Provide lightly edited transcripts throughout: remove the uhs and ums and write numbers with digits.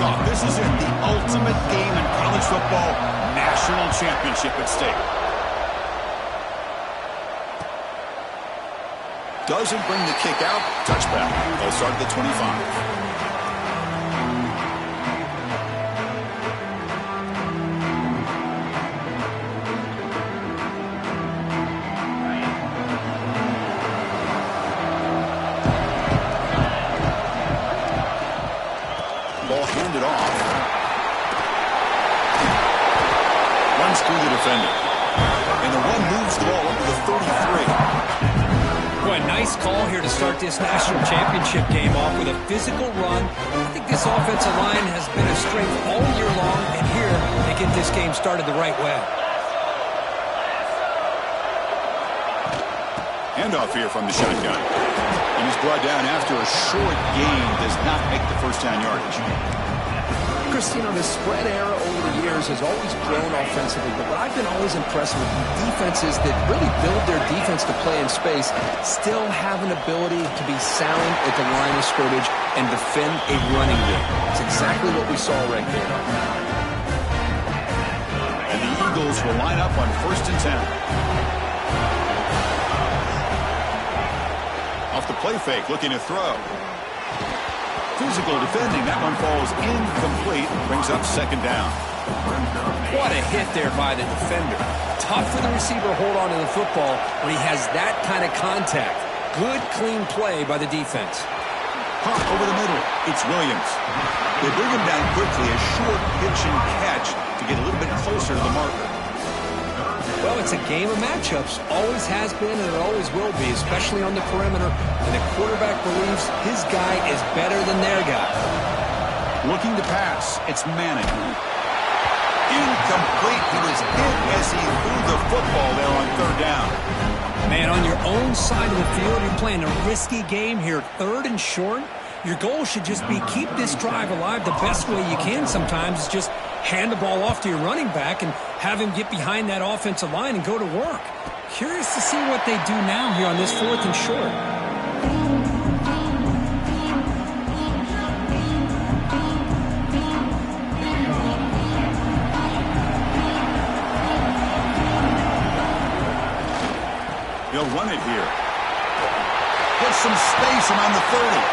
off. This is it, the ultimate game in college football, national championship at stake. Doesn't bring the kick out. Touchback. They'll start at the 25. Ball handed off. Runs through the defender. And the run moves the ball up to the 33. Boy, nice call here to start this national championship game off with a physical run. I think this offensive line has been a strength all year long, and here they get this game started the right way. Handoff here from the shotgun. And he's brought down after a short gain. Does not make the first down yardage. Chris, you know, the spread era over the years has always grown offensively, but what I've been always impressed with defenses that really build their defense to play in space still have an ability to be sound at the line of scrimmage and defend a running game. It's exactly what we saw right there. And the Eagles will line up on 1st and 10. Off the play fake, looking to throw. Physical defending. That one falls incomplete. Brings up 2nd down. What a hit there by the defender. Tough for the receiver to hold on to the football when he has that kind of contact. Good, clean play by the defense. Pop over the middle. It's Williams. They bring him down quickly. A short pitch and catch to get a little bit closer to the marker. Well, it's a game of matchups. Always has been and it always will be, especially on the perimeter. And the quarterback believes his guy is better than their guy. Looking to pass. It's Manning. Incomplete. He was hit as he threw the football there on 3rd down. Man, on your own side of the field, you're playing a risky game here. 3rd and short. Your goal should just be keep this drive alive the best way you can sometimes. Is just hand the ball off to your running back and have him get behind that offensive line and go to work. Curious to see what they do now here on this 4th and short. They'll run it here. Get some space around the 30.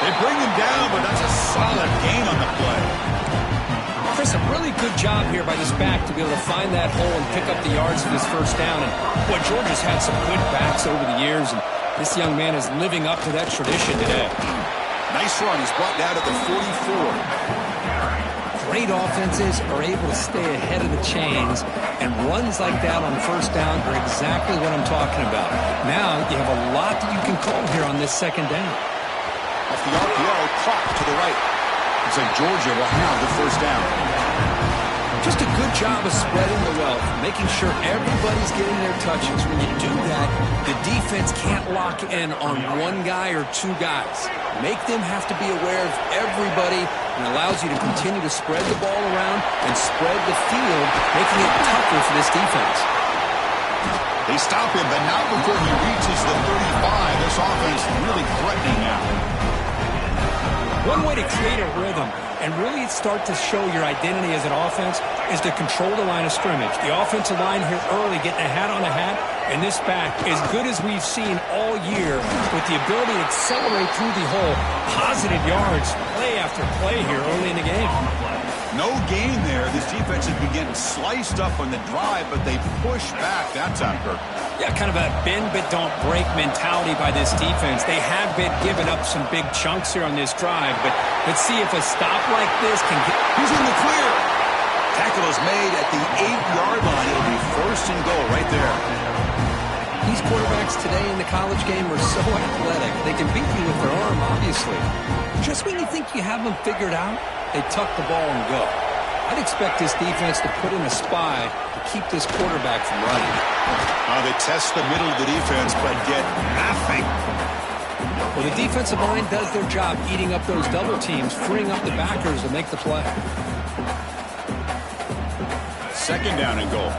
They bring him down, but that's a solid gain on the play. Chris, a really good job here by this back to be able to find that hole and pick up the yards for this 1st down. And boy, Georgia's had some good backs over the years, and this young man is living up to that tradition today. Nice run. He's brought down at the 44. Great offenses are able to stay ahead of the chains, and runs like that on 1st down are exactly what I'm talking about. Now you have a lot that you can call here on this 2nd down. Off the RPO, clock to the right. Looks like Georgia will have the 1st down. Just a good job of spreading the wealth, making sure everybody's getting their touches. When you do that, the defense can't lock in on one guy or 2 guys. Make them have to be aware of everybody, and allows you to continue to spread the ball around and spread the field, making it tougher for this defense. They stop him, but not before he reaches the 35. This offense really threatening now. One way to create a rhythm and really start to show your identity as an offense is to control the line of scrimmage. The offensive line here early getting a hat on a hat, and this back, as good as we've seen all year, with the ability to accelerate through the hole, positive yards, play after play here early in the game. No gain there. This defense has been getting sliced up on the drive, but they push back. That's on Kirk. Yeah, kind of a bend but don't break mentality by this defense. They have been giving up some big chunks here on this drive, but let's see if a stop like this can get... He's in the clear. Tackle is made at the 8-yard line. It'll be 1st and goal right there. These quarterbacks today in the college game are so athletic. They can beat you with their arm, obviously. Just when you think you have them figured out, they tuck the ball and go. I'd expect this defense to put in a spy to keep this quarterback from running. They test the middle of the defense, but get nothing. Well, the defensive line does their job eating up those double teams, freeing up the backers to make the play. 2nd down and goal.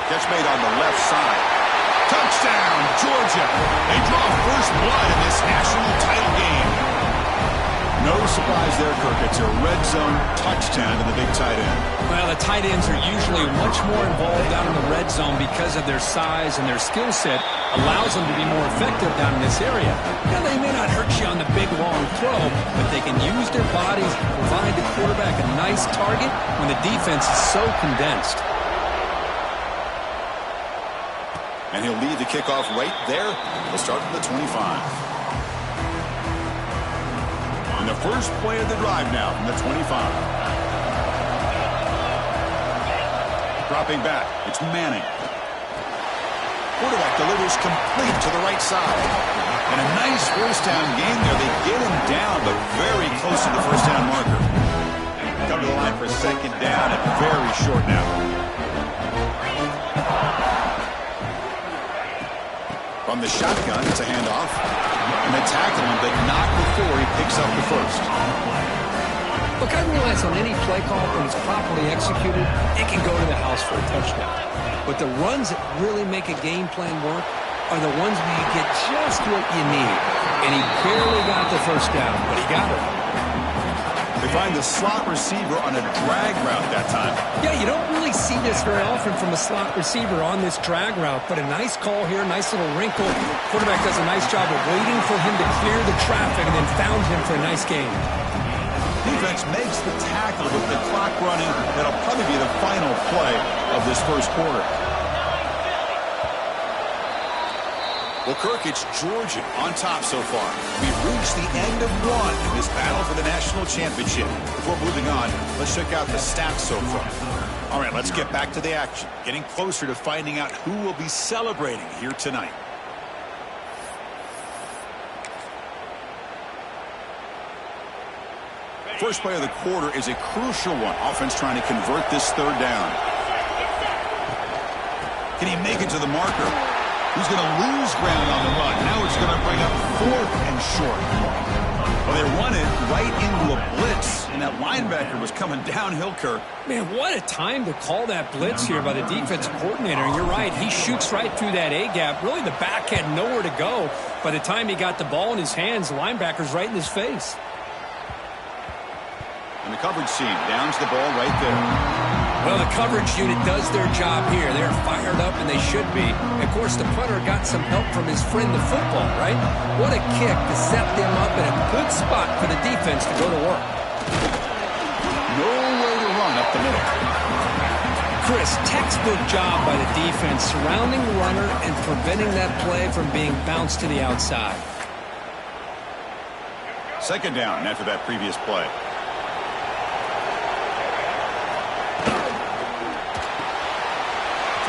Catch made on the left side. Touchdown, Georgia. surprise there, Kirk. It's a red zone touchdown to the big tight end. Well, the tight ends are usually much more involved down in the red zone because of their size and their skill set allows them to be more effective down in this area. Now, they may not hurt you on the big, long throw, but they can use their bodies to provide the quarterback a nice target when the defense is so condensed. And he'll lead the kickoff right there. He'll start from the 25. And the first play of the drive now from the 25. Dropping back, it's Manning. Quarterback delivers complete to the right side. And a nice first down gain there. They get him down, but very close to the first down marker. Come to the line for second down and very short now. From the shotgun, it's a handoff. And they tackle him, but not before he picks up the first. Look, I realize on any play call, when it's properly executed, it can go to the house for a touchdown. But the runs that really make a game plan work are the ones where you get just what you need. And he barely got the first down, but he got it. They find the slot receiver on a drag route that time. Yeah, you don't really see this very often from a slot receiver on this drag route, but a nice call here, nice little wrinkle. Quarterback does a nice job of waiting for him to clear the traffic and then found him for a nice gain. Defense makes the tackle with the clock running. That'll probably be the final play of this first quarter. Well, Kirk, it's Georgia on top so far. We've reached the end of one in this battle for the national championship. Before moving on, let's check out the stats so far. All right, let's get back to the action. Getting closer to finding out who will be celebrating here tonight. First play of the quarter is a crucial one. Offense trying to convert this third down. Can he make it to the marker? He's going to lose ground on the run. Now it's going to bring up fourth and short. Well, they run it right into a blitz, and that linebacker was coming downhill, Kirk. Man, what a time to call that blitz here by the defensive coordinator. And you're right, he shoots right through that A-gap. Really, the back had nowhere to go. By the time he got the ball in his hands, the linebacker's right in his face. And the coverage team downs the ball right there. Well, the coverage unit does their job here. They're fired up, and they should be. Of course, the punter got some help from his friend, the football, right? What a kick to set them up in a good spot for the defense to go to work. No way to run up the middle. Chris, textbook job by the defense, surrounding the runner and preventing that play from being bounced to the outside. Second down after that previous play.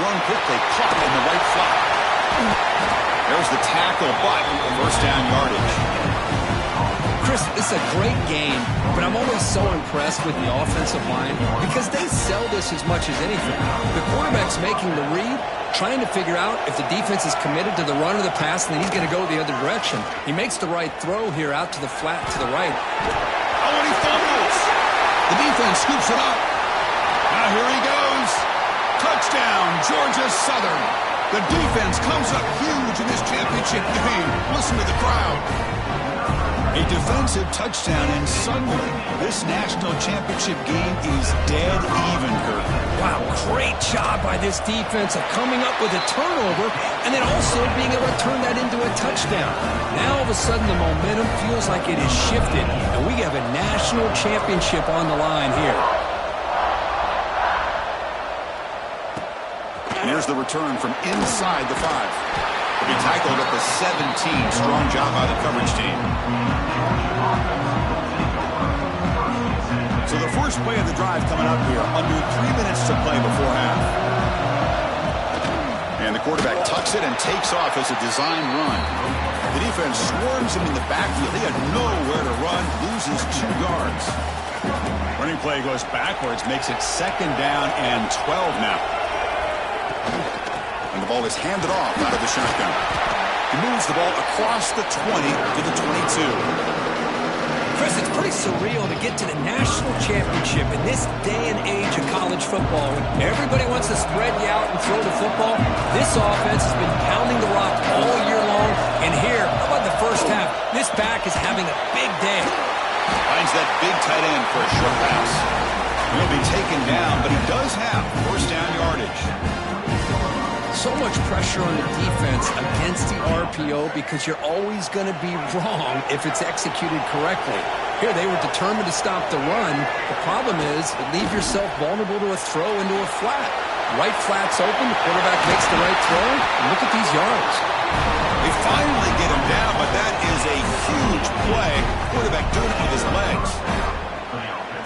Thrown quickly, caught in the right flat. There's the tackle, but first down yardage. Chris, it's a great game, but I'm always so impressed with the offensive line because they sell this as much as anything. The quarterback's making the read, trying to figure out if the defense is committed to the run or the pass, and then he's going to go the other direction. He makes the right throw here out to the flat to the right. Oh, and he fumbles. The defense scoops it up. Now here he goes. Touchdown, Georgia Southern. The defense comes up huge in this championship game. Listen to the crowd. A defensive touchdown, and suddenly this national championship game is dead even, Kirk. Wow, great job by this defense of coming up with a turnover and then also being able to turn that into a touchdown. Now all of a sudden the momentum feels like it is shifted, and we have a national championship on the line here. Here's the return from inside the 5. He'll be tackled at the 17. Strong job by the coverage team. So the first play of the drive coming up here. Under 3 minutes to play before half. And the quarterback tucks it and takes off as a design run. The defense swarms him in the backfield. They had nowhere to run. Loses 2 yards. Running play goes backwards. Makes it second down and 12 now. And the ball is handed off out of the shotgun. He moves the ball across the 20 to the 22. Chris, it's pretty surreal to get to the national championship in this day and age of college football. When everybody wants to spread you out and throw the football, this offense has been pounding the rock all year long. And here, how about the first half? This back is having a big day. Finds finds that big tight end for a short pass. He'll be taken down, but he does have first down yardage. So much pressure on the defense against the RPO because you're always going to be wrong if it's executed correctly. Here, they were determined to stop the run. The problem is you leave yourself vulnerable to a throw into a flat. Right flat's open, the quarterback makes the right throw, and look at these yards. They finally get him down, but that is a huge play. Quarterback doing it with his legs.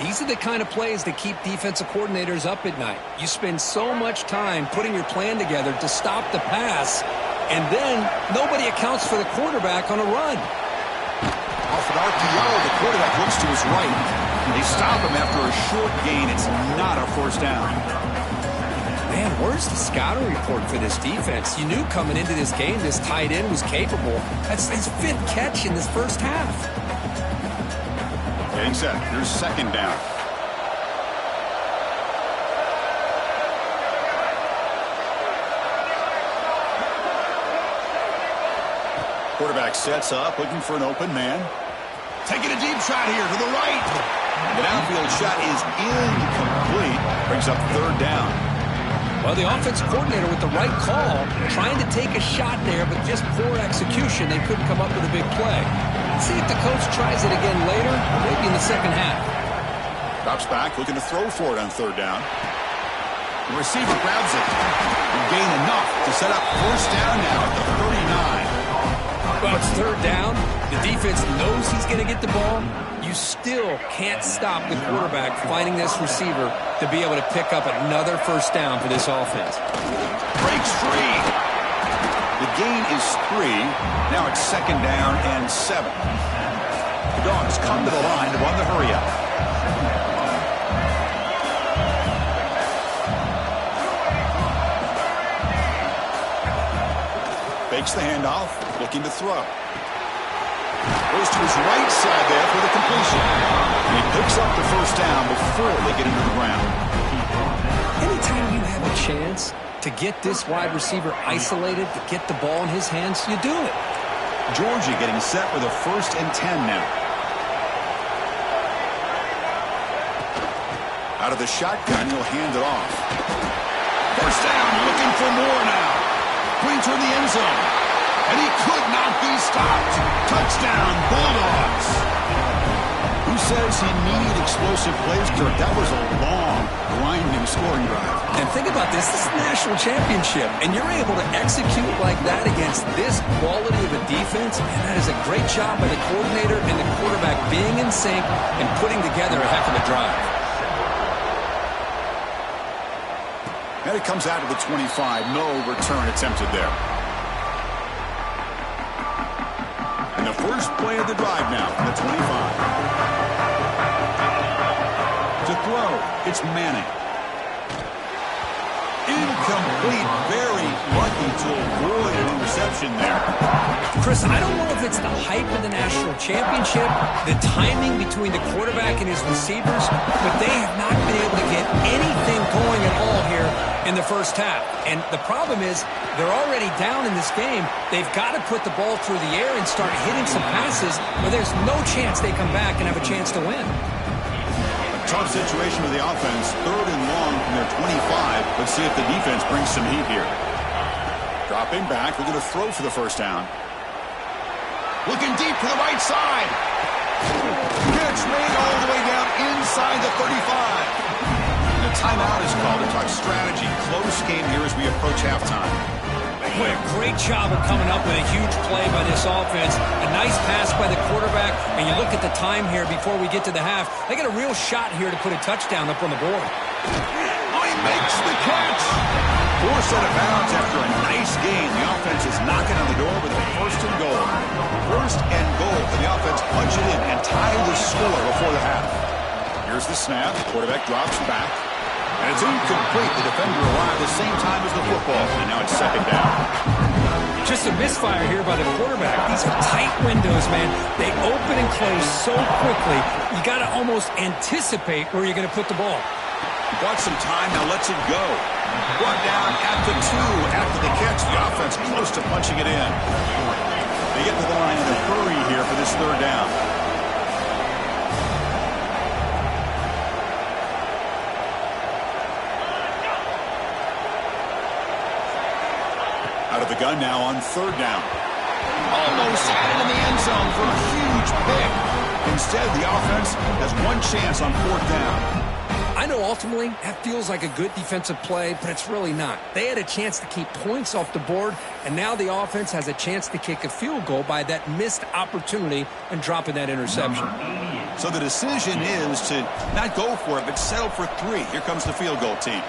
These are the kind of plays that keep defensive coordinators up at night. You spend so much time putting your plan together to stop the pass, and then nobody accounts for the quarterback on a run. Off an RPO, the quarterback looks to his right. They stop him after a short gain. It's not a first down. Man, where's the scouting report for this defense? You knew coming into this game this tight end was capable. That's his 5th catch in this first half. Getting set. Here's second down. Quarterback sets up, looking for an open man. Taking a deep shot here to the right. The downfield shot is incomplete. Brings up third down. Well, the offensive coordinator with the right call, trying to take a shot there, but just poor execution. They couldn't come up with a big play. Let's see if the coach tries it again later, maybe in the second half. Drops back, looking to throw for it on third down. The receiver grabs it. And gain enough to set up first down now at the 39. Well, it's third down. The defense knows he's going to get the ball. You still can't stop the quarterback finding this receiver to be able to pick up another first down for this offense. Breaks free. The gain is 3. Now it's second down and 7. The Dogs come to the line to run the hurry up. Fakes the handoff, looking to throw. Goes to his right side there for the completion. And he picks up the first down before they get into the ground. Anytime you have a chance to get this wide receiver isolated, to get the ball in his hands, you do it. Georgia getting set with a 1st and 10 now. Out of the shotgun, he'll hand it off. First down, looking for more now. Going toward the end zone. And he could not be stopped. Touchdown, Bulldogs. Who says he needed explosive plays, Kirk? That was a long, grinding scoring drive. And think about this. This is the national championship. And you're able to execute like that against this quality of a defense. And that is a great job by the coordinator and the quarterback being in sync and putting together a heck of a drive. And it comes out to the 25. No return attempted there. And the first play of the drive now from the 25. To throw, it's Manning. Incomplete. Very lucky to avoid an interception there. Chris, I don't know if it's the hype of the national championship, the timing between the quarterback and his receivers, but they have not been able to get anything going at all here in the first half. And the problem is they're already down in this game. They've got to put the ball through the air and start hitting some passes, or there's no chance they come back and have a chance to win. Tough situation with the offense. 3rd and long from their 25. Let's see if the defense brings some heat here. Dropping back. We're going to throw for the first down. Looking deep to the right side. Pitch made all the way down inside the 35. And a timeout is called to talk strategy. Close game here as we approach halftime. Boy, a great job of coming up with a huge play by this offense. A nice pass by the quarterback. And you look at the time here before we get to the half. They got a real shot here to put a touchdown up on the board. Oh, he makes the catch. 4 set of bounds after a nice game. The offense is knocking on the door with a 1st and goal. 1st and goal for the offense. Punch it in and tie the score before the half. Here's the snap. Quarterback drops back. And it's incomplete. The defender arrived the same time as the football. And now it's second down. Just a misfire here by the quarterback. These are tight windows, man. They open and close so quickly. You got to almost anticipate where you're going to put the ball. Bought some time, now lets it go. Brought down at the 2 after the catch. The offense close to punching it in. They get to the line in a hurry here for this 3rd down. gun now on third down. Almost had it in the end zone for a huge pick. Instead, the offense has one chance on fourth down. I know ultimately that feels like a good defensive play, but it's really not. They had a chance to keep points off the board, and now the offense has a chance to kick a field goal by that missed opportunity and dropping that interception. So the decision is to not go for it, but settle for 3. Here comes the field goal team.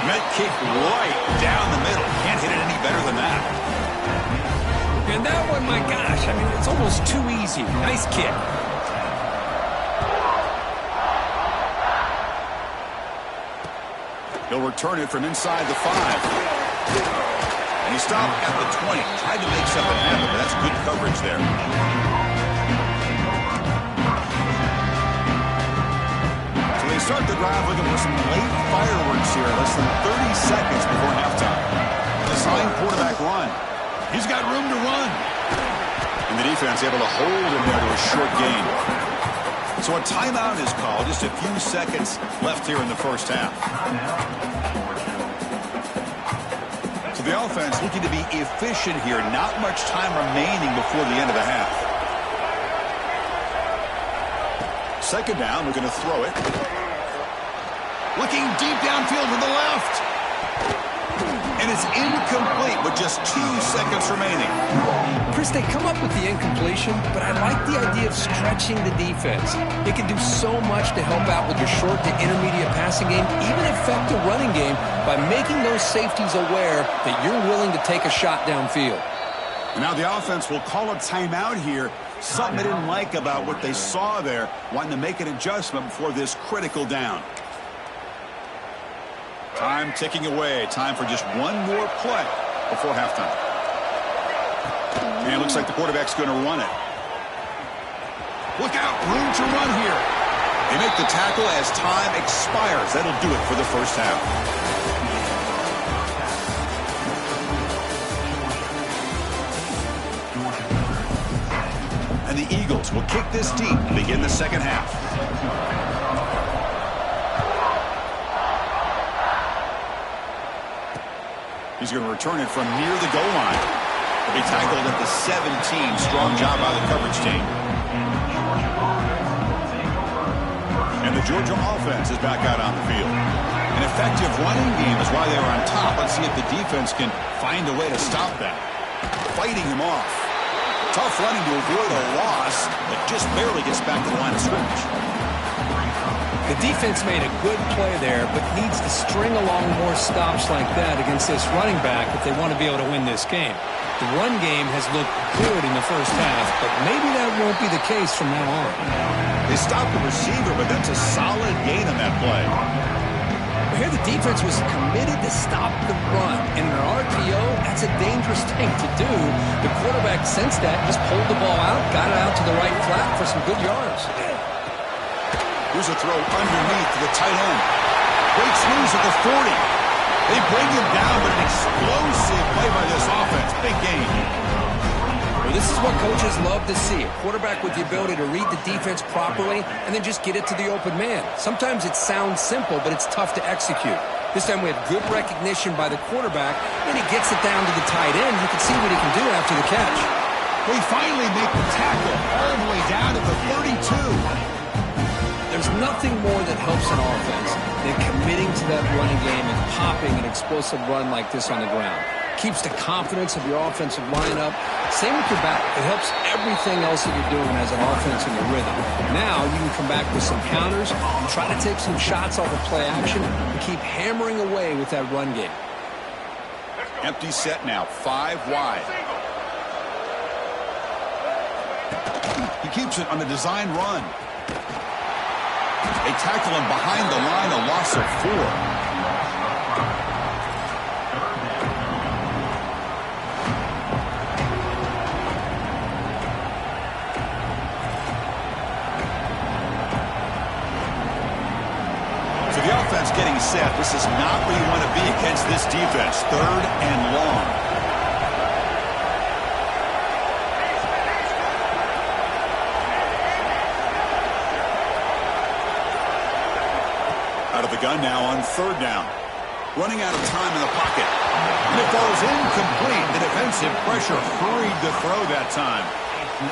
Met kick right down the middle. Can't hit it any better than that. And that one, my gosh, I mean, it's almost too easy. Nice kick. He'll return it from inside the 5. And he stopped at the 20. Tried to make something happen, but that's good coverage there. So they start the drive looking for some late fireworks here. Less than 30 seconds before halftime. Assigned quarterback run. He's got room to run. And the defense able to hold him there to a short gain. So a timeout is called. Just a few seconds left here in the first half. So the offense looking to be efficient here. Not much time remaining before the end of the half. Second down, we're going to throw it. Looking deep downfield to the left. And it's incomplete with just 2 seconds remaining. Chris, they come up with the incompletion, but I like the idea of stretching the defense. It can do so much to help out with your short to intermediate passing game, even affect the running game by making those safeties aware that you're willing to take a shot downfield. And now the offense will call a timeout here. Something they didn't like about what they saw there, wanting to make an adjustment before this critical down. Time ticking away. Time for just one more play before halftime. And it looks like the quarterback's going to run it. Look out. Room to run here. They make the tackle as time expires. That'll do it for the first half. And the Eagles will kick this deep to begin the second half. He's going to return it from near the goal line. He'll be tackled at the 17. Strong job by the coverage team. And the Georgia offense is back out on the field. An effective running game is why they were on top. Let's see if the defense can find a way to stop that. Fighting him off. Tough running to avoid a loss, but just barely gets back to the line of scrimmage. The defense made a good play there, but needs to string along more stops like that against this running back if they want to be able to win this game. The run game has looked good in the first half, but maybe that won't be the case from now on. They stopped the receiver, but that's a solid gain on that play. Here the defense was committed to stop the run. In an RPO, that's a dangerous thing to do. The quarterback sensed that, just pulled the ball out, got it out to the right flat for some good yards. Here's a throw underneath to the tight end. Breaks loose at the 40. They bring him down, but an explosive play by this offense. Big gain. Well, this is what coaches love to see. A quarterback with the ability to read the defense properly and then just get it to the open man. Sometimes it sounds simple, but it's tough to execute. This time we had good recognition by the quarterback, and he gets it down to the tight end. You can see what he can do after the catch. We finally make the tackle all the way down to the 32. There's nothing more that helps an offense than committing to that running game and popping an explosive run like this on the ground. Keeps the confidence of your offensive lineup. Same with your back. It helps everything else that you're doing as an offense in your rhythm. Now you can come back with some counters and try to take some shots off of play action and keep hammering away with that run game. Empty set now, 5 wide. He keeps it on the design run. They tackle him behind the line, a loss of 4. So the offense getting set. This is not where you want to be against this defense. 3rd and long. Out of the gun now on 3rd down. running out of time in the pocket. And it falls incomplete. The defensive pressure hurried the throw that time.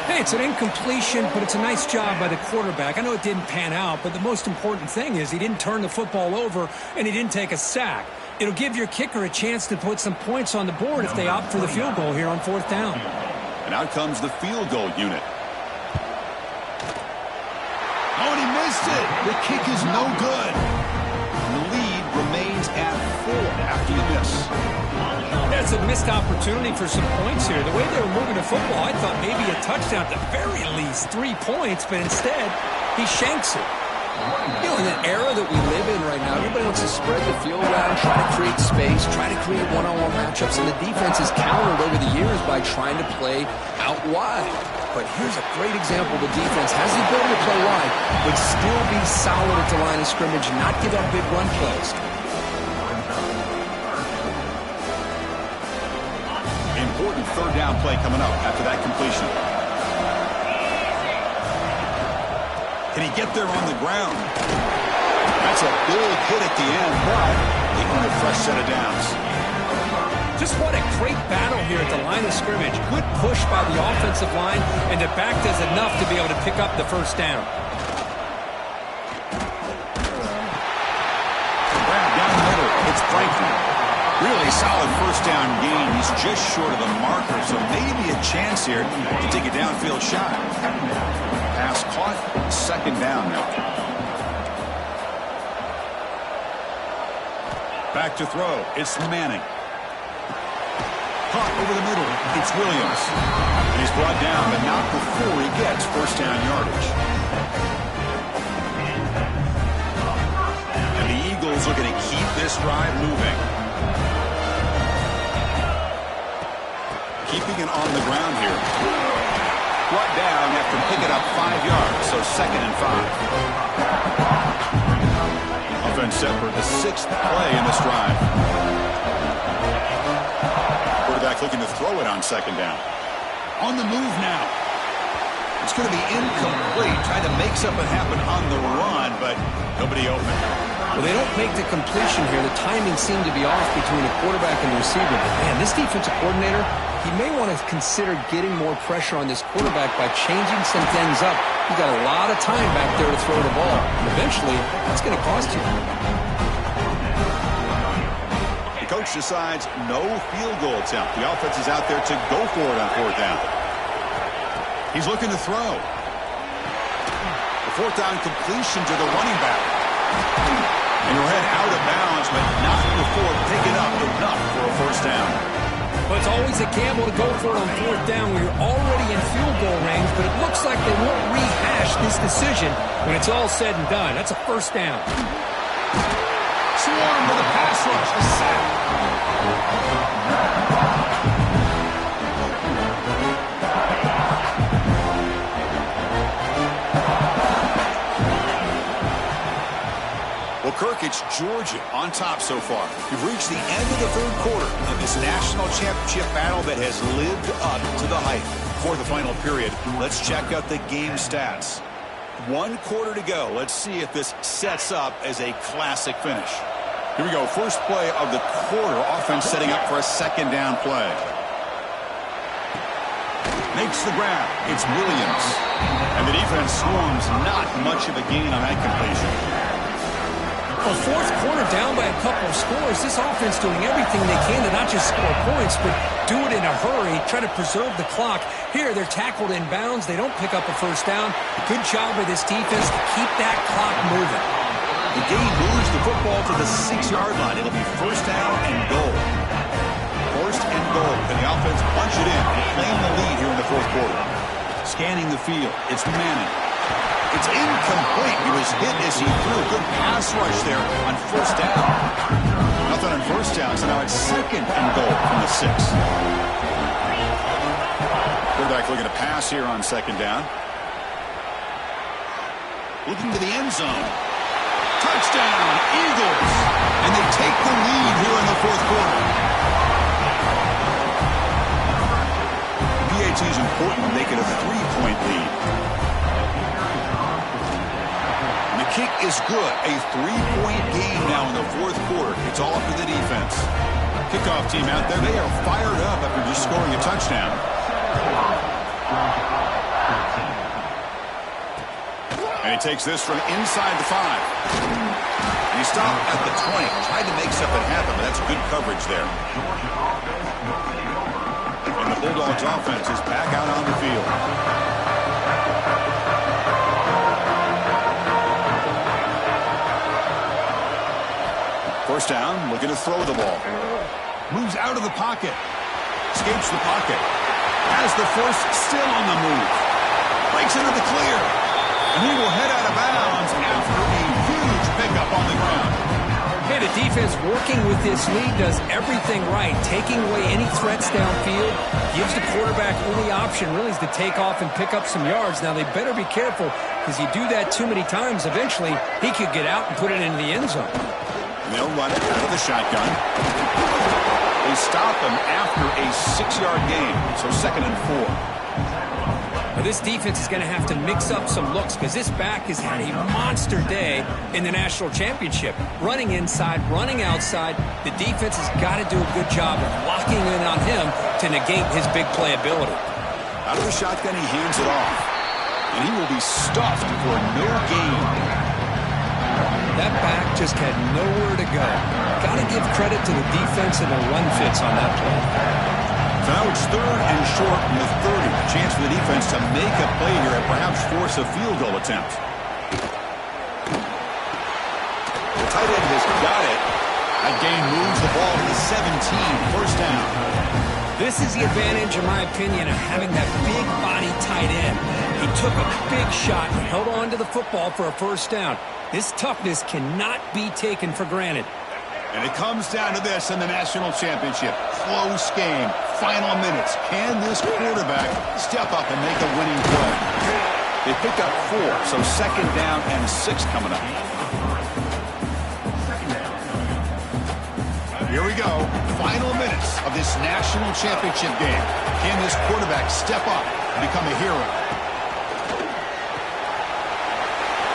Hey, it's an incompletion, but it's a nice job by the quarterback. I know it didn't pan out, but the most important thing is he didn't turn the football over and he didn't take a sack. It'll give your kicker a chance to put some points on the board if they opt for the field goal here on 4th down. And out comes the field goal unit. Oh, and he missed it. The kick is no good. The lead remains at 4 after the miss. That's a missed opportunity for some points here. The way they were moving the football, I thought maybe a touchdown at the very least, 3 points, but instead, he shanks it. You know, in the era that we live in right now, everybody wants to spread the field around, try to create space, try to create one-on-one matchups, and the defense has countered over the years by trying to play out wide. But here's a great example. The defense has the ability to play wide, but still be solid at the line of scrimmage, not give up big run plays. Important 3rd down play coming up after that completion. Can he get there on the ground? That's a big hit at the end, but they want a fresh set of downs. Just what a great battle here at the line of scrimmage. Good push by the offensive line, and the back does enough to be able to pick up the 1st down. Grab down the middle. It's Franklin. Really solid 1st down gain. He's just short of the marker, so maybe a chance here to take a downfield shot. Pass caught. 2nd down now. Back to throw. It's Manning. Caught over the middle. It's Williams. And he's brought down, but not before he gets 1st down yardage. And the Eagles are going to keep this drive moving. Keeping it on the ground here. Brought down after picking up 5 yards, so 2nd and 5. Offense set for the 6th play in this drive. Quarterback looking to throw it on 2nd down. On the move now. It's going to be incomplete. Trying to make something happen on the run, but nobody open. Well, they don't make the completion here. The timing seemed to be off between the quarterback and the receiver. But, man, this defensive coordinator, he may want to consider getting more pressure on this quarterback by changing some things up. He's got a lot of time back there to throw the ball. And eventually, that's going to cost you. The coach decides no field goal attempt. The offense is out there to go for it on 4th down. He's looking to throw. The 4th down completion to the running back. And your head out of bounds, but not before picking up enough for a 1st down. Well, it's always a gamble to go for it on 4th down when you're already in field goal range, but it looks like they won't rehash this decision when it's all said and done. That's a 1st down. Swarm with a pass rush, a sack. Well, Kirk, it's Georgia on top so far. We've reached the end of the 3rd quarter in this national championship battle that has lived up to the hype. For the final period, let's check out the game stats. 1 quarter to go. Let's see if this sets up as a classic finish. Here we go. First play of the quarter. Offense setting up for a 2nd down play. Makes the grab. It's Williams. And the defense swarms. Not much of a gain on that completion. Well, 4th quarter down by a couple of scores. This offense doing everything they can to not just score points, but do it in a hurry, try to preserve the clock. Here, they're tackled in bounds. They don't pick up a 1st down. Good job by this defense to keep that clock moving. The game moves the football to the 6-yard line. It'll be 1st down and goal. 1st and goal. Can the offense punch it in and claim the lead here in the 4th quarter? Scanning the field. It's Manning. It's incomplete. He was hit as he threw. Good pass rush there on 1st down. Nothing on 1st down, so now it's 2nd and goal from the 6. Quarterback looking to pass here on 2nd down. Looking to the end zone. Touchdown, Eagles. And they take the lead here in the 4th quarter. PAT is important to make it a 3-point lead. kick is good. A 3-point game now in the fourth quarter. It's all up to the defense. Kickoff team out there, they are fired up after just scoring a touchdown. And he takes this from inside the 5. And he stopped at the 20. Tried to make something happen, but that's good coverage there. And the Bulldogs offense is back out on the field. First down, looking to throw the ball. Moves out of the pocket. Escapes the pocket. Has the force still on the move. Breaks into the clear. And he will head out of bounds after a huge pickup on the ground. Hey, the defense working with this lead does everything right. Taking away any threats downfield. Gives the quarterback only option really is to take off and pick up some yards. Now, they better be careful because you do that too many times, eventually he could get out and put it into the end zone. And they'll run it out of the shotgun. They stop him after a 6-yard gain, so 2nd and 4. Well, this defense is going to have to mix up some looks because this back has had a monster day in the national championship. Running inside, running outside. The defense has got to do a good job of locking in on him to negate his big play ability. Out of the shotgun, he hands it off. And he will be stuffed for no gain. That back just had nowhere to go. Got to give credit to the defense and the run fits on that play. So now it's 3rd and short from the 30. A chance for the defense to make a play here and perhaps force a field goal attempt. The tight end has got it. That gain moves the ball to the 17. First down. This is the advantage, in my opinion, of having that big body tight end. He took a big shot and held on to the football for a first down. This toughness cannot be taken for granted. And it comes down to this in the national championship. Close game. Final minutes. Can this quarterback step up and make a winning play? They pick up 4, so 2nd down and 6 coming up. Here we go. Final minutes of this national championship game. Can this quarterback step up and become a hero?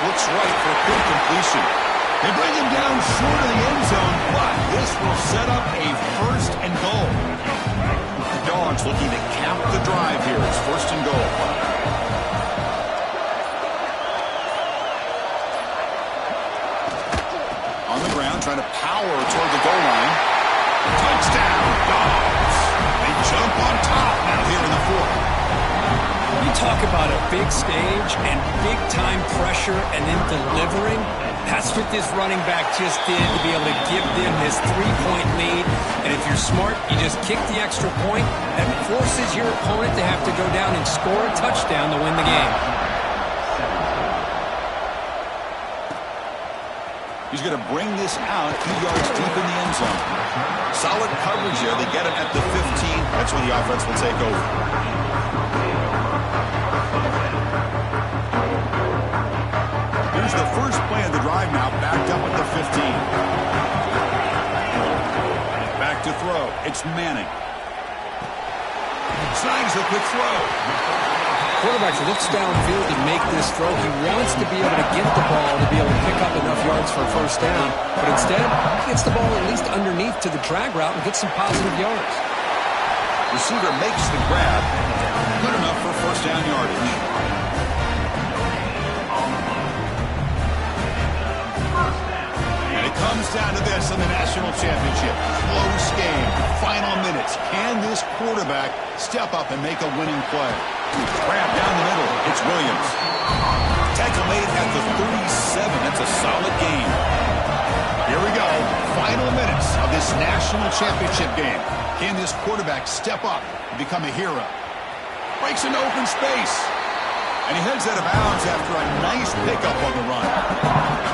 Looks right for a quick completion. They bring him down short of the end zone, but this will set up a 1st and goal. The Dogs looking to cap the drive here. It's 1st and goal. On the ground, trying to power toward the goal line. Touchdown, Dogs. They jump on top now here in the 4th. You talk about a big stage and big-time pressure and then delivering. That's what this running back just did to be able to give them this 3-point lead. And if you're smart, you just kick the extra point. That forces your opponent to have to go down and score a touchdown to win the game. He's going to bring this out a few yards deep in the end zone. Solid coverage here. They get him at the 15. That's when the offense will take over. Here's the first play of the drive now, backed up at the 15. Back to throw. It's Manning. Snags a quick throw. Quarterback looks downfield to make this throw. He wants to be able to get the ball to be able to pick up enough yards for a first down. But instead, he gets the ball at least underneath to the drag route and gets some positive yards. Receiver makes the grab. Good enough for first down yardage. And it comes down to this in the national championship. Close game. Final minutes. Can this quarterback step up and make a winning play? Grab down the middle. It's Williams. Tackle made at the 37. That's a solid game. Here we go. Final minutes of this national championship game. Can this quarterback step up and become a hero? Breaks into open space. And he heads out of bounds after a nice pickup on the run.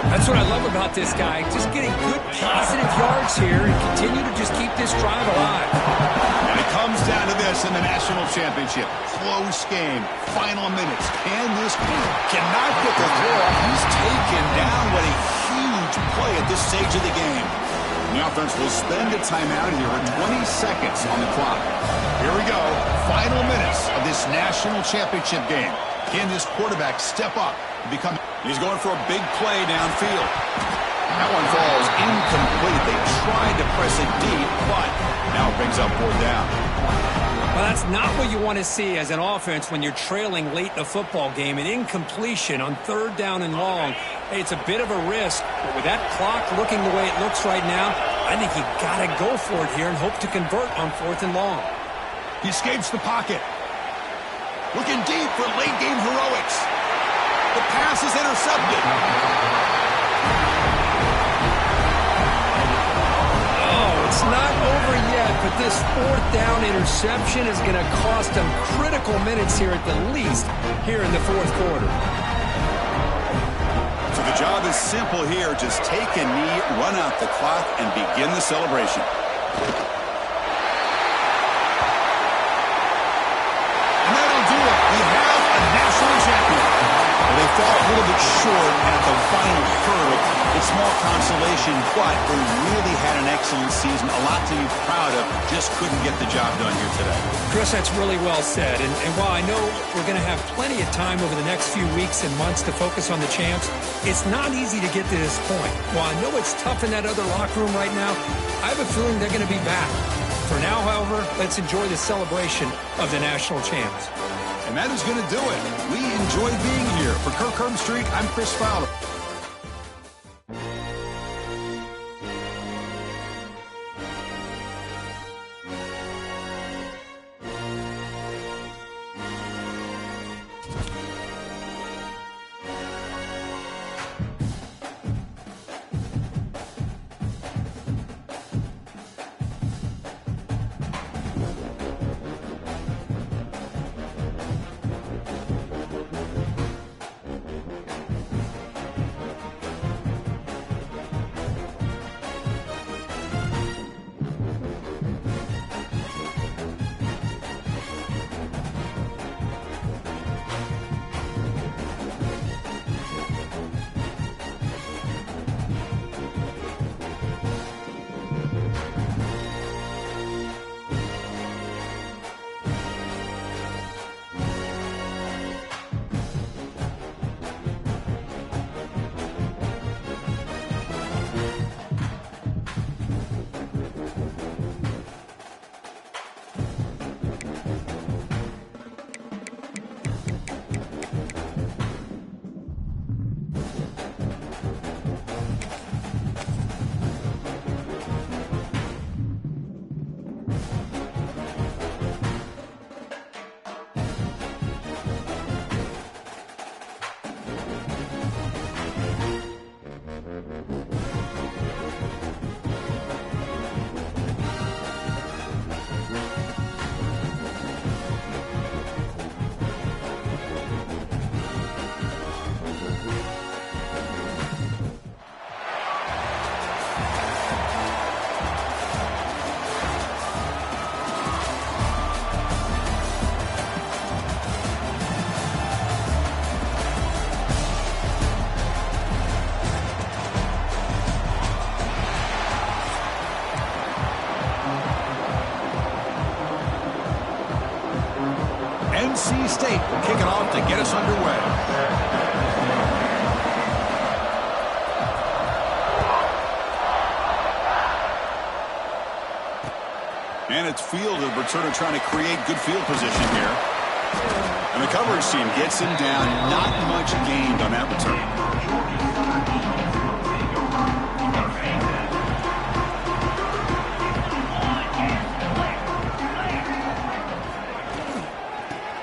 That's what I love about this guy. Just getting good positive yards here and continue to just keep this drive alive. And it comes down to this in the national championship. Close game. Final minutes. Can this cannot get the throw off. He's taken down. What a huge play at this stage of the game. The offense will spend a timeout here with 20 seconds on the clock. Here we go. Final minutes of this national championship game. Can this quarterback step up He's going for a big play downfield. That one falls incomplete. They tried to press it deep, but now it brings up 4th down. Well, that's not what you want to see as an offense when you're trailing late in a football game. An incompletion on 3rd down and long. Hey, it's a bit of a risk, but with that clock looking the way it looks right now, I think you got to go for it here and hope to convert on 4th and long. He escapes the pocket. Looking deep for late-game heroics. The pass is intercepted. It's not over yet, but this 4th down interception is going to cost them critical minutes here at the least here in the 4th quarter. So the job is simple here. Just take a knee, run out the clock, and begin the celebration. And that'll do it. We have a national champion. Well, they fell a little bit short at the final curve. It's small consolation, but they really had an excellent season. A lot to be proud of. Just couldn't get the job done here today. Chris, that's really well said. And while I know we're going to have plenty of time over the next few weeks and months to focus on the champs, it's not easy to get to this point. While I know it's tough in that other locker room right now, I have a feeling they're going to be back. For now, however, let's enjoy the celebration of the national champs. And that is going to do it. We enjoy being here. For Kirk Herbstreit, I'm Chris Fowler. NC State will kick it off to get us underway. And it's fielded. Returner trying to create good field position here. And the coverage team gets him down. Not much gained on that return.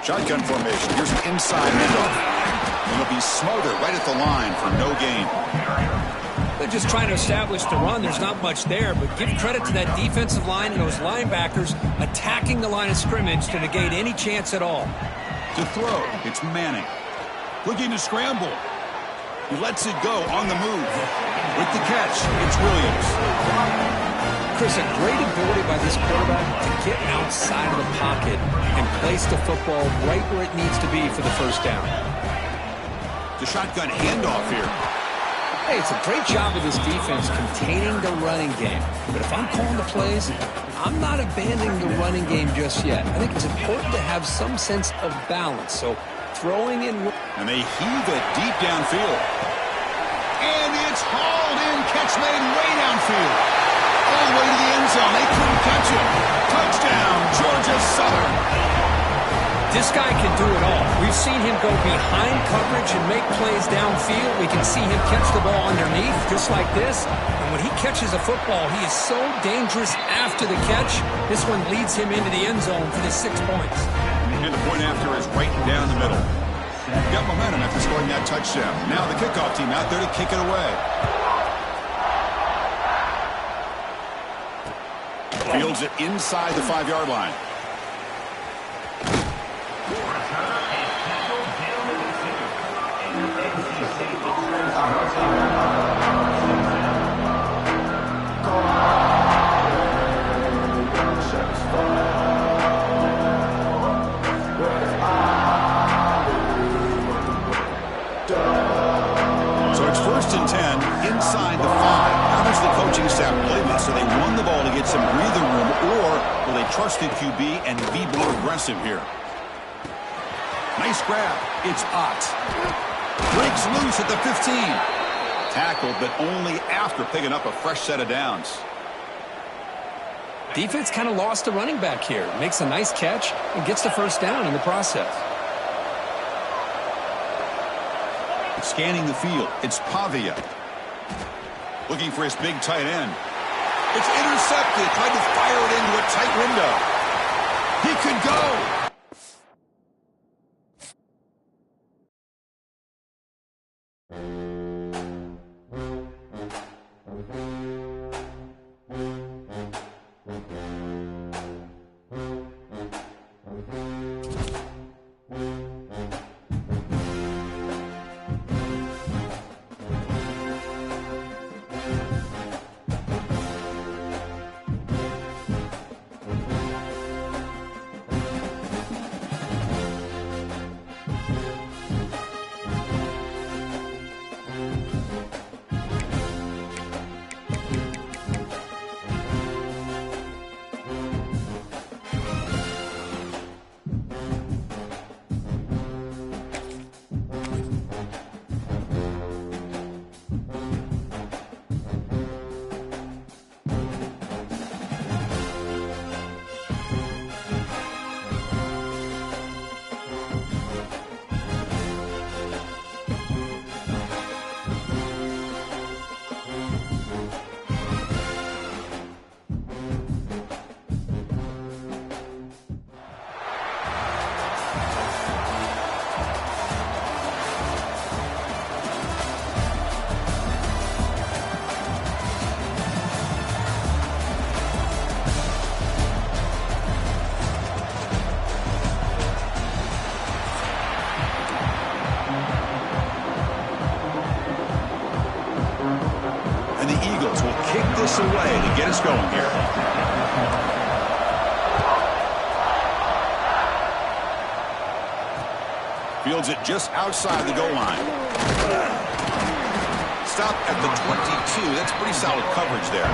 Shotgun formation. Here's an inside handoff. And it'll be smothered right at the line for no gain. They're just trying to establish the run. There's not much there, but give credit to that defensive line and those linebackers attacking the line of scrimmage to negate any chance at all. To throw, it's Manning. Looking to scramble. He lets it go on the move. With the catch, it's Williams. Chris, a great ability by this quarterback to get outside of the pocket and place the football right where it needs to be for the first down. The shotgun handoff here. Hey, it's a great job of this defense containing the running game. But if I'm calling the plays, I'm not abandoning the running game just yet. I think it's important to have some sense of balance. So throwing in. And they heave it deep downfield. And it's hauled in, catch made way downfield. All the way to the end zone. They couldn't catch it. Touchdown, Georgia Southern. This guy can do it all. We've seen him go behind coverage and make plays downfield. We can see him catch the ball underneath, just like this. And when he catches a football, he is so dangerous after the catch. This one leads him into the end zone for the 6 points. And the point after is right down the middle. Got momentum after scoring that touchdown. Now the kickoff team out there to kick it away. Fields it inside the 5-yard line. So it's 1st and 10 inside the 5. How does the coaching staff play this? So they run the ball to get some breathing room, or will they trust the QB and be more aggressive here? Nice grab. It's Ut. Breaks loose at the 15. Tackled, but only after picking up a fresh set of downs. Defense kind of lost the running back here. Makes a nice catch and gets the first down in the process. Scanning the field, it's Pavia. Looking for his big tight end. It's intercepted. Tried to fire it into a tight window. He could go. This away to get us going here. Fields it just outside the goal line. Stop at the 22. That's pretty solid coverage there.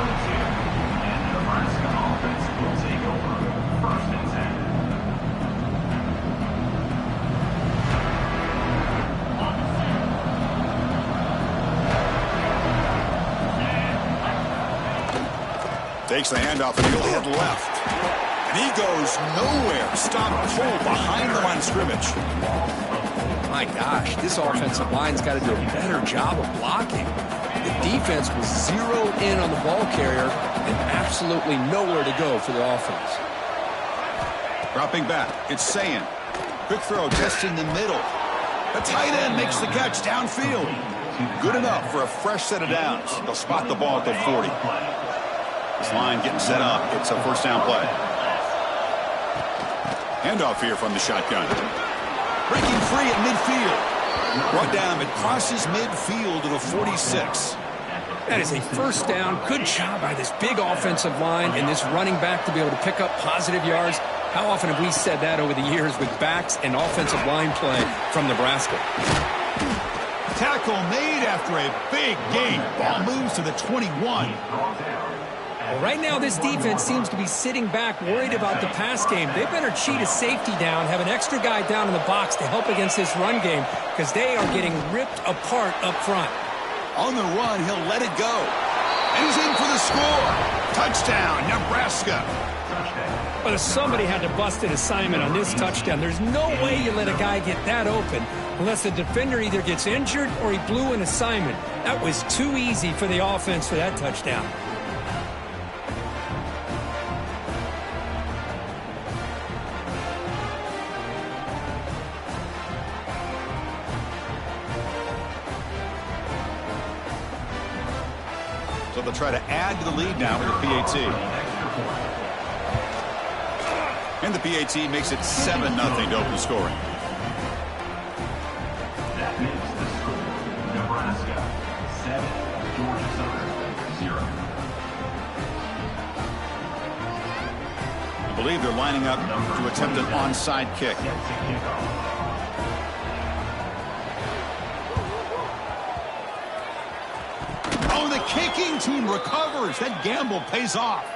Takes the handoff and he'll head left. And he goes nowhere. Stop full behind the line of scrimmage. My gosh, this offensive line's got to do a better job of blocking. The defense was zeroed in on the ball carrier and absolutely nowhere to go for the offense. Dropping back, it's Sayin. Quick throw, testing the middle. The tight end makes the catch downfield. Good enough for a fresh set of downs. They'll spot the ball at the 40. This line getting set up. It's a first down play. Handoff here from the shotgun. Breaking free at midfield. Brought down. It crosses midfield to the 46. That is a first down. Good job by this big offensive line and this running back to be able to pick up positive yards. How often have we said that over the years with backs and offensive line play from Nebraska? Tackle made after a big gain. Ball moves to the 21. Well, right now, this defense seems to be sitting back, worried about the pass game. They better cheat a safety down, have an extra guy down in the box to help against this run game, because they are getting ripped apart up front. On the run, he'll let it go. And he's in for the score. Touchdown, Nebraska. But if somebody had to bust an assignment on this touchdown, there's no way you let a guy get that open unless the defender either gets injured or he blew an assignment. That was too easy for the offense for that touchdown. So they'll try to add to the lead now with the PAT. And the PAT makes it 7-0 to open scoring. That makes the score Nebraska 7, Georgia Southern 0. I believe they're lining up to attempt an onside kick. Oh, the kicking team recovers. That gamble pays off.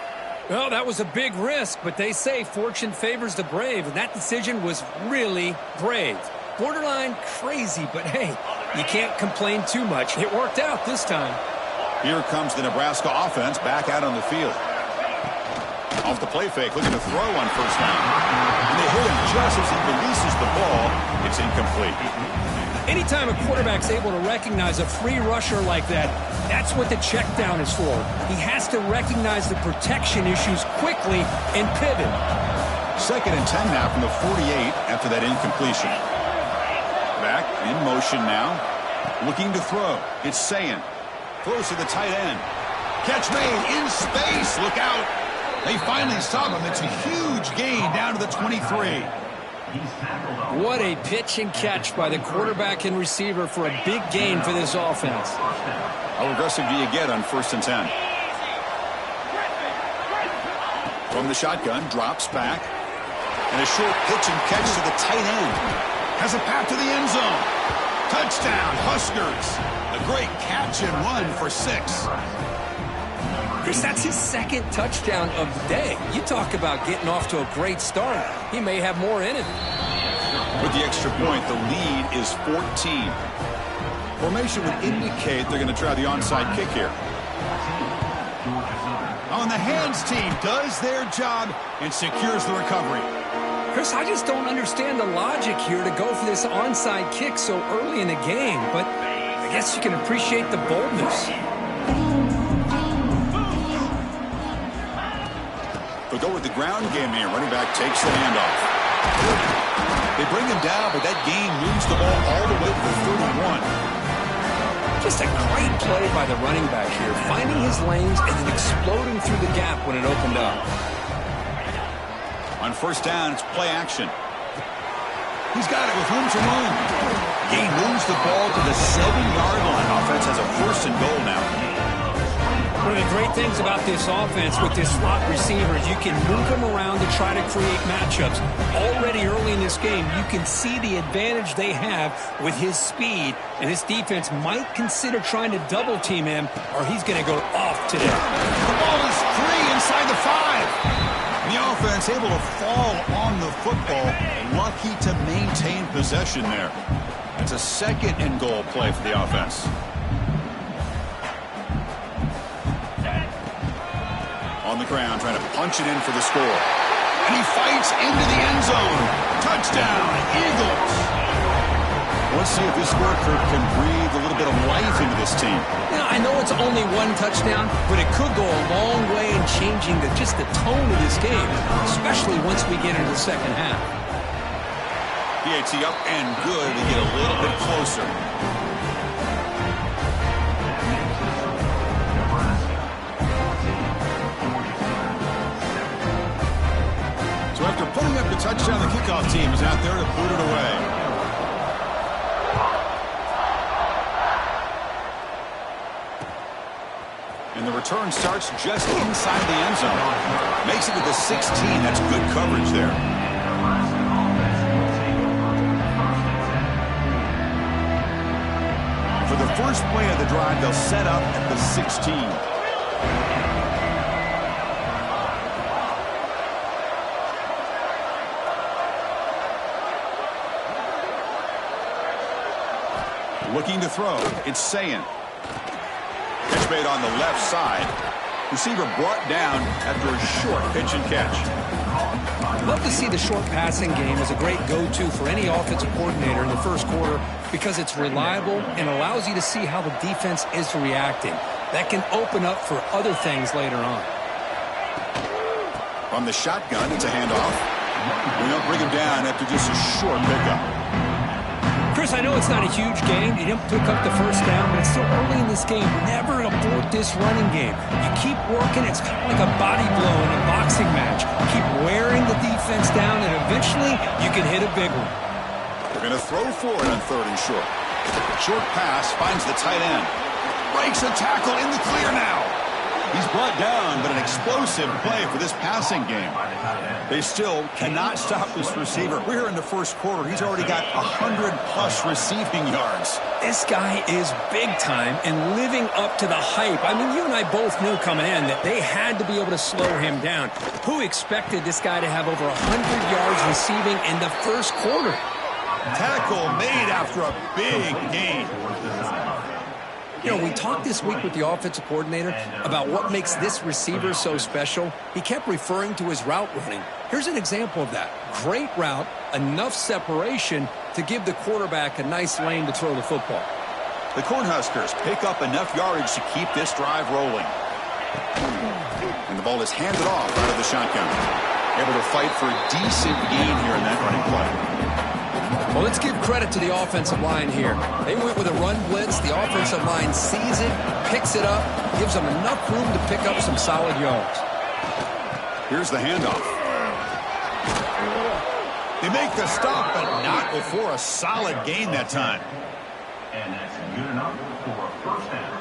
Well, that was a big risk, but they say fortune favors the brave, and that decision was really brave. Borderline crazy, but hey, you can't complain too much. It worked out this time. Here comes the Nebraska offense back out on the field. Off the play fake, looking to throw on first down. And they hit him just as he releases the ball. It's incomplete. Anytime a quarterback's able to recognize a free rusher like that, that's what the check down is for. He has to recognize the protection issues quickly and pivot. 2nd and 10 now from the 48 after that incompletion. Back in motion now. Looking to throw. It's Sayin. Throws to the tight end. Catch made in space. Look out. They finally stop him. It's a huge gain down to the 23. What a pitch and catch by the quarterback and receiver for a big gain for this offense. How aggressive do you get on 1st and 10? From the shotgun, drops back. And a short pitch and catch to the tight end. Has a path to the end zone. Touchdown, Huskers. A great catch and run for 6. Chris, that's his 2nd touchdown of the day. You talk about getting off to a great start. He may have more in it. With the extra point, the lead is 14. Formation would indicate they're going to try the onside kick here. On the hands team does their job and secures the recovery. Chris, I just don't understand the logic here to go for this onside kick so early in the game, but I guess you can appreciate the boldness. They'll go with the ground game here. Running back takes the handoff. They bring him down, but that gain moves the ball all the way to the 31. Just a great play by the running back here, finding his lanes and then exploding through the gap when it opened up. On 1st down, it's play action. He's got it with room to run. Gain moves the ball to the 7-yard line. Offense has a 1st and goal now. One of the great things about this offense with this slot receiver is you can move him around to try to create matchups. Already early in this game, you can see the advantage they have with his speed, and this defense might consider trying to double-team him, or he's going to go off today. The ball is free inside the 5. The offense able to fall on the football, lucky to maintain possession there. It's a 2nd and goal play for the offense. On the ground, trying to punch it in for the score. And he fights into the end zone. Touchdown, Eagles. Let's see if this score can breathe a little bit of life into this team. You know, I know it's only 1 touchdown, but it could go a long way in changing just the tone of this game, especially once we get into the 2nd half. PAT up and good. We get a little bit closer. So after putting up the touchdown, the kickoff team is out there to boot it away. And the return starts just inside the end zone. Makes it to the 16. That's good coverage there. For the first play of the drive, they'll set up at the 16. Looking to throw. It's Sayin. Catch made on the left side. Receiver brought down after a short pitch and catch. Love to see the short passing game as a great go-to for any offensive coordinator in the first quarter because it's reliable and allows you to see how the defense is reacting. That can open up for other things later on. From the shotgun, it's a handoff. We don't bring him down after just a short pickup. Chris, I know it's not a huge game. You didn't pick up the first down, but it's still early in this game. Never abort this running game. You keep working. It's kind of like a body blow in a boxing match. Keep wearing the defense down, and eventually you can hit a big one. They're going to throw for it on 3rd and short. Short pass finds the tight end. Breaks a tackle in the clear now. He's brought down, but an explosive play for this passing game. They still cannot stop this receiver. We're here in the first quarter. He's already got 100-plus receiving yards. This guy is big time and living up to the hype. I mean, you and I both knew coming in that they had to be able to slow him down. Who expected this guy to have over 100 yards receiving in the first quarter? Tackle made after a big gain. You know, we talked this week with the offensive coordinator about what makes this receiver so special. He kept referring to his route running. Here's an example of that. Great route, enough separation to give the quarterback a nice lane to throw the football. The Cornhuskers pick up enough yardage to keep this drive rolling. And the ball is handed off out of the shotgun. Able to fight for a decent gain here in that running play. Well, let's give credit to the offensive line here. They went with a run blitz. The offensive line sees it, picks it up, gives them enough room to pick up some solid yards. Here's the handoff. They make the stop, but not before a solid gain that time. And that's good enough for a first down.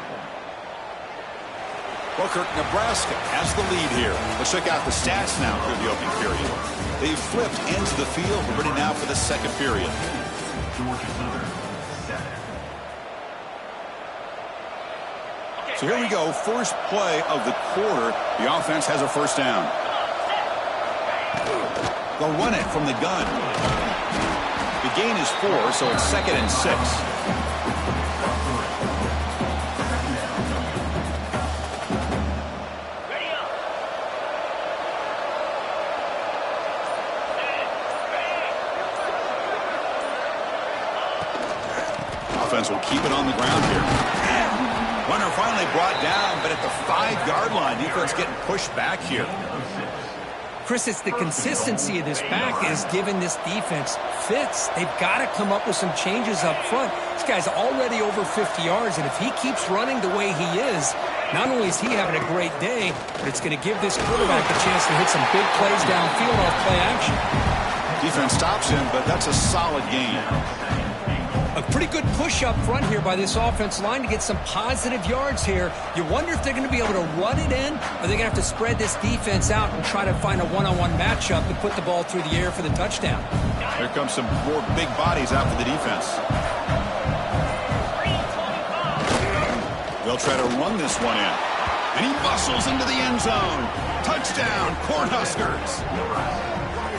Well, Kirk, Nebraska has the lead here. Let's check out the stats now through the opening period. They've flipped into the field. We're ready now for the second period. Georgia Southern, 7. So here we go. First play of the quarter. The offense has a first down. They'll run it from the gun. The gain is 4, so it's 2nd and 6. Offense will keep it on the ground here. Runner finally brought down, but at the 5-yard line, defense getting pushed back here. Chris, it's the consistency of this back is giving this defense fits. They've got to come up with some changes up front. This guy's already over 50 yards, and if he keeps running the way he is, not only is he having a great day, but it's going to give this quarterback a chance to hit some big plays downfield off play action. Defense stops him, but that's a solid gain. A pretty good push up front here by this offense line to get some positive yards here. You wonder if they're going to be able to run it in, or they're going to have to spread this defense out and try to find a one-on-one matchup to put the ball through the air for the touchdown. Here comes some more big bodies out for the defense. They'll try to run this one in. And he muscles into the end zone. Touchdown, Cornhuskers.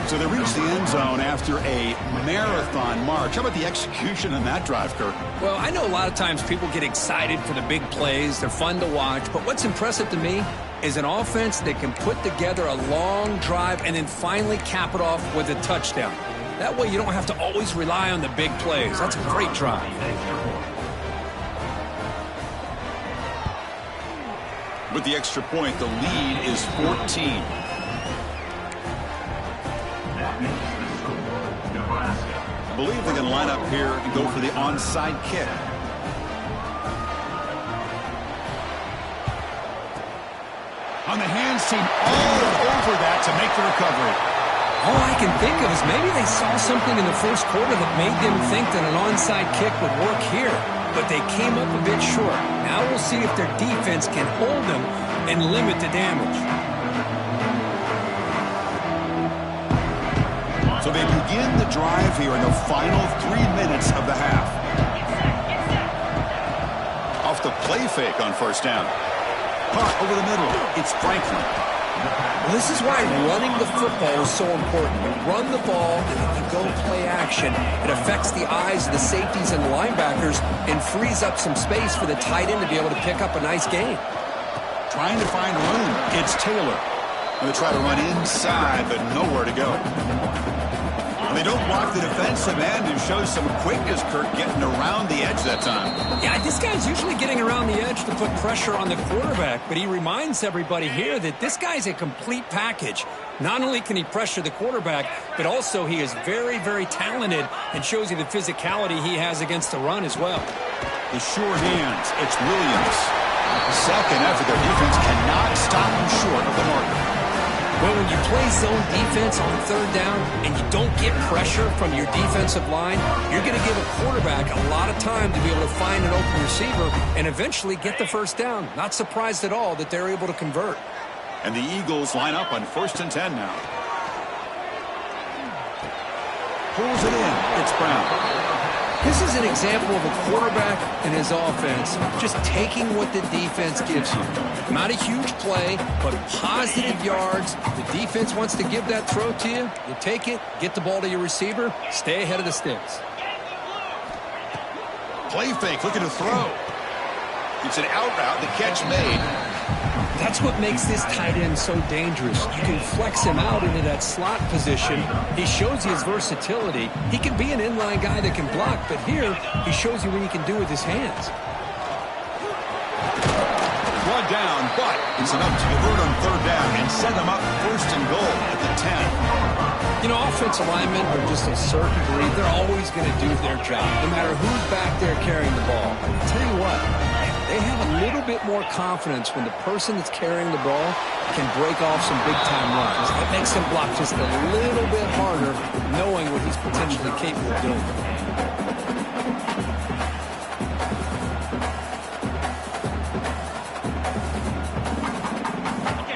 So they reach the end zone after a marathon march. How about the execution in that drive, Kirk? Well, I know a lot of times people get excited for the big plays. They're fun to watch. But what's impressive to me is an offense that can put together a long drive and then finally cap it off with a touchdown. That way you don't have to always rely on the big plays. That's a great drive. With the extra point, the lead is 14. I believe they can line up here and go for the onside kick. On the hands team all over that to make the recovery. All I can think of is maybe they saw something in the first quarter that made them think that an onside kick would work here. But they came up a bit short. Now we'll see if their defense can hold them and limit the damage. So they begin the drive here in the final 3 minutes of the half. Off the play fake on first down. Caught over the middle. It's Franklin. Well, this is why running the football is so important. You run the ball, and then you go play action. It affects the eyes of the safeties and the linebackers and frees up some space for the tight end to be able to pick up a nice gain. Trying to find room. It's Taylor. Going to try to run inside, but nowhere to go. And they don't block the defensive end and show some quickness, Kirk, getting around the edge that time. Yeah, this guy's usually getting around the edge to put pressure on the quarterback, but he reminds everybody here that this guy's a complete package. Not only can he pressure the quarterback, but also he is very, very talented and shows you the physicality he has against the run as well. The sure hands. It's Williams. Second effort, their defense cannot stop him short of the marker. Well, when you play zone defense on third down and you don't get pressure from your defensive line, you're going to give a quarterback a lot of time to be able to find an open receiver and eventually get the first down. Not surprised at all that they're able to convert. And the Eagles line up on 1st and 10 now. Pulls it in. It's Brown. This is an example of a quarterback and his offense just taking what the defense gives you. Not a huge play, but positive yards. The defense wants to give that throw to you. You take it, get the ball to your receiver, stay ahead of the sticks. Play fake, looking to throw. It's an out route, the catch made. That's what makes this tight end so dangerous. You can flex him out into that slot position. He shows you his versatility. He can be an inline guy that can block, but here he shows you what he can do with his hands. One down, but it's enough to convert on third down and set them up 1st and goal at the 10. You know, offensive linemen are just a certain breed. They're always going to do their job, no matter who's back there carrying the ball. I'll tell you what, they have a little bit more confidence when the person that's carrying the ball can break off some big-time runs. It makes them block just a little bit harder, knowing what he's potentially capable of doing.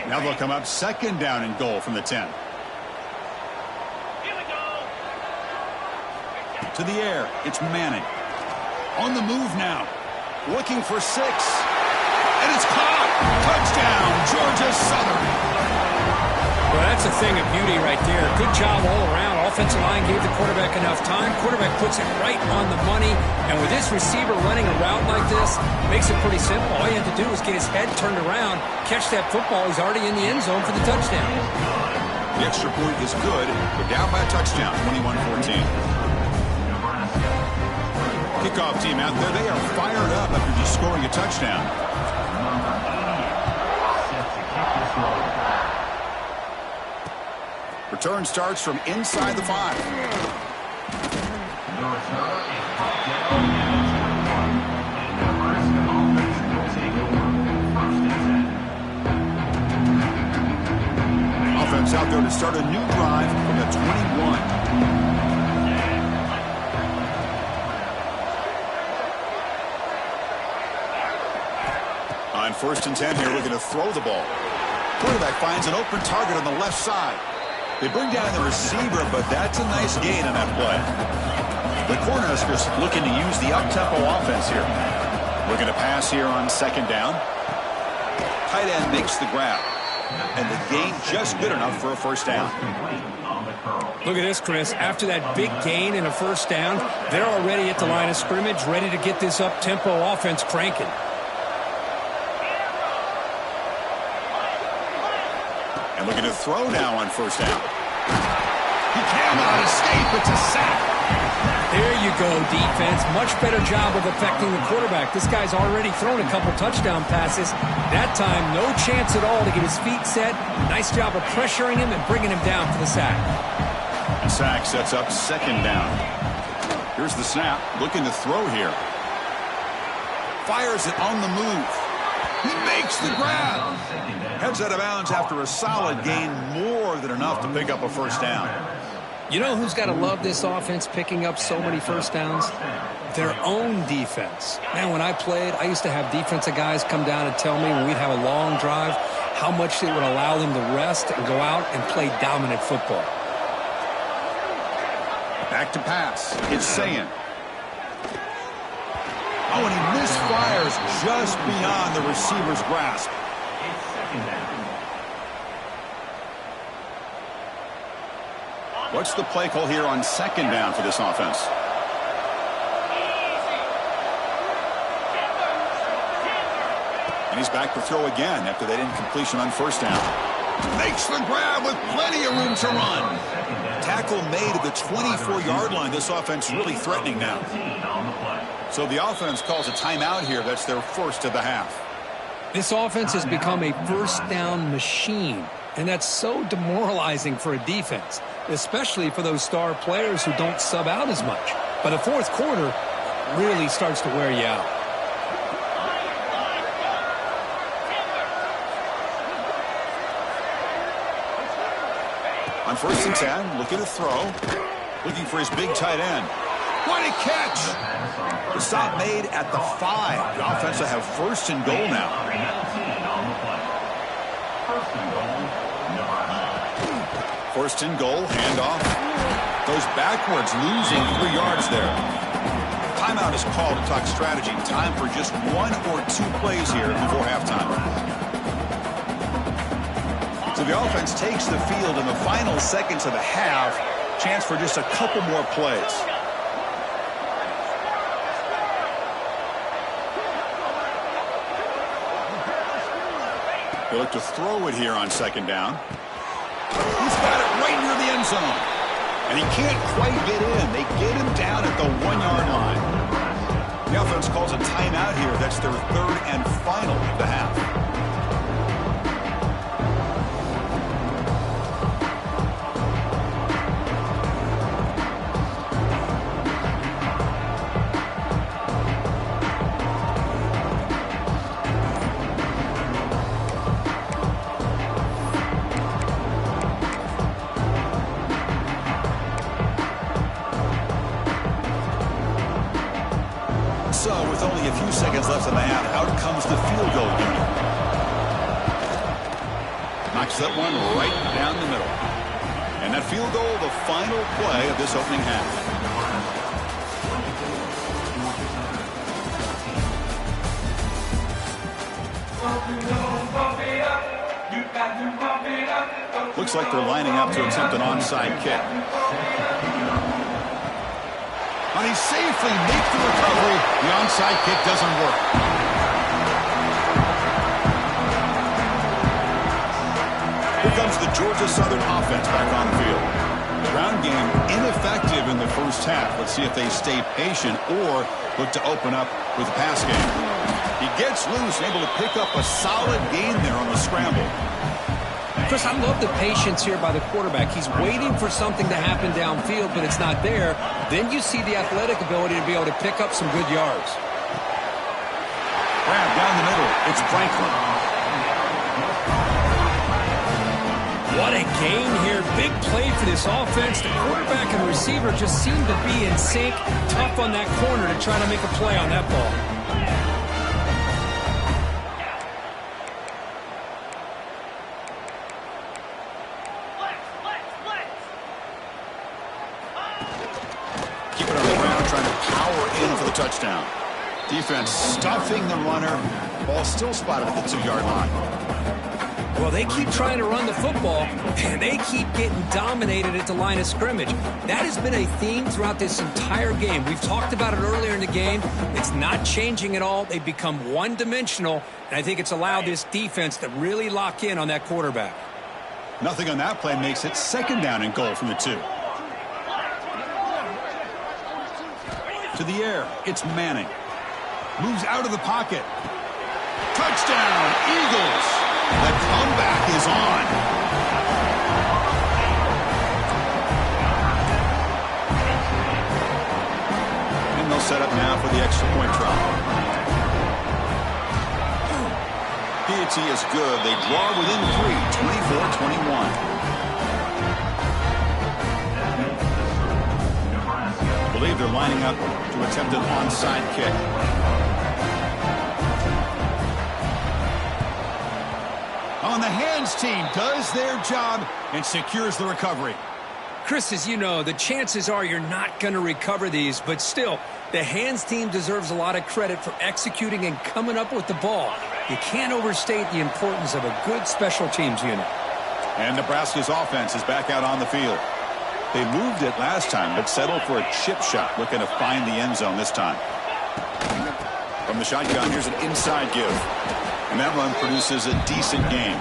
Now they'll come up 2nd down and goal from the 10. To the air, it's Manning. On the move now. Looking for 6. And it's caught. Touchdown, Georgia Southern. Well, that's a thing of beauty right there. Good job all around. Offensive line gave the quarterback enough time. Quarterback puts it right on the money. And with this receiver running a route like this, makes it pretty simple. All you have to do is get his head turned around, catch that football. He's already in the end zone for the touchdown. The extra point is good. We're down by a touchdown, 21-14. Kickoff team out there, they are fired up after just scoring a touchdown. Return starts from inside the 5. Offense out there to start a new drive from the 21. On 1st and 10 here, looking to throw the ball. Quarterback finds an open target on the left side. They bring down the receiver, but that's a nice gain on that play. The Cornhuskers looking to use the up-tempo offense here. Looking to pass here on 2nd down. Tight end makes the grab. And the gain just good enough for a 1st down. Look at this, Chris. After that big gain and a 1st down, they're already at the line of scrimmage, ready to get this up-tempo offense cranking. And looking to throw now on 1st down. He cannot escape. It's a sack. There you go, defense. Much better job of affecting the quarterback. This guy's already thrown a couple touchdown passes. That time, no chance at all to get his feet set. Nice job of pressuring him and bringing him down for the sack. The sack sets up 2nd down. Here's the snap. Looking to throw here. Fires it on the move. He makes the grab. Heads out of bounds after a solid gain, more than enough to pick up a 1st down. You know who's got to love this offense picking up so many 1st downs? Their own defense. Man, when I played, I used to have defensive guys come down and tell me when we'd have a long drive how much it would allow them to rest and go out and play dominant football. Back to pass. It's Sayin. Oh, and he misfires just beyond the receiver's grasp. What's the play call here on second down for this offense? And he's back to throw again after that incompletion on first down. Makes the grab with plenty of room to run. Tackle made at the 24-yard line. This offense really threatening now. So the offense calls a timeout here. That's their first of the half. This offense has become a first down machine, and that's so demoralizing for a defense, especially for those star players who don't sub out as much. But the fourth quarter really starts to wear you out. On 1st and 10, looking to throw. Looking for his big tight end. What a catch! The stop made at the 5. The offense will have 1st and goal now. 1st and goal, handoff. Goes backwards, losing 3 yards there. Timeout is called to talk strategy. Time for just 1 or 2 plays here before halftime. So the offense takes the field in the final seconds of the half. Chance for just a couple more plays. They look to throw it here on second down. He's got it right near the end zone. And he can't quite get in. They get him down at the 1-yard line. The offense calls a timeout here. That's their 3rd and final of the half. So, with only a few seconds left in the half, out comes the field goal unit. Knocks that one right down the middle. And that field goal, the final play of this opening half. Looks like they're lining up to attempt an onside kick. And he safely makes the recovery. The onside kick doesn't work. Here comes the Georgia Southern offense back on the field. The ground game ineffective in the first half. Let's see if they stay patient or look to open up with the pass game. He gets loose, able to pick up a solid gain there on the scramble. Chris, I love the patience here by the quarterback. He's waiting for something to happen downfield, but it's not there. Then you see the athletic ability to be able to pick up some good yards. Grab down the middle. It's Franklin. What a gain here. Big play for this offense. The quarterback and receiver just seem to be in sync. Tough on that corner to try to make a play on that ball. Touchdown. Defense stuffing the runner. Ball still spotted at the 2-yard line. Well, they keep trying to run the football, and they keep getting dominated at the line of scrimmage. That has been a theme throughout this entire game. We've talked about it earlier in the game. It's not changing at all. They've become one-dimensional, and I think it's allowed this defense to really lock in on that quarterback. Nothing on that play makes it 2nd down and goal from the 2. To the air, it's Manning. Moves out of the pocket. Touchdown, Eagles. The comeback is on. And they'll set up now for the extra point try. PAT is good. They draw within 3, 24-21. I believe they're lining up to attempt an onside kick. On the hands team does their job and secures the recovery. Chris, as you know, the chances are you're not going to recover these, but still, the hands team deserves a lot of credit for executing and coming up with the ball. You can't overstate the importance of a good special teams unit. And Nebraska's offense is back out on the field. They moved it last time, but settled for a chip shot, looking to find the end zone this time. From the shotgun, here's an inside give. And that run produces a decent gain.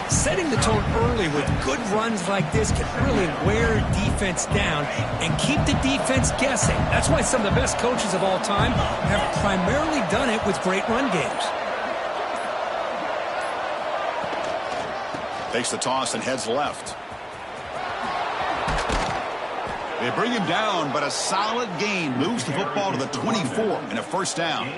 Setting the tone early with good runs like this can really wear defense down and keep the defense guessing. That's why some of the best coaches of all time have primarily done it with great run games. Takes the toss and heads left. They bring him down, but a solid gain moves the football to the 24 and a first down.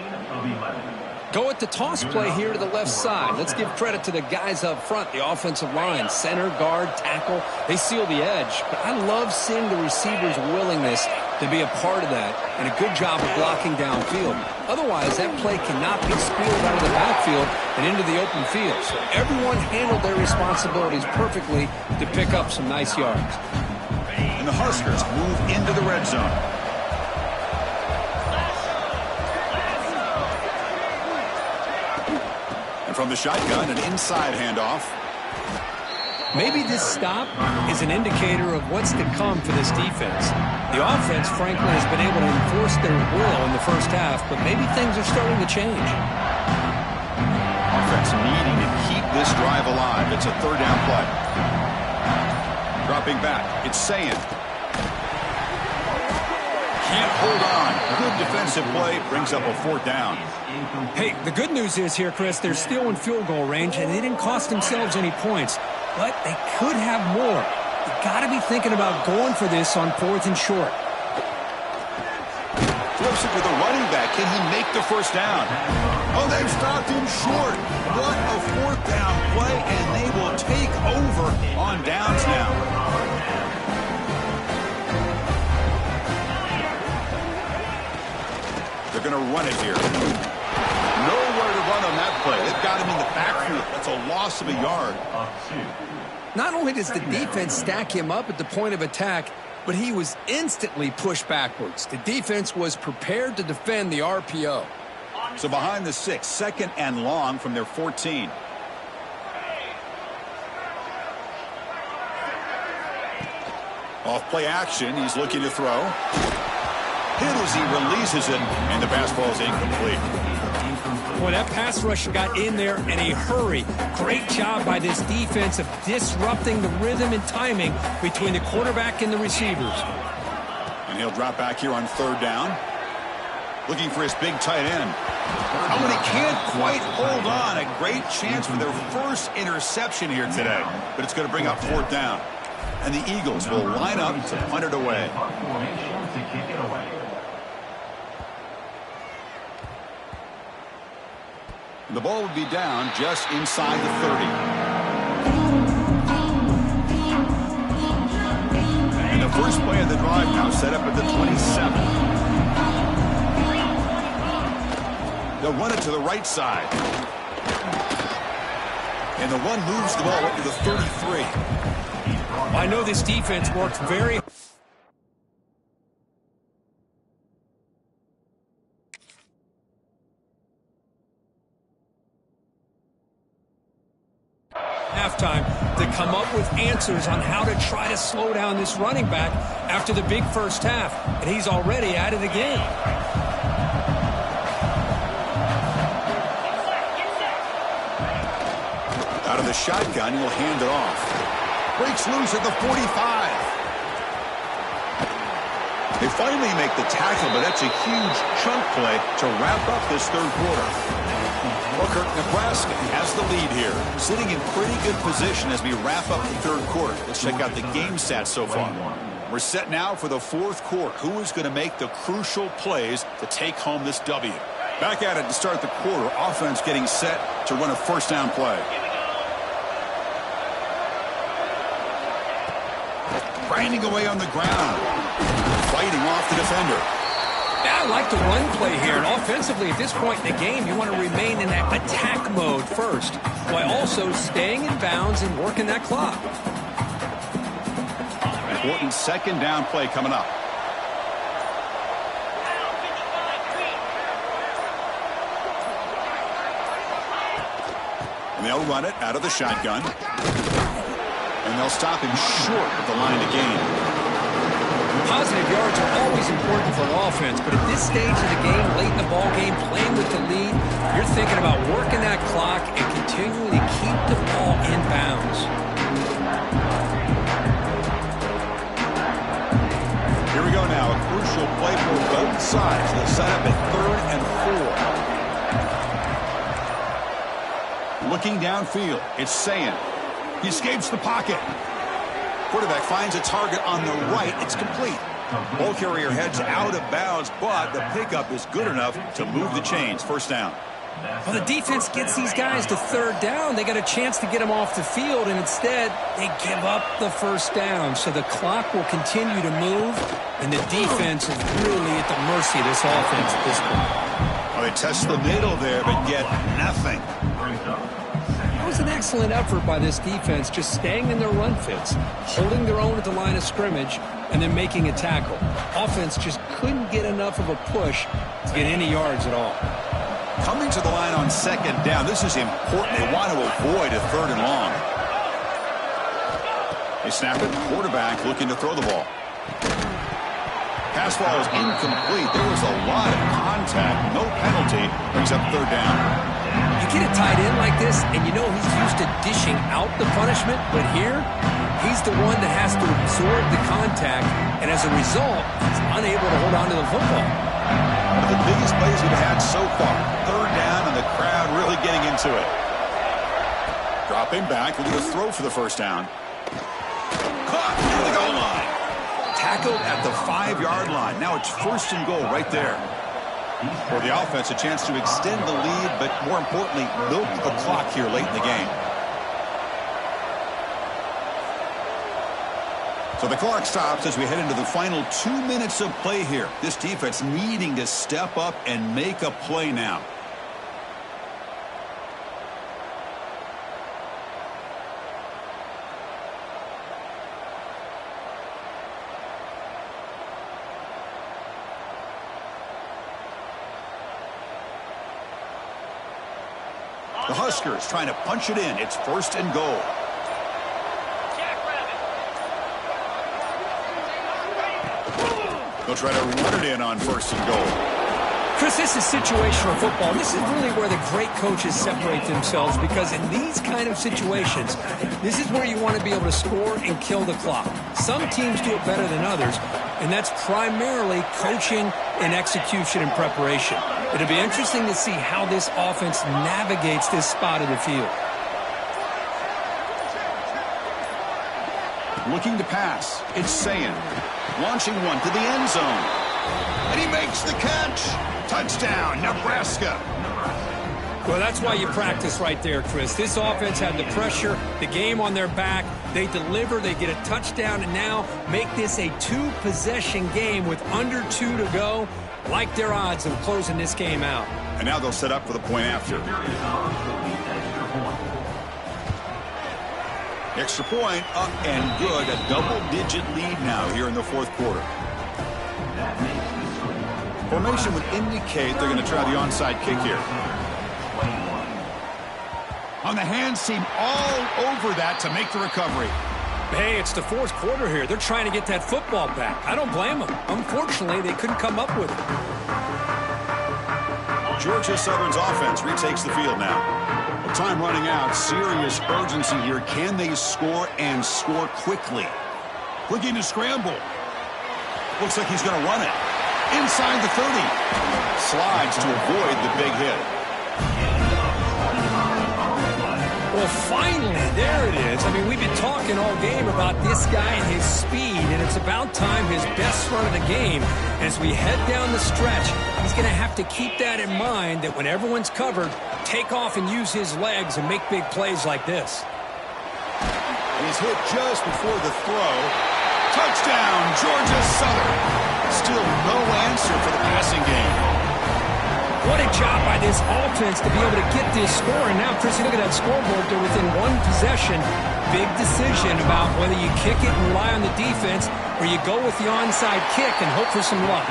Go at the toss play here to the left side. Let's give credit to the guys up front, the offensive line, center, guard, tackle. They seal the edge. But I love seeing the receiver's willingness to be a part of that and a good job of blocking downfield. Otherwise, that play cannot be spilled out of the backfield and into the open field. So everyone handled their responsibilities perfectly to pick up some nice yards. And the Huskers move into the red zone. And from the shotgun, an inside handoff. Maybe this stop is an indicator of what's to come for this defense. The offense, frankly, has been able to enforce their will in the first half, but maybe things are starting to change. Offense needing to keep this drive alive. It's a third down play. Dropping back, it's Sayin. Can't hold on. Good defensive play brings up a fourth down. Hey, the good news is here, Chris, they're still in field goal range, and they didn't cost themselves any points. But they could have more. You got to be thinking about going for this on fourth and short. Flips it to the running back. Can he make the first down? Oh, they've stopped him short. What a fourth down play, and they will take over on downs now. They're going to run it here. Nowhere to run on that play. They've got him in the backfield. That's a loss of a yard. Not only does the defense stack him up at the point of attack, but he was instantly pushed backwards. The defense was prepared to defend the RPO. So behind the 6, second and long from their 14. Off play action, he's looking to throw. Hit as he releases it, and the pass ball is incomplete. Boy, that pass rush got in there in a hurry. Great job by this defense of disrupting the rhythm and timing between the quarterback and the receivers. And he'll drop back here on third down. Looking for his big tight end. Oh, and he can't quite hold on. A great chance for their first interception here today. But it's going to bring up fourth down. And the Eagles will line up to punt it away. The ball would be down just inside the 30. And the first play of the drive now set up at the 27. They'll run it to the right side. And the one moves the ball up to the 33. I know this defense worked very halftime to come up with answers on how to try to slow down this running back after the big first half. And he's already at it again. Out of the shotgun, he'll hand it off. Breaks loose at the 45. They finally make the tackle, but that's a huge chunk play to wrap up this third quarter. Booker, Nebraska has the lead here, sitting in pretty good position as we wrap up the third quarter. Let's check out the game stats so far. We're set now for the fourth quarter. Who is going to make the crucial plays to take home this W? Back at it to start the quarter. Offense getting set to run a first down play. Grinding away on the ground. Fighting off the defender. Yeah, I like the run play here. And offensively, at this point in the game, you want to remain in that attack mode first, while also staying in bounds and working that clock. Important second down play coming up. And they'll run it out of the shotgun. And they'll stop him short of the line to gain. Positive yards are always important for an offense, but at this stage of the game, late in the ball game, playing with the lead, you're thinking about working that clock and continuing to keep the ball in bounds. Here we go now, a crucial play for both sides. They'll set up at 3rd and 4. Looking downfield, it's Sayin. He escapes the pocket. Quarterback finds a target on the right. It's complete. Ball carrier heads out of bounds, but the pickup is good enough to move the chains. First down. Well, the defense gets these guys to 3rd down. They got a chance to get them off the field, and instead they give up the first down. So the clock will continue to move, and the defense is really at the mercy of this offense at this point. Well, they test the middle there, but get nothing. It was an excellent effort by this defense, just staying in their run fits, holding their own at the line of scrimmage, and then making a tackle. Offense just couldn't get enough of a push to get any yards at all. Coming to the line on 2nd down, this is important. They want to avoid a 3rd and long. They snap it, quarterback looking to throw the ball. Pass ball is incomplete. There was a lot of contact, no penalty, brings up 3rd down. You get a tight end like this, and you know he's used to dishing out the punishment, but here, he's the one that has to absorb the contact, and as a result, he's unable to hold on to the football. One of the biggest plays we've had so far. 3rd down, and the crowd really getting into it. Dropping back, looking to throw for the first down. Caught near the goal line. Tackled at the 5-yard line. Now it's 1st and goal right there. For the offense, a chance to extend the lead, but more importantly, milk the clock here late in the game. So the clock stops as we head into the final 2 minutes of play here. This defense needing to step up and make a play now. The Huskers trying to punch it in. It's 1st and goal. They'll try to run it in on 1st and goal. Chris, this is situational football. This is really where the great coaches separate themselves, because in these kind of situations, this is where you want to be able to score and kill the clock. Some teams do it better than others, and that's primarily coaching and execution and preparation. It'll be interesting to see how this offense navigates this spot of the field. Looking to pass. It's Sayin. Launching one to the end zone. And he makes the catch. Touchdown, Nebraska. Well, that's why you practice right there, Chris. This offense had the pressure, the game on their back. They deliver, they get a touchdown, and now make this a 2-possession game with under 2 to go. Like their odds of closing this game out. And now they'll set up for the point after. Extra point up and good. A double-digit lead now here in the 4th quarter. Formation would indicate they're going to try the onside kick here. On the hands team all over that to make the recovery. Hey, it's the 4th quarter here. They're trying to get that football back. I don't blame them. Unfortunately, they couldn't come up with it. Georgia Southern's offense retakes the field now. With time running out, serious urgency here. Can they score and score quickly? Looking to scramble. Looks like he's going to run it. Inside the 30. Slides to avoid the big hit. Well, finally, there it is. I mean, we've been talking all game about this guy and his speed, and it's about time his best run of the game. As we head down the stretch, he's going to have to keep that in mind, that when everyone's covered, take off and use his legs and make big plays like this. He's hit just before the throw. Touchdown, Georgia Southern. Still no answer for the passing game. What a job by this offense to be able to get this score. And now, Chris, you look at that scoreboard. They're within 1 possession. Big decision about whether you kick it and rely on the defense or you go with the onside kick and hope for some luck.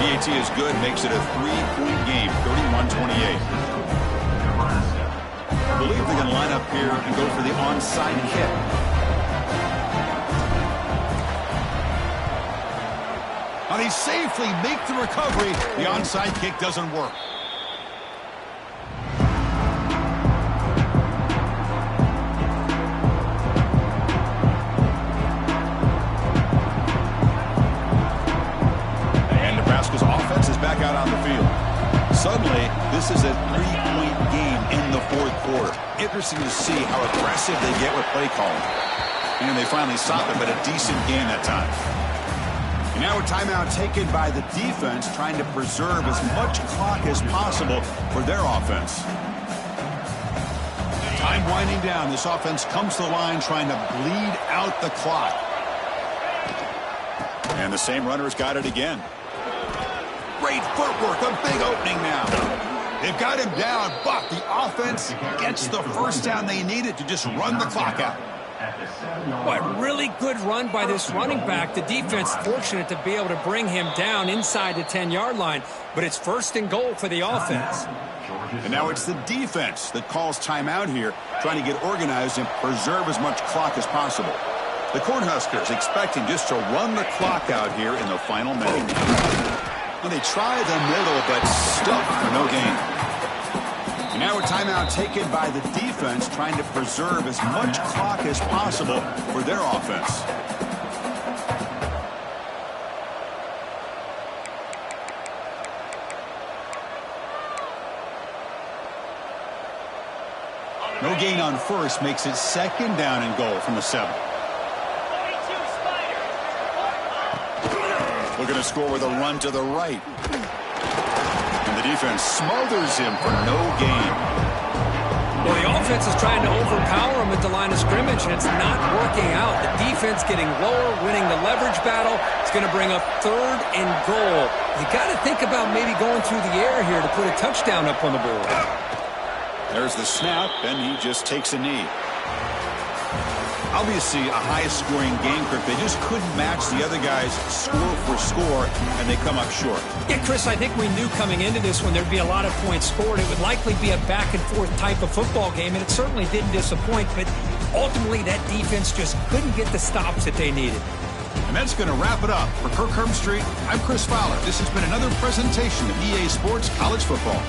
PAT is good, makes it a 3-point game, 31-28. I believe they're going to line up here and go for the onside kick. Now they safely make the recovery. The onside kick doesn't work. And Nebraska's offense is back out on the field. Suddenly, this is a 3-point game in the fourth quarter. Interesting to see how aggressive they get with play calling. And they finally stop it, but a decent game that time. And now a timeout taken by the defense, trying to preserve as much clock as possible for their offense. Time winding down. This offense comes to the line trying to bleed out the clock. And the same runner's got it again. Great footwork, a big opening now. They've got him down, but the offense gets the first down they needed to just run the clock out. What really good run by this running back. The defense fortunate to be able to bring him down inside the 10-yard line, but it's first and goal for the offense. And now it's the defense that calls timeout here, trying to get organized and preserve as much clock as possible. The Cornhuskers expecting just to run the clock out here in the final minute. Well, they try the middle, but stuck for no gain. And now a timeout taken by the defense, trying to preserve as much clock as possible for their offense. No gain on first makes it second down and goal from the 7. Looking to score with a run to the right. And the defense smothers him for no gain. Well, the offense is trying to overpower him at the line of scrimmage, and it's not working out. The defense getting lower, winning the leverage battle. It's going to bring up third and goal. You got to think about maybe going through the air here to put a touchdown up on the board. There's the snap, and he just takes a knee. Obviously, a high-scoring game, Kirk. They just couldn't match the other guys score for score, and they come up short. Yeah, Chris, I think we knew coming into this one there'd be a lot of points scored. It would likely be a back-and-forth type of football game, and it certainly didn't disappoint. But ultimately, that defense just couldn't get the stops that they needed. And that's going to wrap it up. For Kirk Herbstreit, I'm Chris Fowler. This has been another presentation of EA Sports College Football.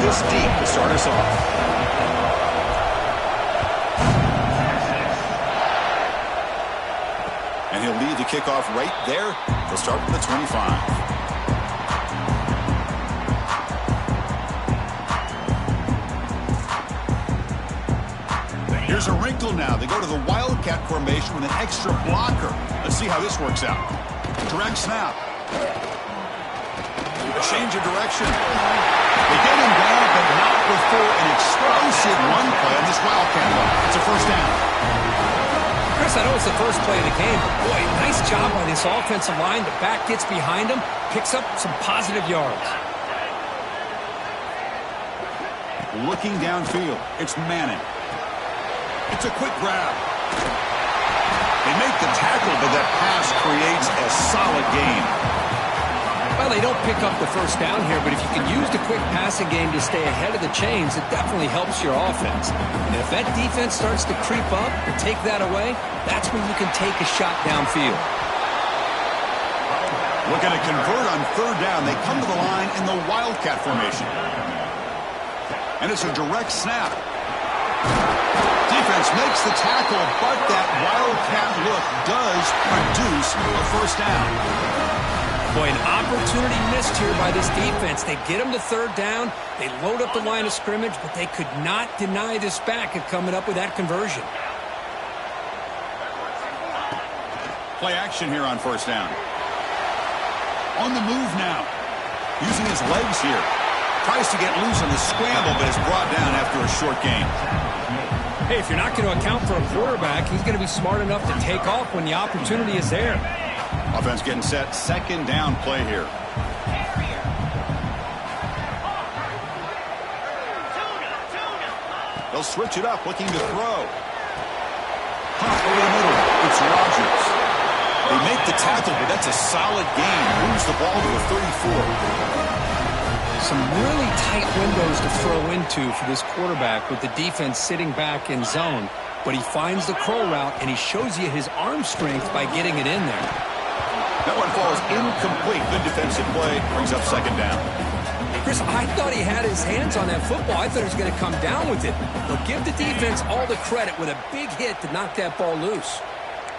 this deep to start us off. And he'll lead the kickoff right there. They'll start from the 25. Here's a wrinkle now. They go to the Wildcat formation with an extra blocker. Let's see how this works out. Direct snap. A change of direction. They get him down, but not before an explosive run play on this Wildcat look. It's a first down. Chris, I know it's the first play of the game, but boy, nice job by this offensive line. The back gets behind him, picks up some positive yards. Looking downfield, it's Manning. It's a quick grab. They make the tackle, but that pass creates a solid gain. Well, they don't pick up the first down here, but if you can use the quick passing game to stay ahead of the chains, it definitely helps your offense. And if that defense starts to creep up and take that away, that's when you can take a shot downfield. Looking to convert on third down. They come to the line in the Wildcat formation. And it's a direct snap. Defense makes the tackle, but that Wildcat look does produce a first down. Boy, an opportunity missed here by this defense. They get them to third down. They load up the line of scrimmage, but they could not deny this back of coming up with that conversion. Play action here on first down. On the move now. Using his legs here. Tries to get loose on the scramble, but is brought down after a short gain. Hey, if you're not going to account for a quarterback, he's going to be smart enough to take off when the opportunity is there. Offense getting set. Second down play here. They'll switch it up, looking to throw. Pop over the middle. It's Rodgers. They make the tackle, but that's a solid gain. Moves the ball to the 34. Some really tight windows to throw into for this quarterback with the defense sitting back in zone. But he finds the curl route, and he shows you his arm strength by getting it in there. That one falls incomplete. Good defensive play. Brings up second down. Chris, I thought he had his hands on that football. I thought he was going to come down with it. But give the defense all the credit with a big hit to knock that ball loose.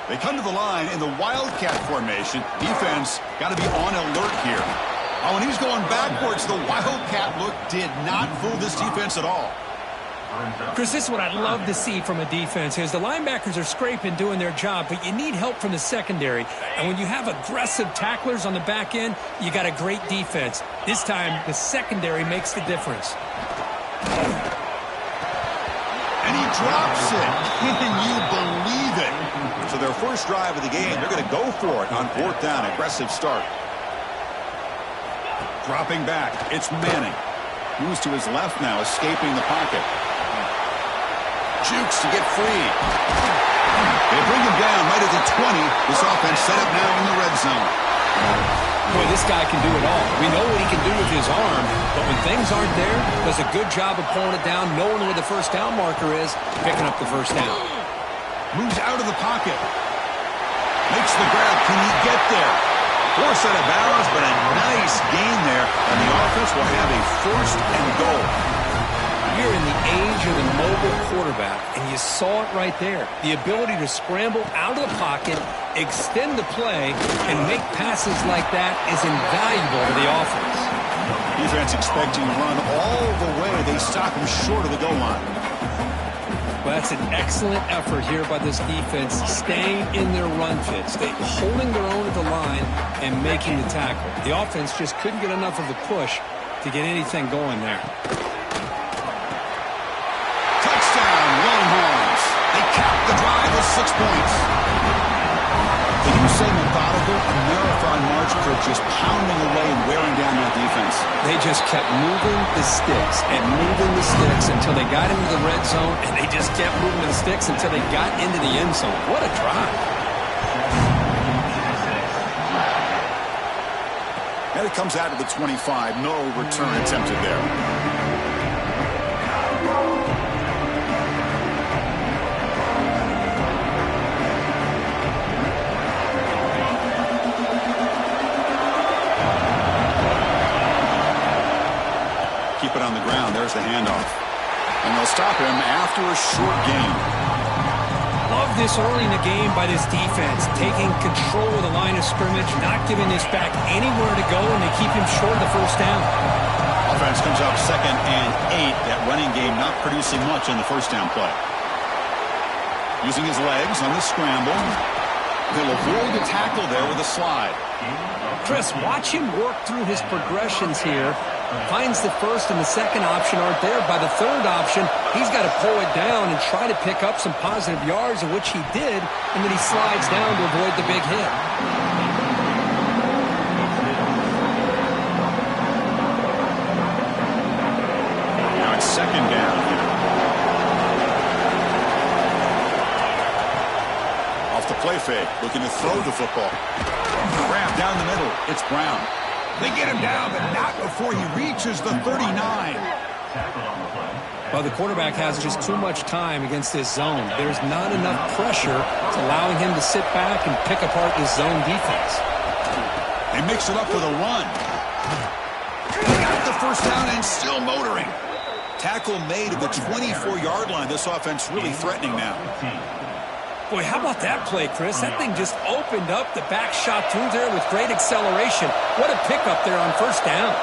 They come to the line in the Wildcat formation. Defense got to be on alert here. Oh, and he's going backwards. The Wildcat look did not fool this defense at all. Chris, this is what I'd love to see from a defense is the linebackers are scraping, doing their job, but you need help from the secondary. And when you have aggressive tacklers on the back end, you got a great defense. This time, the secondary makes the difference. And he drops it. Can you believe it? So their first drive of the game, they're going to go for it on fourth down. Aggressive start. Dropping back. It's Manning. Moves to his left now, escaping the pocket. Jukes to get free. They bring him down right at the 20. This offense set up now in the red zone. Boy, this guy can do it all. We know what he can do with his arm, but when things aren't there, does a good job of pulling it down, knowing where the first down marker is, picking up the first down. Moves out of the pocket. Makes the grab. Can he get there? Force out of bounds, but a nice gain there, and the offense will have a first and goal. You're in the age of the mobile quarterback, and you saw it right there. The ability to scramble out of the pocket, extend the play, and make passes like that is invaluable to the offense. Defense expecting to run all the way. They stop him short of the goal line. Well, that's an excellent effort here by this defense, staying in their run fits, holding their own at the line and making the tackle. The offense just couldn't get enough of a push to get anything going there. Touchdown, Longhorns. They cap the drive with 6 points. Can you say methodical? A marathon march for just pounding away and wearing down that defense. They just kept moving the sticks and moving the sticks until they got into the red zone, and they just kept moving the sticks until they got into the end zone. What a drive. And it comes out of the 25. No return attempted there. Keep it on the ground. There's the handoff. And they'll stop him after a short gain. Love this early in the game by this defense, taking control of the line of scrimmage, not giving this back anywhere to go, and they keep him short of the first down. Offense comes up 2nd and 8. That running game not producing much in the first down play. Using his legs on the scramble. He'll avoid the tackle there with a slide. Chris, watch him work through his progressions here. Finds the first and the second option aren't there. By the third option, he's got to pull it down and try to pick up some positive yards, of which he did, and then he slides down to avoid the big hit. Now it's 2nd down. Off the play fake, looking to throw the football. Grab down the middle. It's Brown. They get him down, but not before he reaches the 39. Well, the quarterback has just too much time against this zone. There's not enough pressure to allowing him to sit back and pick apart this zone defense. They mix it up with a run. Got the first down and still motoring. Tackle made at the 24-yard line. This offense really threatening now. Boy, how about that play, Chris? That thing just opened up. The back shot through there with great acceleration. What a pickup there on first down.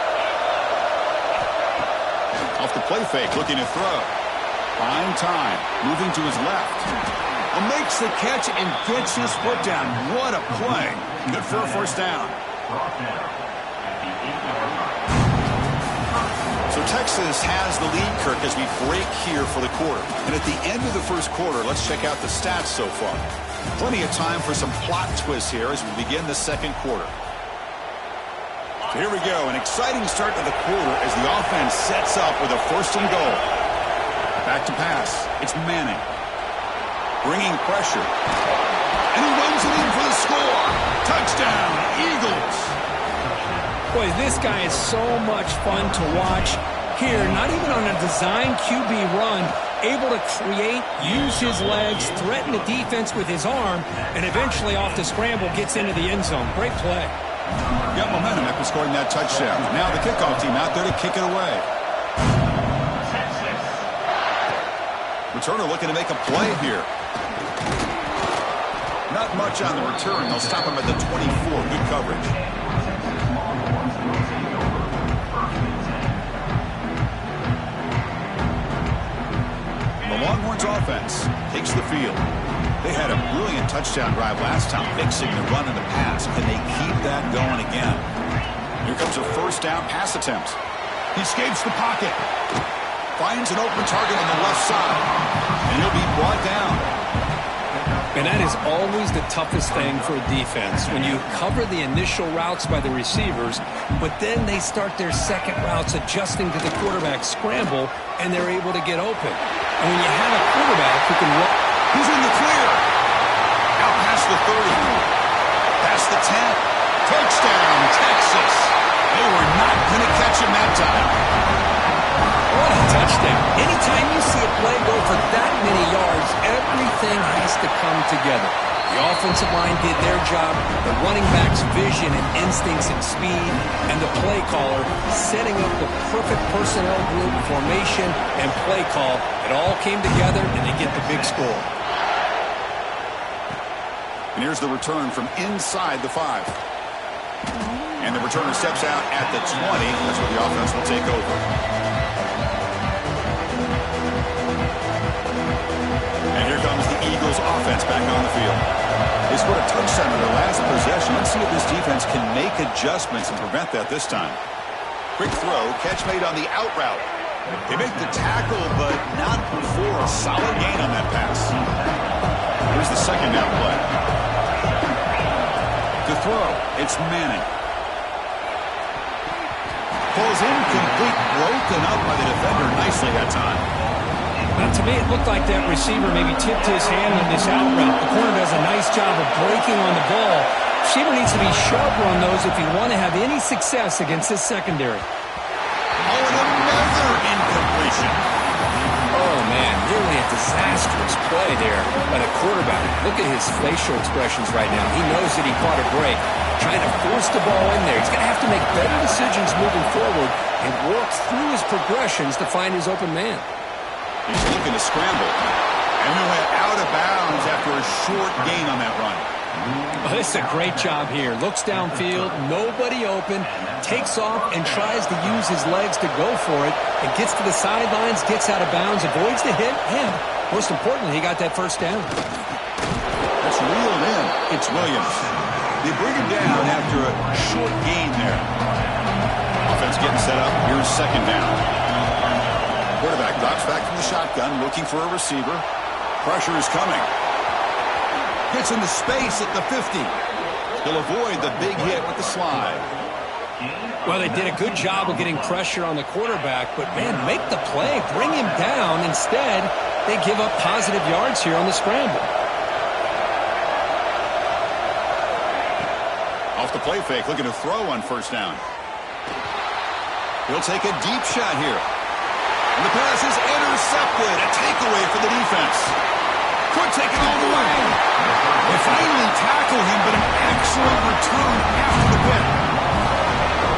Off the play fake, looking to throw. Fine time, moving to his left. Makes the catch and gets his foot down. What a play. Good for a first down. So Texas has the lead, Kirk, as we break here for the quarter. And at the end of the first quarter, let's check out the stats so far. Plenty of time for some plot twists here as we begin the second quarter. So here we go, an exciting start to the quarter as the offense sets up with a 1st and goal. Back to pass. It's Manning. Bringing pressure. And he runs it in for the score. Touchdown, Eagles. Boy, this guy is so much fun to watch. Here, not even on a design QB run, able to create, use his legs, threaten the defense with his arm, and eventually off the scramble gets into the end zone. Great play. Got momentum after scoring that touchdown. Now the kickoff team out there to kick it away. Returner looking to make a play here. Not much on the return. They'll stop him at the 24. Good coverage. The Longhorns offense takes the field. They had a brilliant touchdown drive last time, mixing the run and the pass. Can they keep that going again? Here comes a first down pass attempt. He escapes the pocket. Finds an open target on the left side. And he'll be brought down. And that is always the toughest thing for a defense, when you cover the initial routes by the receivers, but then they start their second routes adjusting to the quarterback scramble, and they're able to get open. And when you have a quarterback who can run, he's in the clear. Out past the 30. Past the 10. Touchdown, Texas. They were not going to catch him that time. What a touchdown. Anytime you see a play go for that many yards, everything has to come together. The offensive line did their job, the running back's vision and instincts and speed, and the play caller setting up the perfect personnel group, formation, and play call. It all came together, and they get the big score. And here's the return from inside the 5. And the returner steps out at the 20. That's where the offense will take over. And here comes the Eagles offense back on the field. They scored a touchdown in their last possession. Let's see if this defense can make adjustments and prevent that this time. Quick throw, catch made on the out route. They make the tackle, but not before a solid gain on that pass. Here's the second down play. The throw, it's Manning. Pulls incomplete, broken up by the defender nicely that time. Now, to me, it looked like that receiver maybe tipped his hand on this out route. The corner does a nice job of breaking on the ball. Receiver needs to be sharper on those if you want to have any success against this secondary. Oh, and another incompletion. Oh, man, nearly a disastrous play play there by the quarterback. Look at his facial expressions right now. He knows that he caught a break, trying to force the ball in there. He's going to have to make better decisions moving forward and work through his progressions to find his open man. He's looking to scramble. And he went out of bounds after a short gain on that run. Oh, this is a great job here. Looks downfield, nobody open, takes off and tries to use his legs to go for it, and gets to the sidelines, gets out of bounds, avoids the hit, and most importantly, he got that first down. That's reeled in. It's Williams. They bring him down after a short gain there. Offense getting set up. Here's second down. Quarterback drops back from the shotgun, looking for a receiver. Pressure is coming. Gets into space at the 50. He'll avoid the big hit with the slide. Well, they did a good job of getting pressure on the quarterback, but, man, make the play. Bring him down. Instead, they give up positive yards here on the scramble. Off the play fake, looking to throw on first down. He'll take a deep shot here. And the pass is intercepted. A takeaway for the defense. Could take it all the way. They finally tackle him, but an excellent return after the pick.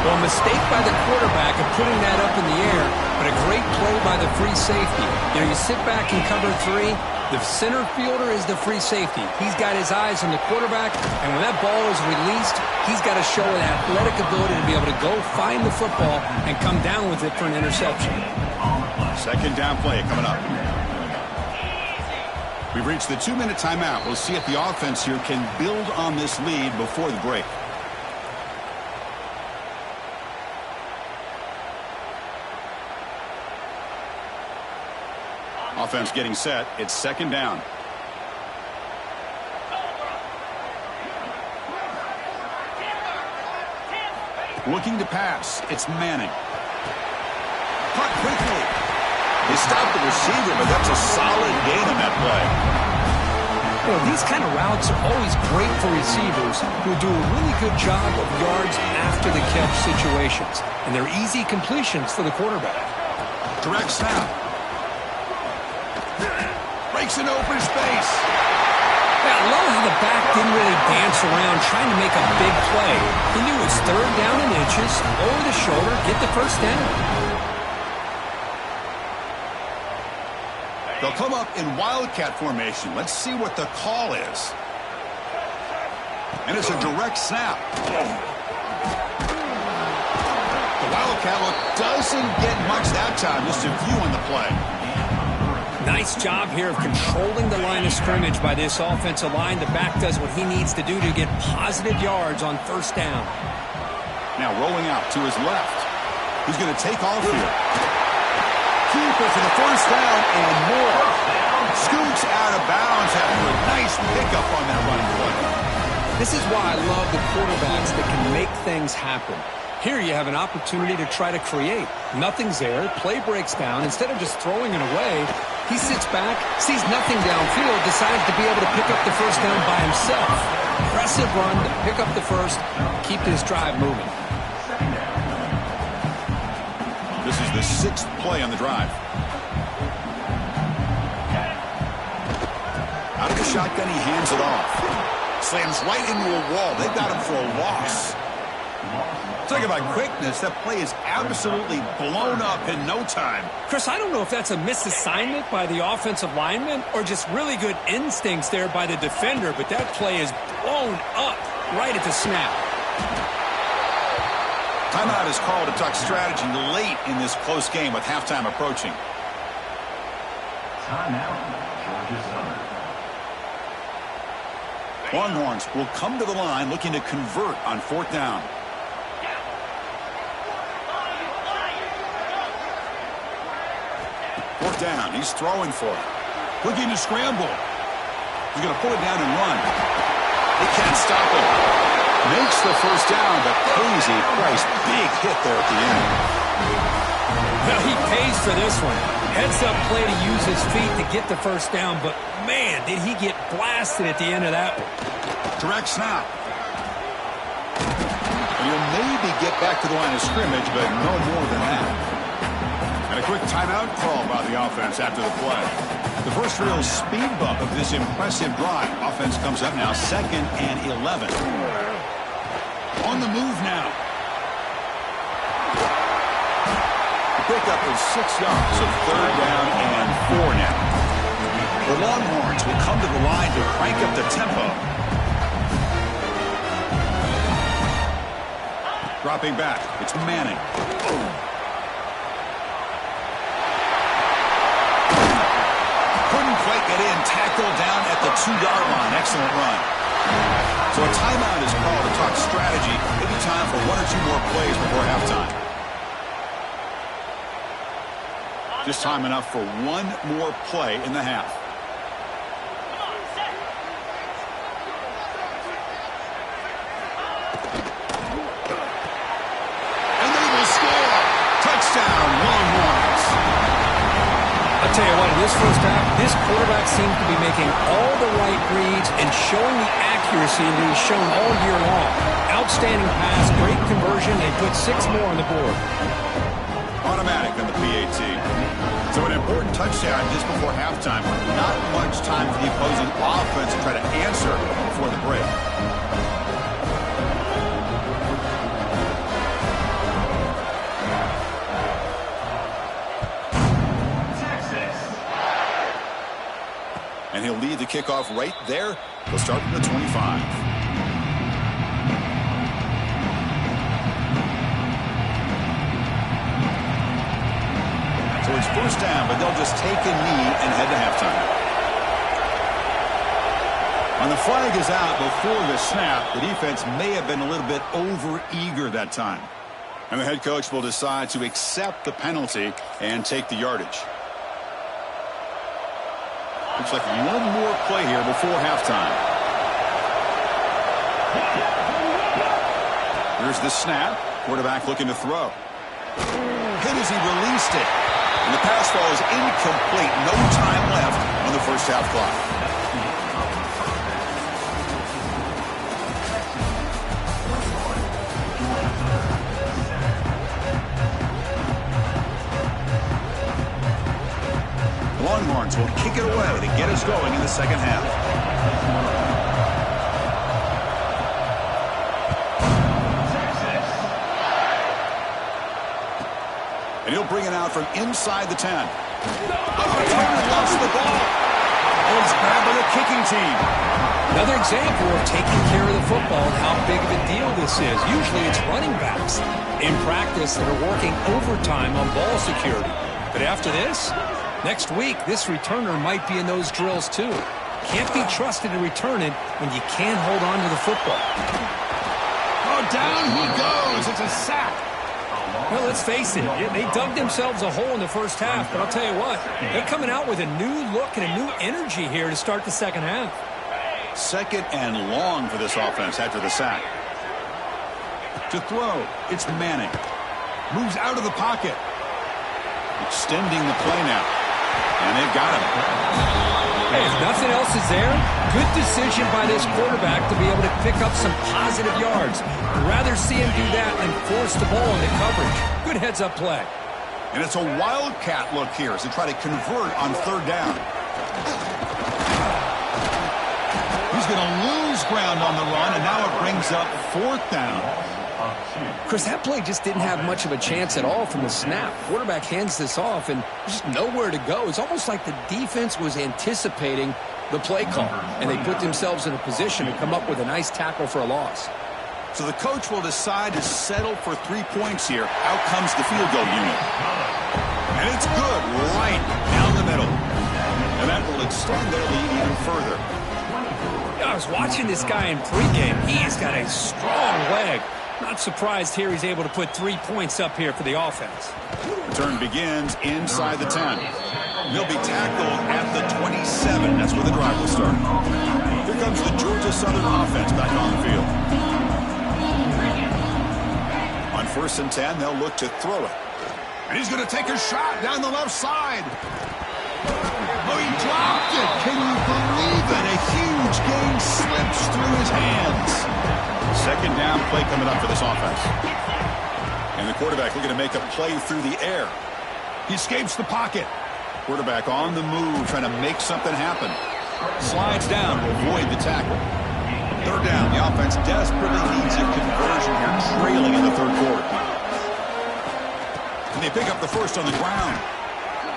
Well, mistake by the quarterback of putting that up in the air, but a great play by the free safety. You know, you sit back and cover three. The center fielder is the free safety. He's got his eyes on the quarterback, and when that ball is released, he's got to show an athletic ability to be able to go find the football and come down with it for an interception. Second down play coming up. We've reached the 2-minute timeout. We'll see if the offense here can build on this lead before the break. Offense getting set. It's second down. Looking to pass. It's Manning. Cut quickly. They stopped the receiver, but that's a solid gain on that play. You know, these kind of routes are always great for receivers who do a really good job of yards after the catch situations. And they're easy completions for the quarterback. Direct snap. Breaks an open space. Yeah, I love how the back didn't really dance around trying to make a big play. He knew it's third down and inches, over the shoulder, get the first down. They'll come up in Wildcat formation. Let's see what the call is. And it's a direct snap. The Wildcat look doesn't get much that time. Just a few on the play. Nice job here of controlling the line of scrimmage by this offensive line. The back does what he needs to do to get positive yards on first down. Now rolling out to his left. He's going to take off here. Keeper for the first down and more. Scoots out of bounds after a nice pickup on that running play. This is why I love the quarterbacks that can make things happen. Here you have an opportunity to try to create. Nothing's there. Play breaks down. Instead of just throwing it away, he sits back, sees nothing downfield, decides to be able to pick up the first down by himself. Impressive run to pick up the first, keep this drive moving. This is the 6th play on the drive. Out of the shotgun, he hands it off. Slams right into a wall. They got him for a loss. Talk about quickness. That play is absolutely blown up in no time. Chris, I don't know if that's a misassignment by the offensive lineman or just really good instincts there by the defender, but that play is blown up right at the snap. Timeout is called to talk strategy late in this close game with halftime approaching. Timeout, Georgia Southern. Longhorns will come to the line looking to convert on fourth down. Fourth down. He's throwing for it. Looking to scramble. He's going to pull it down and run. They can't stop him. Makes the first down, but pays a price. Big hit there at the end. Well, he pays for this one. Heads-up play to use his feet to get the first down, but, man, did he get blasted at the end of that one. Direct snap. And he'll maybe get back to the line of scrimmage, but no more than that. And a quick timeout call by the offense after the play. The first real speed bump of this impressive drive. Offense comes up now, 2nd and 11. On the move now. Pickup of 6 yards, so 3rd down and 4 now. The Longhorns will come to the line to crank up the tempo. Dropping back, it's Manning. Couldn't quite get in, tackled down at the 2-yard line. Excellent run. So a timeout is called to talk strategy. Maybe time for 1 or 2 more plays before halftime. Just time enough for 1 more play in the half. And they will score. Touchdown, Longhorns. I'll tell you what, in this first half, this quarterback seems to be making all the right reads and showing the accuracy that he's shown all year long. Outstanding pass, great conversion, and put 6 more on the board. Automatic on the PAT. So an important touchdown just before halftime. Not much time for the opposing offense to try to answer before the break. And he'll lead the kickoff right there. He'll start from the 25. So it's first down, but they'll just take a knee and head to halftime. When the flag is out before the snap, the defense may have been a little bit over-eager that time. And the head coach will decide to accept the penalty and take the yardage. Looks like 1 more play here before halftime. Here's the snap. Quarterback looking to throw. Hit as he released it. And the pass falls incomplete. No time left on the first half clock. Longhorns will kick it away to get us going in the second half. And he'll bring it out from inside the 10. Lost the ball. Oh, it's grabbed by the kicking team. Another example of taking care of the football and how big of a deal this is. Usually it's running backs in practice that are working overtime on ball security. But after this, next week, this returner might be in those drills too. Can't be trusted to return it when you can't hold on to the football. Oh, down he goes. It's a sack. Well, let's face it, they dug themselves a hole in the first half, but I'll tell you what, they're coming out with a new look and a new energy here to start the second half. 2nd and long for this offense after the sack. To throw, it's Manning. Moves out of the pocket. Extending the play now. And they've got him. Hey, if nothing else is there, good decision by this quarterback to be able to pick up some positive yards. I'd rather see him do that than force the ball into coverage. Good heads-up play. And it's a wildcat look here as they try to convert on 3rd down. He's going to lose ground on the run, and now it brings up 4th down. Chris, that play just didn't have much of a chance at all from the snap. Quarterback hands this off, and there's just nowhere to go. It's almost like the defense was anticipating the play call, and they put themselves in a position to come up with a nice tackle for a loss. So the coach will decide to settle for 3 points here. Out comes the field goal unit. And it's good right down the middle. And that will extend their lead even further. I was watching this guy in pregame. He's got a strong leg. Not surprised here he's able to put 3 points up here for the offense. Return begins inside the 10. He'll be tackled at the 27. That's where the drive will start. Here comes the Georgia Southern offense back on the field. On 1st and 10, they'll look to throw it. And he's going to take a shot down the left side. Oh, he dropped it. Can you believe it? A huge gain slips through his hands. 2nd down play coming up for this offense. And the quarterback looking to make a play through the air. He escapes the pocket. Quarterback on the move, trying to make something happen. Slides down to avoid the tackle. Third down. The offense desperately needs a conversion here, trailing in the third quarter. And they pick up the first on the ground.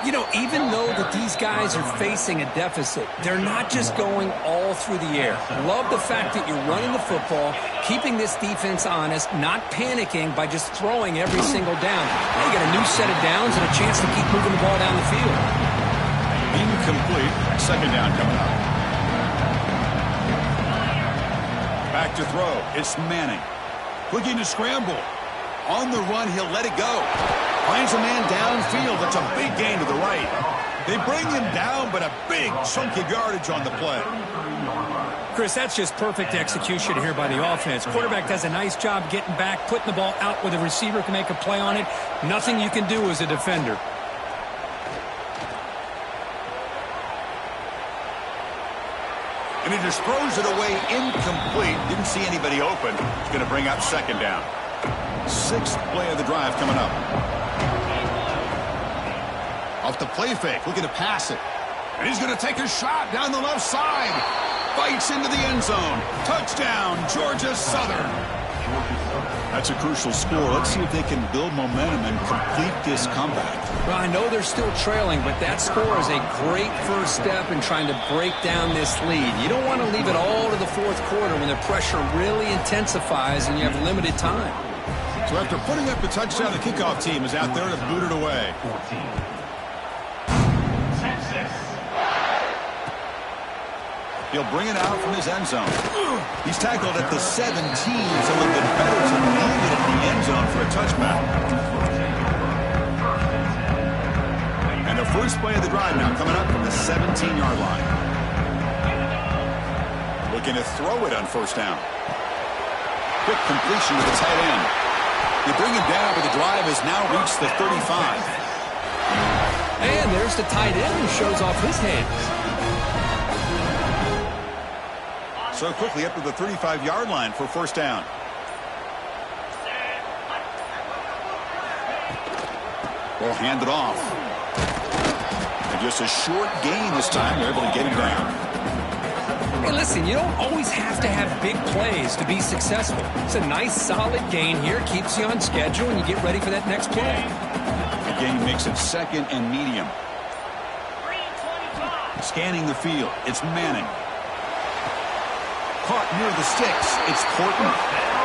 You know, even though that these guys are facing a deficit, they're not just going all through the air. Love the fact that you're running the football, keeping this defense honest, not panicking by just throwing every single down. Now you got a new set of downs and a chance to keep moving the ball down the field. Incomplete. Second down coming up. Back to throw. It's Manning. Looking to scramble. On the run, he'll let it go. Finds a man downfield. That's a big gain to the right. They bring him down, but a big chunk of yardage on the play. Chris, that's just perfect execution here by the offense. Quarterback does a nice job getting back, putting the ball out where the receiver can make a play on it. Nothing you can do as a defender. And he just throws it away incomplete. Didn't see anybody open. He's going to bring up second down. Sixth play of the drive coming up. Off the play fake, looking to pass it. And he's going to take a shot down the left side. Bites into the end zone. Touchdown, Georgia Southern. That's a crucial score. Let's see if they can build momentum and complete this comeback. Well, I know they're still trailing, but that score is a great first step in trying to break down this lead. You don't want to leave it all to the fourth quarter when the pressure really intensifies and you have limited time. So after putting up the touchdown, the kickoff team is out there to boot it away. He'll bring it out from his end zone. He's tackled at the 17, so it would have been better to leave it in the end zone for a touchback. And the first play of the drive now coming up from the 17-yard line. Looking to throw it on first down. Quick completion to the tight end. They bring him down, but the drive has now reached the 35. And there's the tight end who shows off his hands. So quickly up to the 35-yard line for first down. Ball handed off. And just a short gain this time. They're able to get him down. Hey, listen, you don't always have to have big plays to be successful. It's a nice, solid gain here. Keeps you on schedule, and you get ready for that next play. The gain makes it second and medium. Scanning the field. It's Manning. Caught near the sticks. It's Portman.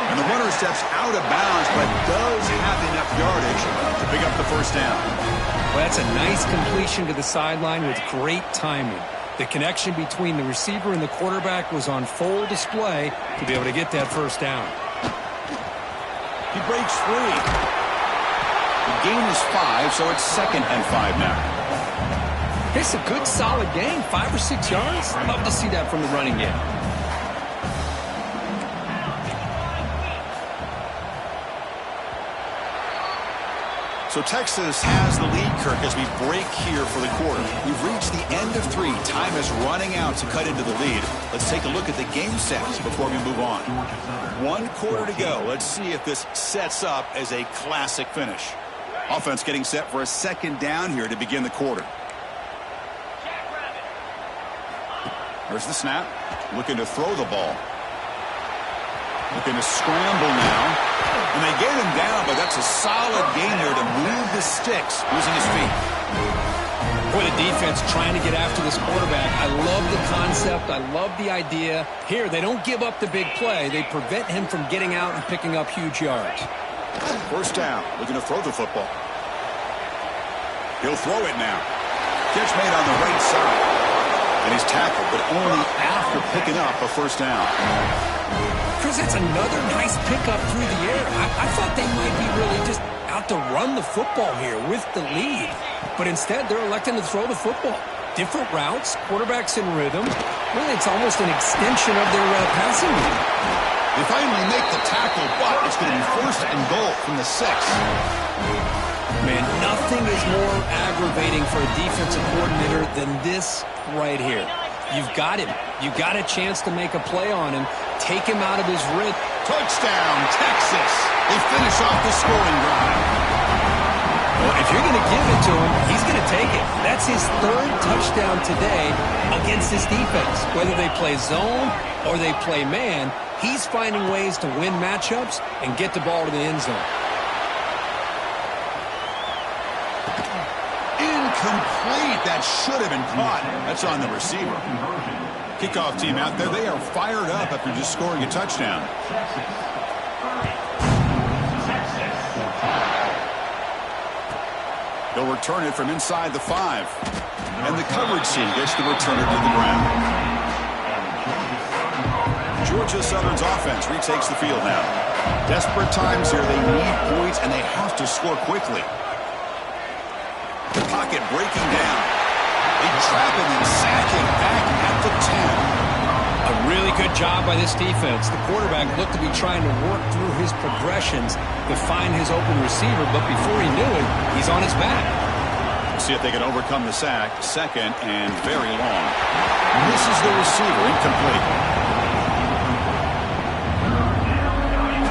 And the runner steps out of bounds, but does have enough yardage to pick up the first down. Well, that's a nice completion to the sideline with great timing. The connection between the receiver and the quarterback was on full display to be able to get that first down. He breaks free. The gain is 5, so it's second and 5 now. It's a good, solid gain, 5 or 6 yards. Love to see that from the running game. So Texas has the lead, Kirk, as we break here for the quarter. We've reached the end of 3. Time is running out to cut into the lead. Let's take a look at the game sets before we move on. 1 quarter to go. Let's see if this sets up as a classic finish. Offense getting set for a second down here to begin the quarter. There's the snap. Looking to throw the ball. Looking to scramble now. And they get him down, but that's a solid gain there to move the sticks using his feet. Boy, the defense trying to get after this quarterback. I love the concept. I love the idea. Here, they don't give up the big play. They prevent him from getting out and picking up huge yards. First down. Looking to throw the football. He'll throw it now. Catch made on the right side. And he's tackled, but only after picking up a first down. Chris, that's another nice pickup through the air. I thought they might be really just out to run the football here with the lead. But instead, they're electing to throw the football. Different routes, quarterbacks in rhythm. Really, it's almost an extension of their passing lead. They finally make the tackle, but it's going to be first and goal from the 6. Man, nothing is more aggravating for a defensive coordinator than this right here. You've got him. You've got a chance to make a play on him. Take him out of his rhythm. Touchdown, Texas. They finish off the scoring drive. Well, If you're going to give it to him, he's going to take it. That's his third touchdown today against this defense. Whether they play zone or they play man, he's finding ways to win matchups and get the ball to the end zone. Incomplete. That should have been caught. That's on the receiver. Kickoff team out there, they are fired up after just scoring a touchdown. They'll return it from inside the 5. And the coverage team gets the returner to the ground. Georgia Southern's offense retakes the field now. Desperate times here. They need points, and they have to score quickly. The pocket breaking down. They trap him and sack him back at the 10. A really good job by this defense. The quarterback looked to be trying to work through his progressions to find his open receiver, but before he knew it, he's on his back. We'll see if they can overcome the sack. Second and very long. Misses the receiver. Incomplete.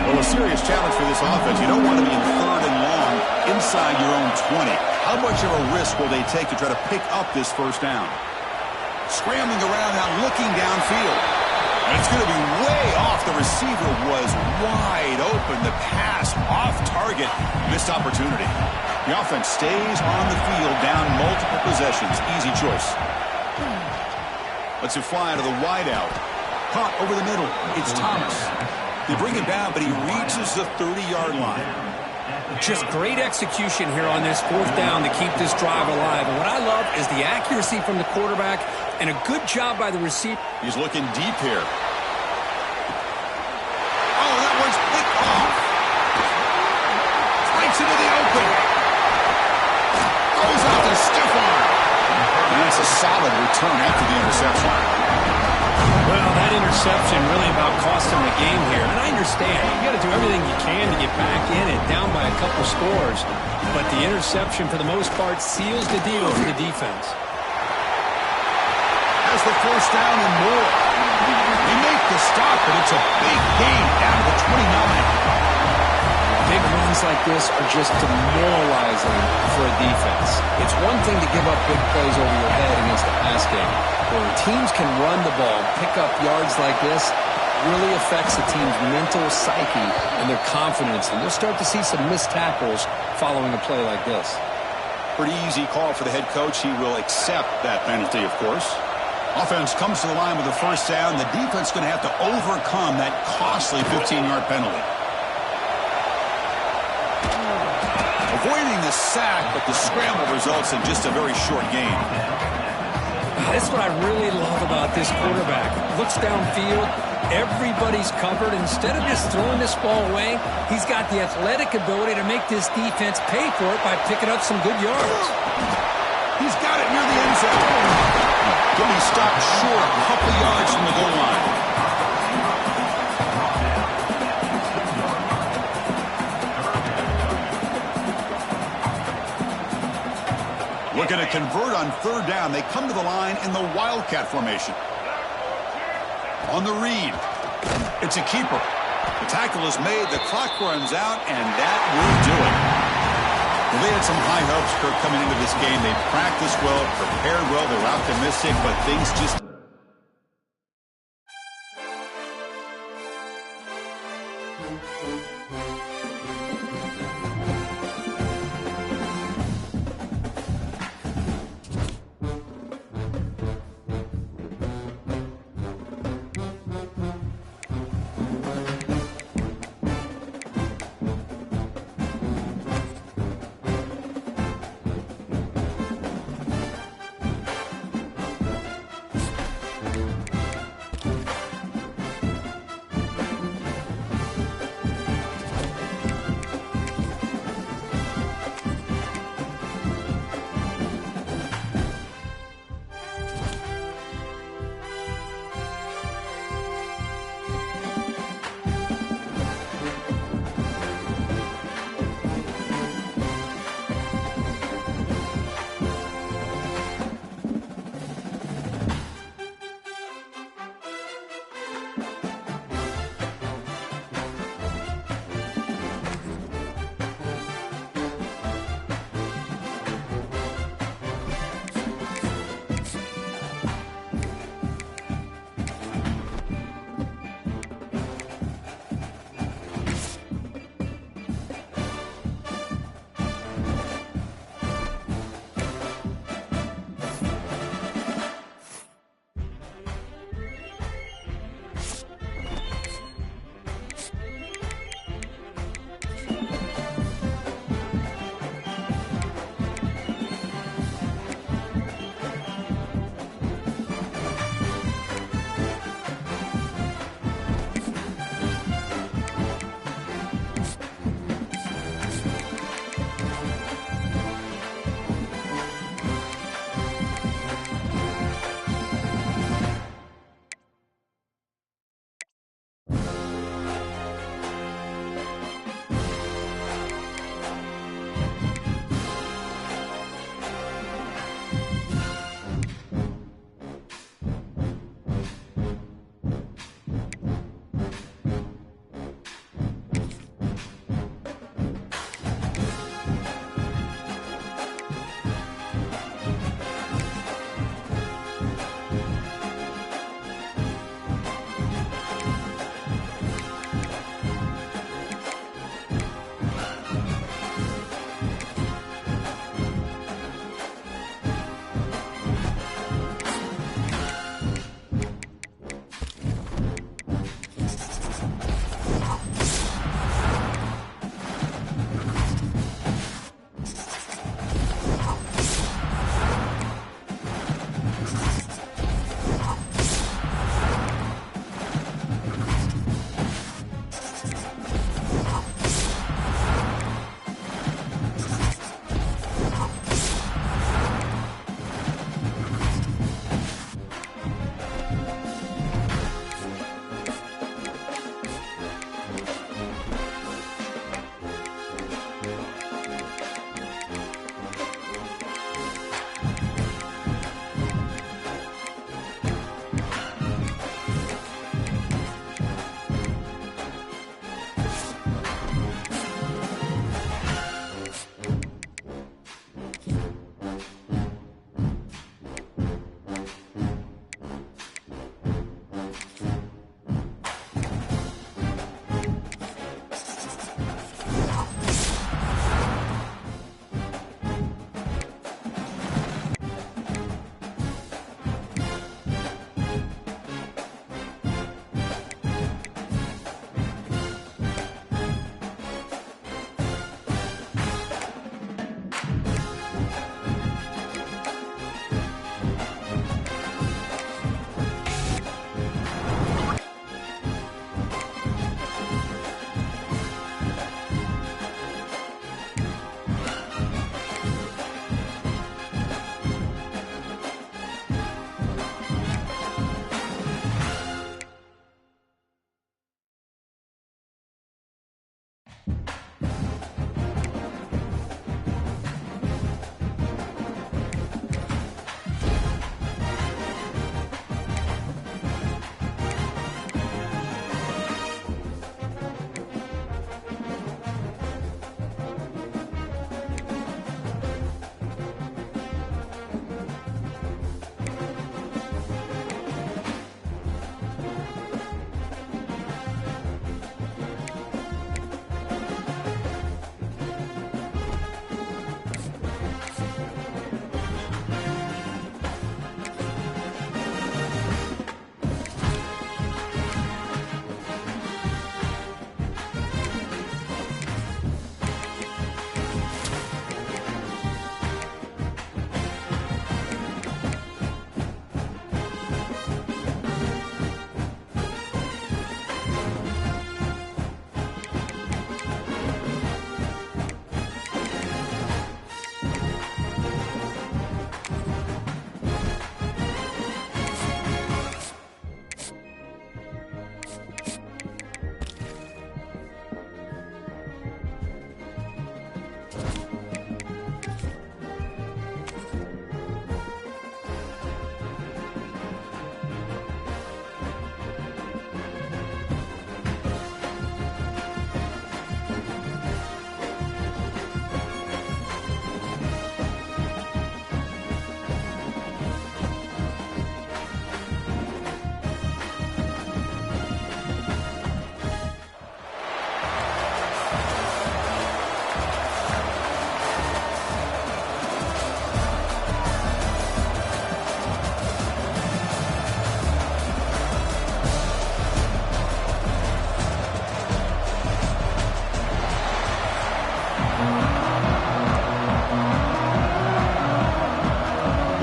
Well, a serious challenge for this offense. You don't want to be in third and long inside your own 20. How much of a risk will they take to try to pick up this first down? Scrambling around now, looking downfield. And it's going to be way off. The receiver was wide open. The pass off target. Missed opportunity. The offense stays on the field, down multiple possessions. Easy choice. Lets it fly to the wideout. Caught over the middle. It's Thomas. They bring him down, but he reaches the 30-yard line. Just great execution here on this fourth down to keep this drive alive. And what I love is the accuracy from the quarterback and a good job by the receiver. He's looking deep here. Oh, that one's picked off. Strikes into the open. Goes out to stiff arm. And that's a solid return after the interception. Well, that interception really about cost him the game here. And I understand. You got to do everything you can to get back in it, down by a couple scores. But the interception, for the most part, seals the deal for the defense. Has the first down and more. They make the stop, but it's a big gain down to the 29. Big runs like this are just demoralizing for a defense. It's one thing to give up big plays over your head against the pass game. When teams can run the ball, pick up yards like this, really affects the team's mental psyche and their confidence. And you'll start to see some missed tackles following a play like this. Pretty easy call for the head coach. He will accept that penalty, of course. Offense comes to the line with a first down. The defense is going to have to overcome that costly 15-yard penalty. Avoiding the sack, but the scramble results in just a very short gain. That's what I really love about this quarterback. Looks downfield, everybody's covered. Instead of just throwing this ball away, he's got the athletic ability to make this defense pay for it by picking up some good yards. He's got it near the end zone. Then he stopped short a couple yards from the goal line. Looking to convert on third down. They come to the line in the Wildcat formation. On the read. It's a keeper. The tackle is made. The clock runs out, and that will do it. Well, they had some high hopes, Kirk, coming into this game. They practiced well, prepared well. They were optimistic, but things just...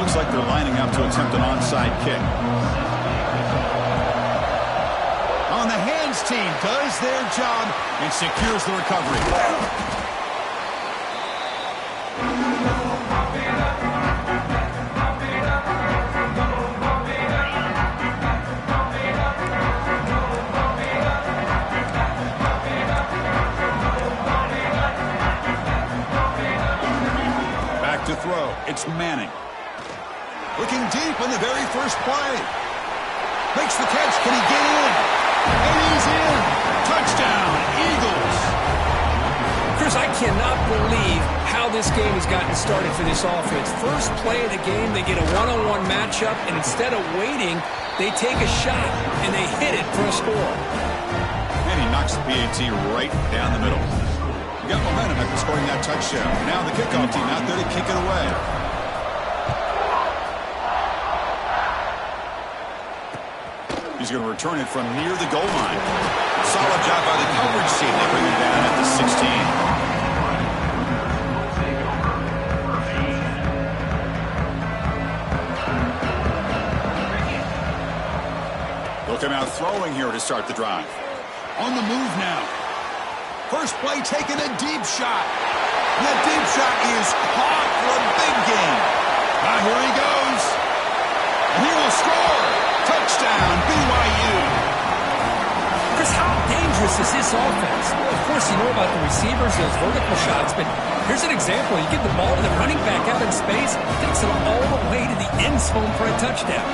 Looks like they're lining up to attempt an onside kick. On the hands team does their job and secures the recovery. Back to throw. It's Manning. Looking deep on the very first play. Makes the catch. Can he get in? And he's in. Touchdown, Eagles. Chris, I cannot believe how this game has gotten started for this offense. First play of the game, they get a one-on-one matchup, and instead of waiting, they take a shot, and they hit it for a score. And he knocks the PAT right down the middle. We got momentum after scoring that touchdown. Now the kickoff team out there to kick it away. He's going to return it from near the goal line. Solid job by the coverage team. They bring him down at the 16. They'll come out throwing here to start the drive. On the move now. First play taking a deep shot. And that deep shot is caught for a big gain. Here he goes. And he will score. Touchdown, BYU. Chris, how dangerous is this offense? Well, of course, you know about the receivers, those vertical shots, but here's an example. You give the ball to the running back out in space, takes it all the way to the end zone for a touchdown.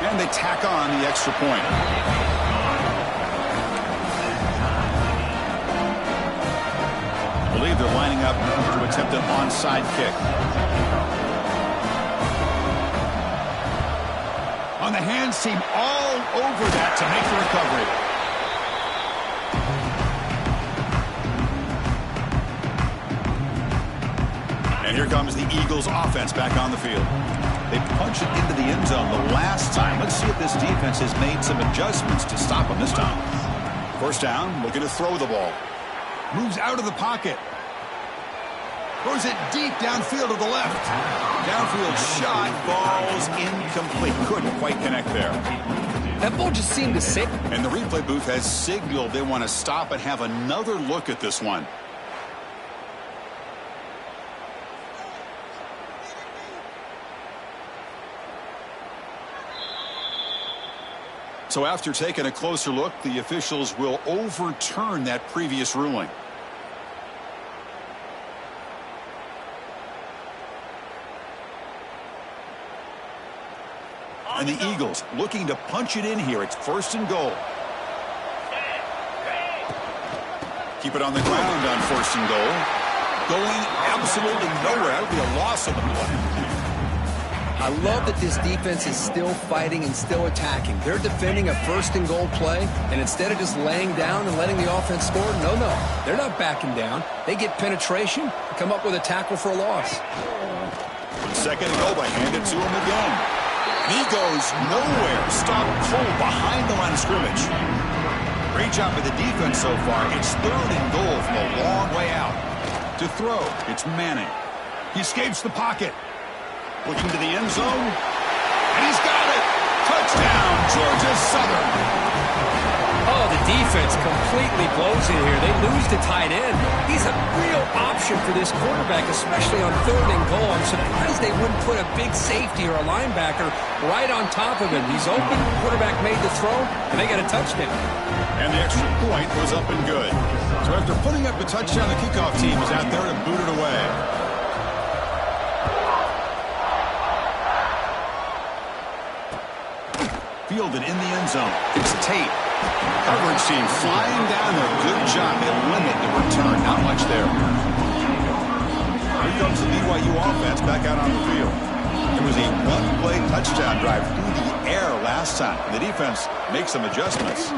And they tack on the extra point. I believe they're lining up to attempt an onside kick. On the hands team all over that to make the recovery. And here comes the Eagles offense back on the field. They punch it into the end zone the last time. Let's see if this defense has made some adjustments to stop them this time. First down, looking to throw the ball. Moves out of the pocket. Throws it deep downfield to the left. Downfield shot, falls incomplete. Couldn't quite connect there. That ball just seemed to sink. And the replay booth has signaled they want to stop and have another look at this one. So after taking a closer look, the officials will overturn that previous ruling. And the Eagles looking to punch it in here. It's 1st and goal. Keep it on the ground on 1st and goal. Going absolutely nowhere. That would be a loss of the play. I love that this defense is still fighting and still attacking. They're defending a 1st and goal play, and instead of just laying down and letting the offense score, no, they're not backing down. They get penetration and come up with a tackle for a loss. 2nd and goal, but hand it to him again. And he goes nowhere. Stopped cold behind the line of scrimmage. Great job by the defense so far. It's 3rd and goal from a long way out. To throw, it's Manning. He escapes the pocket. Looking to the end zone. And he's got it. Touchdown, Georgia Southern. Oh, the defense completely blows it here. They lose the tight end. He's a real option for this quarterback, especially on 3rd and goal. I'm surprised they wouldn't put a big safety or a linebacker right on top of him. He's open. Quarterback made the throw, and they got a touchdown. And the extra point was up and good. So after putting up a touchdown, the kickoff team is out there to boot it away. Fielded in the end zone. It's Tate. Coverage team flying down there. Good job. They limit the return. Not much there. Here comes the BYU offense back out on the field. It was a one-play touchdown drive through the air last time. The defense makes some adjustments.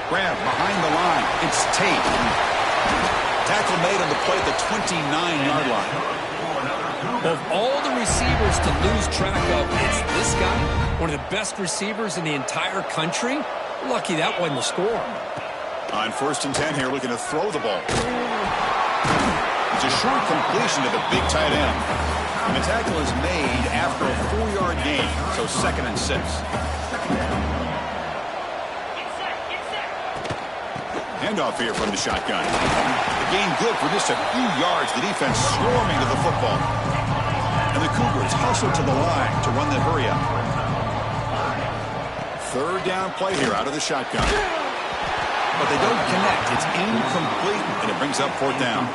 Grab behind the line. It's Tate. Tackle made on the play at the 29-yard line. Of all the receivers to lose track of, it's this guy, one of the best receivers in the entire country. Lucky that wasn't a score. On 1st and 10 here, looking to throw the ball. It's a short completion to the big tight end. And the tackle is made after a 4-yard gain, so 2nd and 6. Handoff here from the shotgun. The gain good for just a few yards. The defense swarming to the football. And the Cougars hustle to the line to run that hurry up. 3rd down play here out of the shotgun. But they don't connect. It's incomplete, and it brings up 4th down.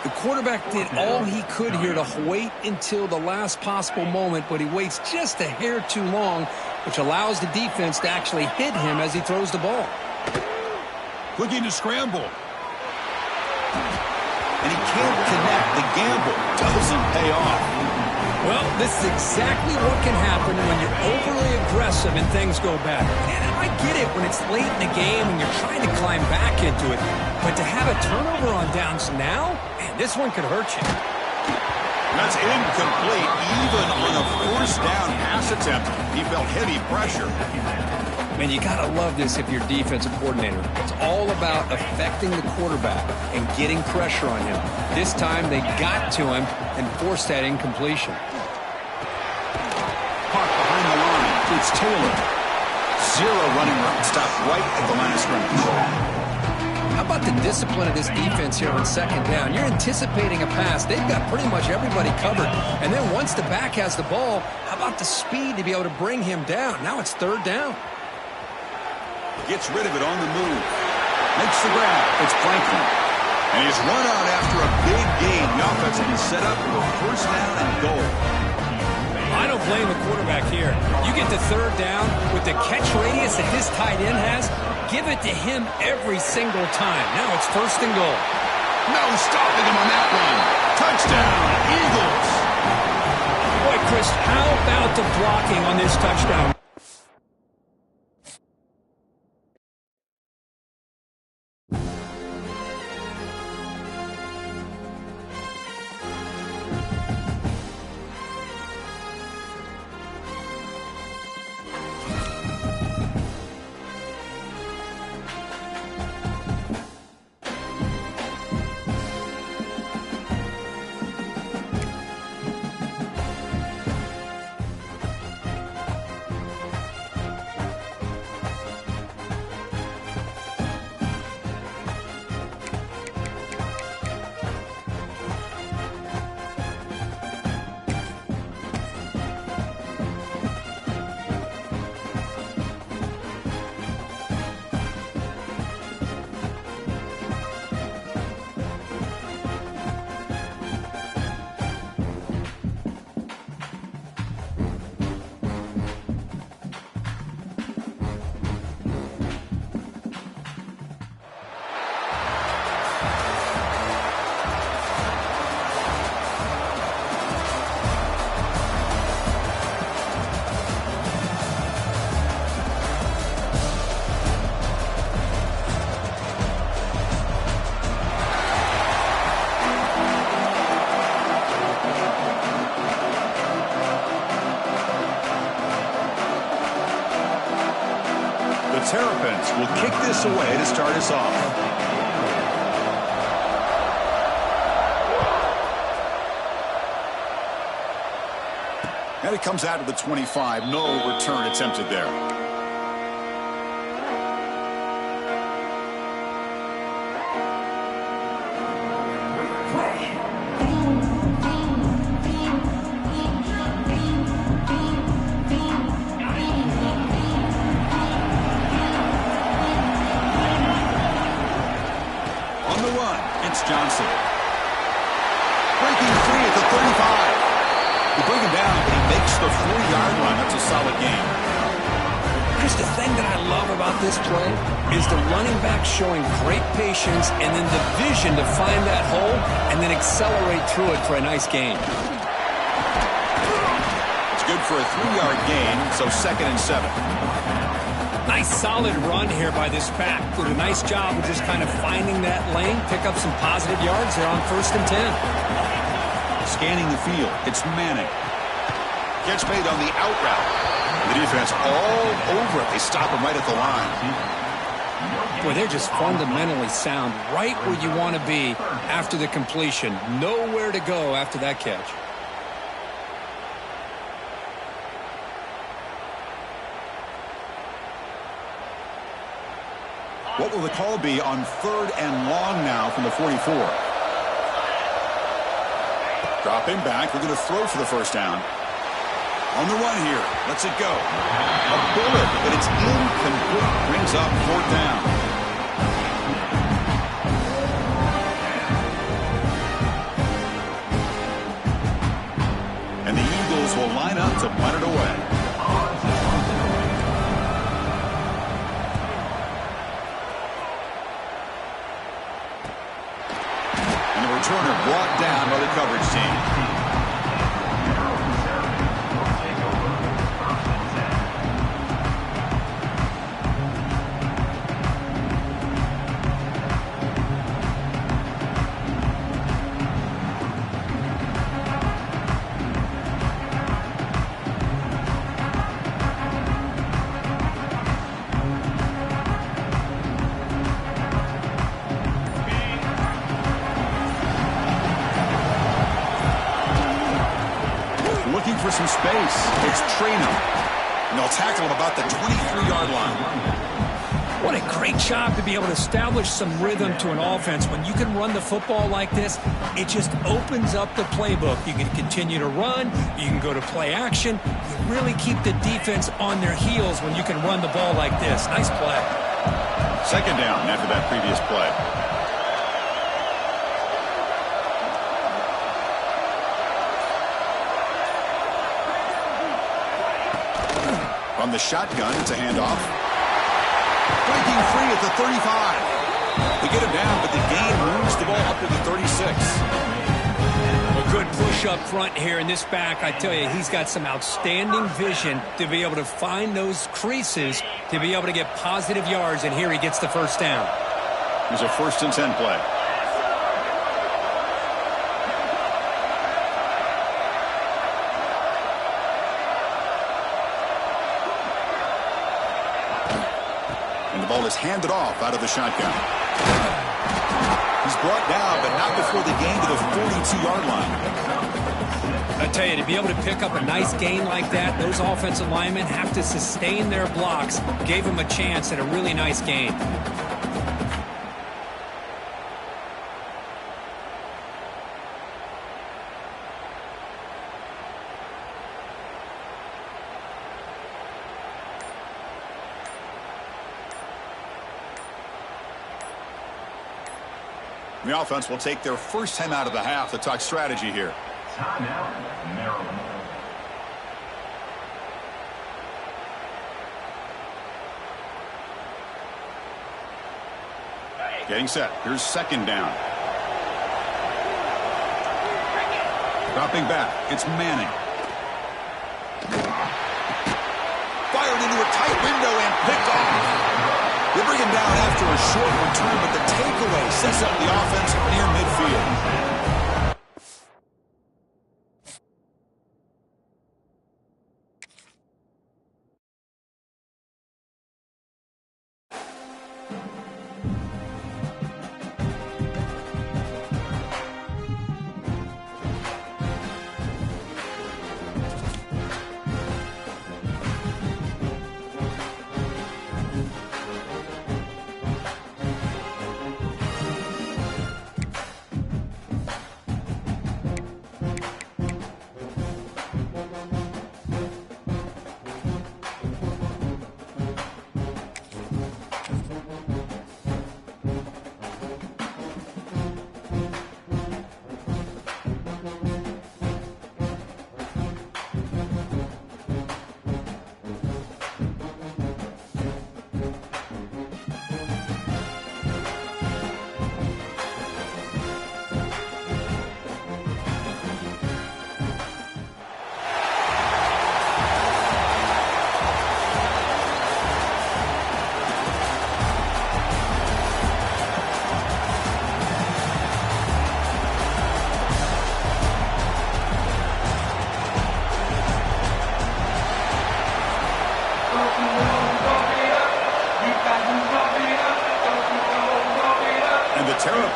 The quarterback did all he could here to wait until the last possible moment, but he waits just a hair too long, which allows the defense to actually hit him as he throws the ball. Looking to scramble. And he can't connect. The gamble doesn't pay off. Well, this is exactly what can happen when you're overly aggressive and things go bad. And I get it when it's late in the game and you're trying to climb back into it. But to have a turnover on downs now, man, this one could hurt you. That's incomplete. Even on a 1st down pass attempt, he felt heavy pressure. Man, you got to love this if you're defensive coordinator. It's all about affecting the quarterback and getting pressure on him. This time they got to him and forced that incompletion. Park behind the line. It's Taylor. 0 running route. Stopped right at the line of scrimmage. How about the discipline of this defense here on 2nd down? You're anticipating a pass. They've got pretty much everybody covered. And then once the back has the ball, how about the speed to be able to bring him down? Now it's 3rd down. Gets rid of it on the move. Makes the grab. It's Franklin. And he's run out after a big gain. The offense is set up for 1st down and goal. I don't blame the quarterback here. You get the 3rd down with the catch radius that this tight end has, give it to him every single time. Now it's 1st and goal. No stopping him on that one. Touchdown, Eagles. Boy, Chris, how about the blocking on this touchdown? Terrapins will kick this away to start us off. And it comes out of the 25. No return attempted there. On the run, it's Johnson. Breaking free at the 35. You bring him down, but he makes the 40-yard line. That's a solid game. Chris, the thing that I love about this play is the running back showing great patience and then the vision to find that hole and then accelerate through it for a nice gain. It's good for a 3-yard gain, so 2nd and 7. Nice solid run here by this back. Did a nice job of just kind of finding that lane, pick up some positive yards there on 1st and 10. Scanning the field, it's Manning. Gets made on the out route. The defense all over it. They stop him right at the line. Boy, they're just fundamentally sound, right where you want to be after the completion. Nowhere to go after that catch. What will the call be on 3rd and long now from the 44? Dropping back. They're going to throw for the 1st down. On the run here. Lets it go. A bullet, but it's incomplete. Brings up 4th down. And the Eagles will line up to punt it away. Turner brought down by the coverage team. For some space. It's Trina. And they'll tackle him about the 23-yard line. What a great job to be able to establish some rhythm to an offense. When you can run the football like this, it just opens up the playbook. You can continue to run. You can go to play action. You really keep the defense on their heels when you can run the ball like this. Nice play. 2nd down after that previous play. From the shotgun, it's a handoff. Breaking free at the 35. They get him down, but the gain moves the ball up to the 36. A good push up front here in this back. I tell you, he's got some outstanding vision to be able to find those creases, to be able to get positive yards, and here he gets the 1st down. Here's a 1st and 10 play. The ball is handed off out of the shotgun. He's brought down, but not before the gain to the 42-yard line. I tell you, to be able to pick up a nice gain like that, those offensive linemen have to sustain their blocks. Gave him a chance at a really nice gain. The offense will take their 1st time out of the half to talk strategy here. Timeout, Maryland. Getting set. Here's 2nd down. Dropping back. It's Manning. Fired into a tight window and picked off. They bring him down after a short return, but the takeaway sets up the offense near midfield.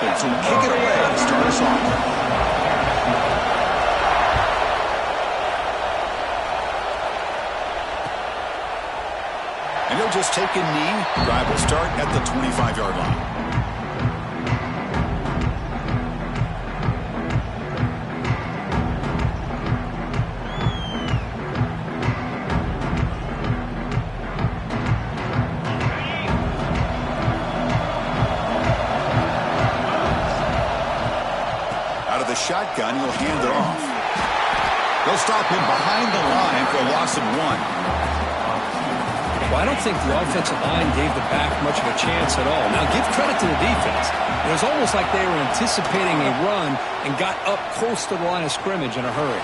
open, so kick it away to start us off. And he'll just take a knee. Drive will start at the 25-yard line. Out of the shotgun, he'll hand it off. They'll stop him behind the line for a loss of 1. Well, I don't think the offensive line gave the back much of a chance at all. Now, give credit to the defense. It was almost like they were anticipating a run and got up close to the line of scrimmage in a hurry.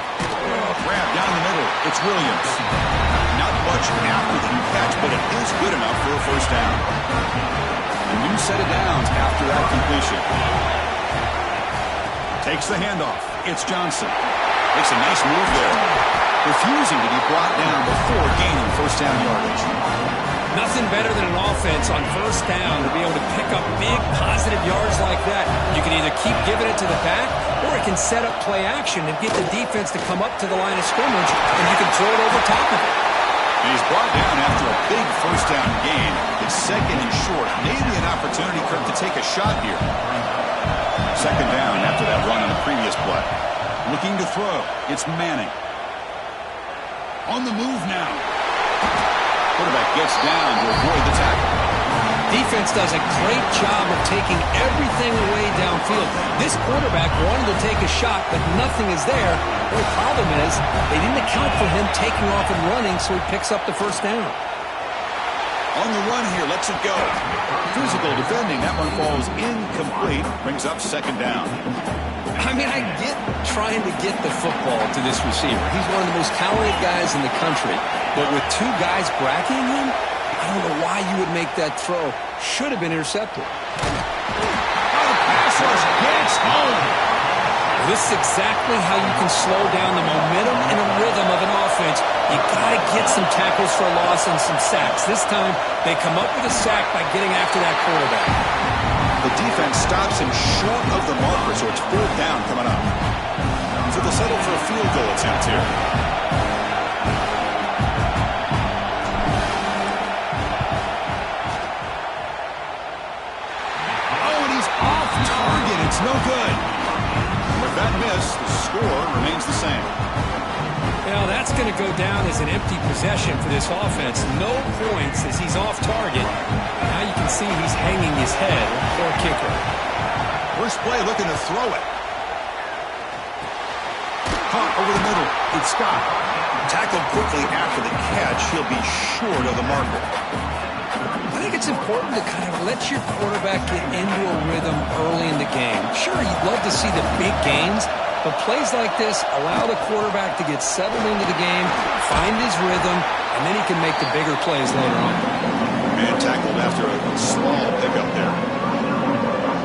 Grab down the middle. It's Williams. Not much after the catch, but it is good enough for a first down. A new set of downs after that completion. Takes the handoff. It's Johnson. Makes a nice move there. Refusing to be brought down before gaining first down yardage. Nothing better than an offense on first down to be able to pick up big positive yards like that. You can either keep giving it to the back, or it can set up play action and get the defense to come up to the line of scrimmage, and you can throw it over top of it. And he's brought down after a big first down gain. It's second and short. Maybe an opportunity, Kirk, to take a shot here. Second down after that run on the previous play. Looking to throw. It's Manning. On the move now. Quarterback gets down to avoid the tackle. Defense does a great job of taking everything away downfield. This quarterback wanted to take a shot, but nothing is there. The problem is they didn't account for him taking off and running, so he picks up the first down. On the run here, lets it go. Physical defending. That one falls incomplete. Brings up second down. I mean, I get trying to get the football to this receiver. He's one of the most talented guys in the country. But with two guys bracketing him, I don't know why you would make that throw. Should have been intercepted. Pass rush gets home. This is exactly how you can slow down the momentum and a rhythm of an offense. You got to get some tackles for a loss and some sacks. This time, they come up with a sack by getting after that quarterback. The defense stops him short of the marker, so it's fourth down coming up. So they'll settle for a field goal attempt here. Oh, and he's off target. It's no good. With that miss, the score remains the same. Now, that's going to go down as an empty possession for this offense. No points as he's off target. Now you can see he's hanging his head for a kicker. First play looking to throw it. Caught over the middle. It's Scott. Tackled quickly after the catch. He'll be short of the marker. I think it's important to kind of let your quarterback get into a rhythm early in the game. Sure, you'd love to see the big gains, but plays like this allow the quarterback to get settled into the game, find his rhythm, and then he can make the bigger plays later on. Man tackled after a small pickup there.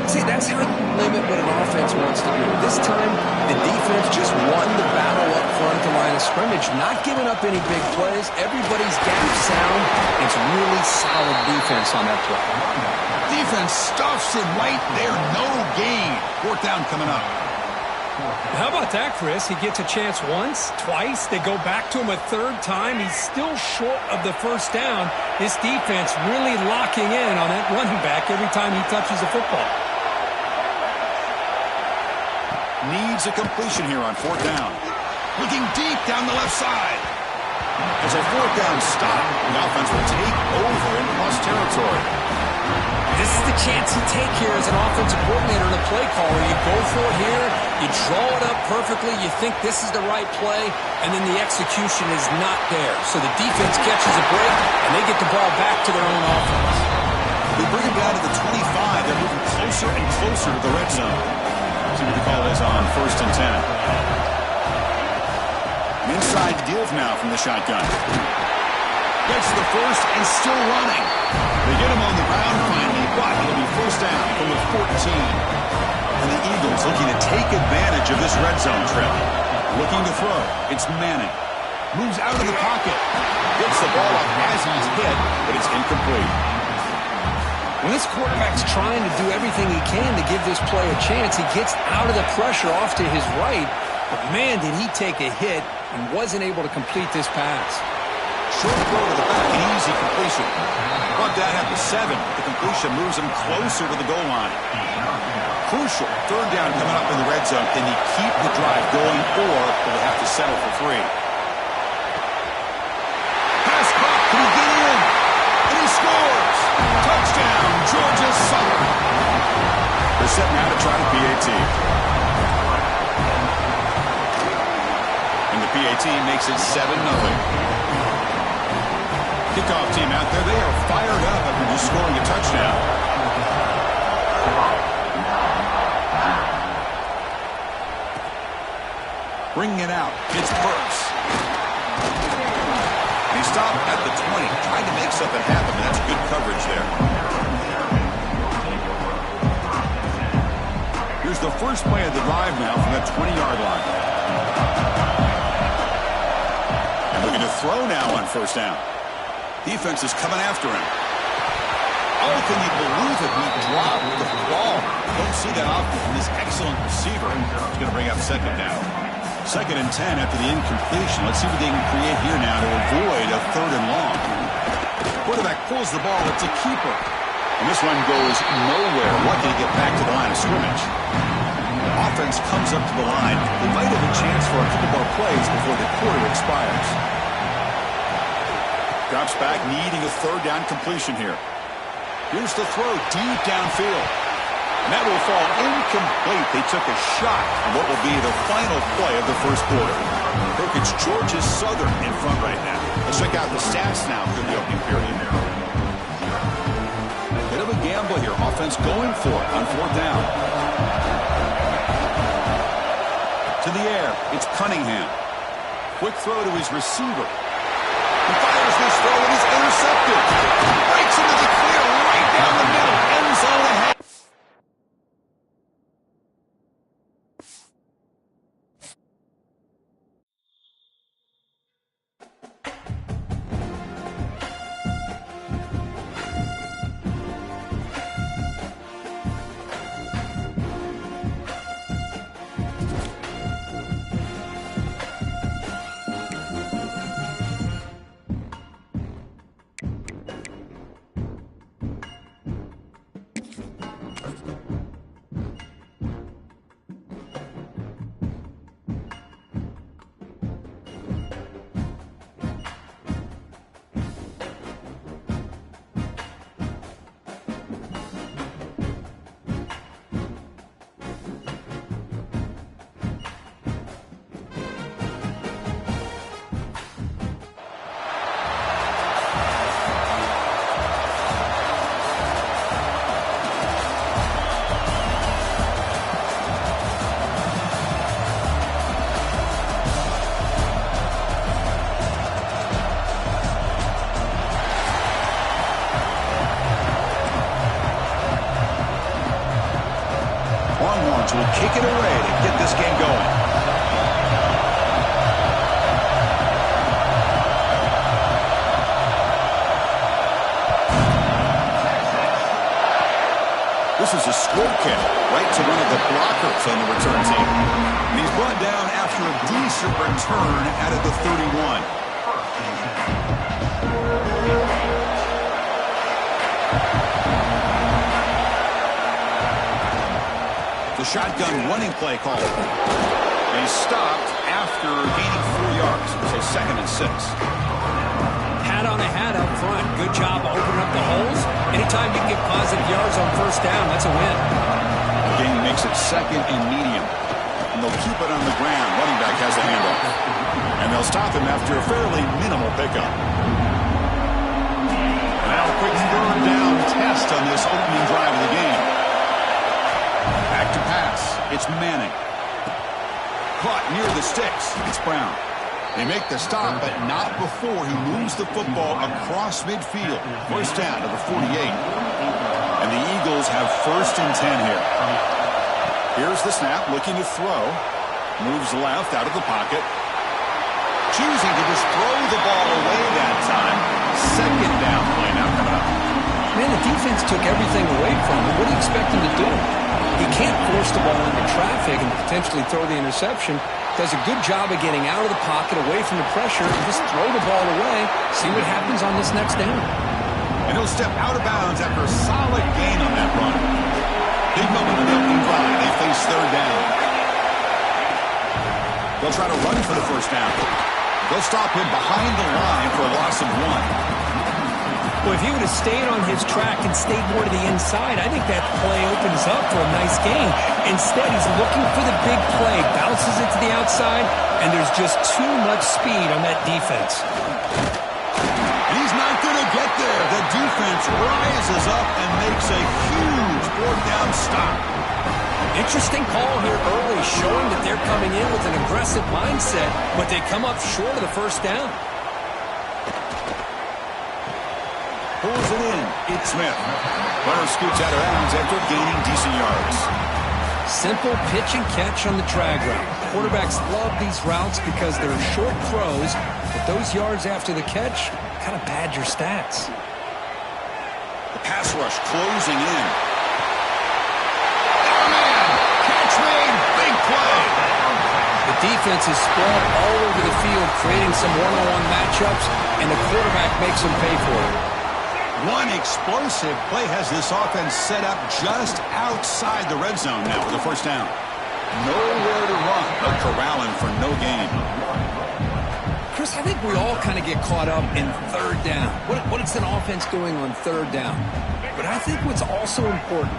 See, that's how you limit what an offense wants to do. This time, the defense just won the battle up front at the line of scrimmage, not giving up any big plays. Everybody's gap sound. It's really solid defense on that play. Defense stuffs him right there. No gain. Fourth down coming up. How about that, Chris? He gets a chance once, twice. They go back to him a third time. He's still short of the first down. This defense really locking in on that running back every time he touches the football. Needs a completion here on fourth down. Looking deep down the left side. As a fourth down stop, the offense will take over in plus territory. This is the chance you take here as an offensive coordinator and a play caller. You go for it here, you draw it up perfectly, you think this is the right play, and then the execution is not there. So the defense catches a break, and they get the ball back to their own offense. They bring him down to the 25. They're moving closer and closer to the red zone. See what the call is on 1st and 10. An inside give now from the shotgun. Gets the first and still running. They get him on the ground finally, but it'll be first down from the 14. And the Eagles looking to take advantage of this red zone trip. Looking to throw. It's Manning. Moves out of the pocket. Gets the ball up as he's hit, but it's incomplete. When this quarterback's trying to do everything he can to give this play a chance, he gets out of the pressure off to his right. But, man, did he take a hit and wasn't able to complete this pass. Short throw to the back, an easy completion. Brought down at the 7. The completion moves him closer to the goal line. Crucial. Third down coming up in the red zone. Can he keep the drive going, or will they have to settle for 3? Pass caught. Can he get in? And he scores. Touchdown, Georgia Southern. They're setting out to try the PAT. And the PAT makes it 7-0. Kickoff team out there, they are fired up after just scoring a touchdown. Bringing it out, it's Burks. He stopped at the 20, trying to make something happen, but that's good coverage there. Here's the first play of the drive now from that 20-yard line. And looking to throw now on first down. Defense is coming after him. Oh, can you believe it? He dropped the ball. Don't see that often from this excellent receiver. He's going to bring up second down. 2nd and 10 after the incompletion. Let's see what they can create here now to avoid a 3rd and long. Quarterback pulls the ball. It's a keeper. And this one goes nowhere. Lucky to get back to the line of scrimmage. Offense comes up to the line. They might have a chance for a couple more plays before the quarter expires. Drops back, needing a 3rd down completion here. Here's the throw deep downfield. And that will fall incomplete. They took a shot on what will be the final play of the first quarter. Look, it's Georgia Southern in front right now. Let's check out the stats now for the opening period. Bit of a gamble here. Offense going for it on 4th down. To the air, it's Cunningham. Quick throw to his receiver. He fires this throw and is intercepted. Breaks into the clear right down the middle. End zone ahead. Will kick it away to get this game going. This is a squib kick right to one of the blockers on the return team. And he's brought down after a decent return out of the 31. The shotgun running play called. He's stopped after gaining 4 yards, so 2nd and 6. Hat on a hat up front. Good job opening up the holes. Anytime you can get positive yards on first down, that's a win. Again, he makes it 2nd and medium. And they'll keep it on the ground. Running back has a handoff. And they'll stop him after a fairly minimal pickup. Now a quick 3rd down test on this opening drive of the game. Back to pass. It's Manning. Caught near the sticks. It's Brown. They make the stop, but not before he moves the football across midfield. First down to the 48. And the Eagles have 1st and 10 here. Here's the snap, looking to throw. Moves left out of the pocket. Choosing to just throw the ball away that time. 2nd down play now coming up. Man, the defense defense took everything away from him. What do you expect him to do? He can't force the ball into traffic and potentially throw the interception. Does a good job of getting out of the pocket, away from the pressure, and just throw the ball away. See what happens on this next down. And he'll step out of bounds after a solid gain on that run. Big moment in the opening drive. They face third down. They'll try to run for the first down. They'll stop him behind the line for a loss of 1. Well, if he would have stayed on his track and stayed more to the inside, I think that play opens up for a nice gain. Instead, he's looking for the big play, bounces it to the outside, and there's just too much speed on that defense. And he's not going to get there. The defense rises up and makes a huge fourth down stop. Interesting call here early, showing that they're coming in with an aggressive mindset, but they come up short of the first down. Pulls it in. It's Smith. Runner scoots out of bounds after gaining decent yards. Simple pitch and catch on the drag route. Quarterbacks love these routes because they're short throws, but those yards after the catch kind of pad your stats. The pass rush closing in. Oh, man! Catch made. Big play. The defense is spread all over the field, creating some one-on-one matchups, and the quarterback makes them pay for it. One explosive play has this offense set up just outside the red zone now with a first down. Nowhere to run. They'll corral him for no gain. Chris, I think we all kind of get caught up in third down. What is an offense doing on third down? But I think what's also important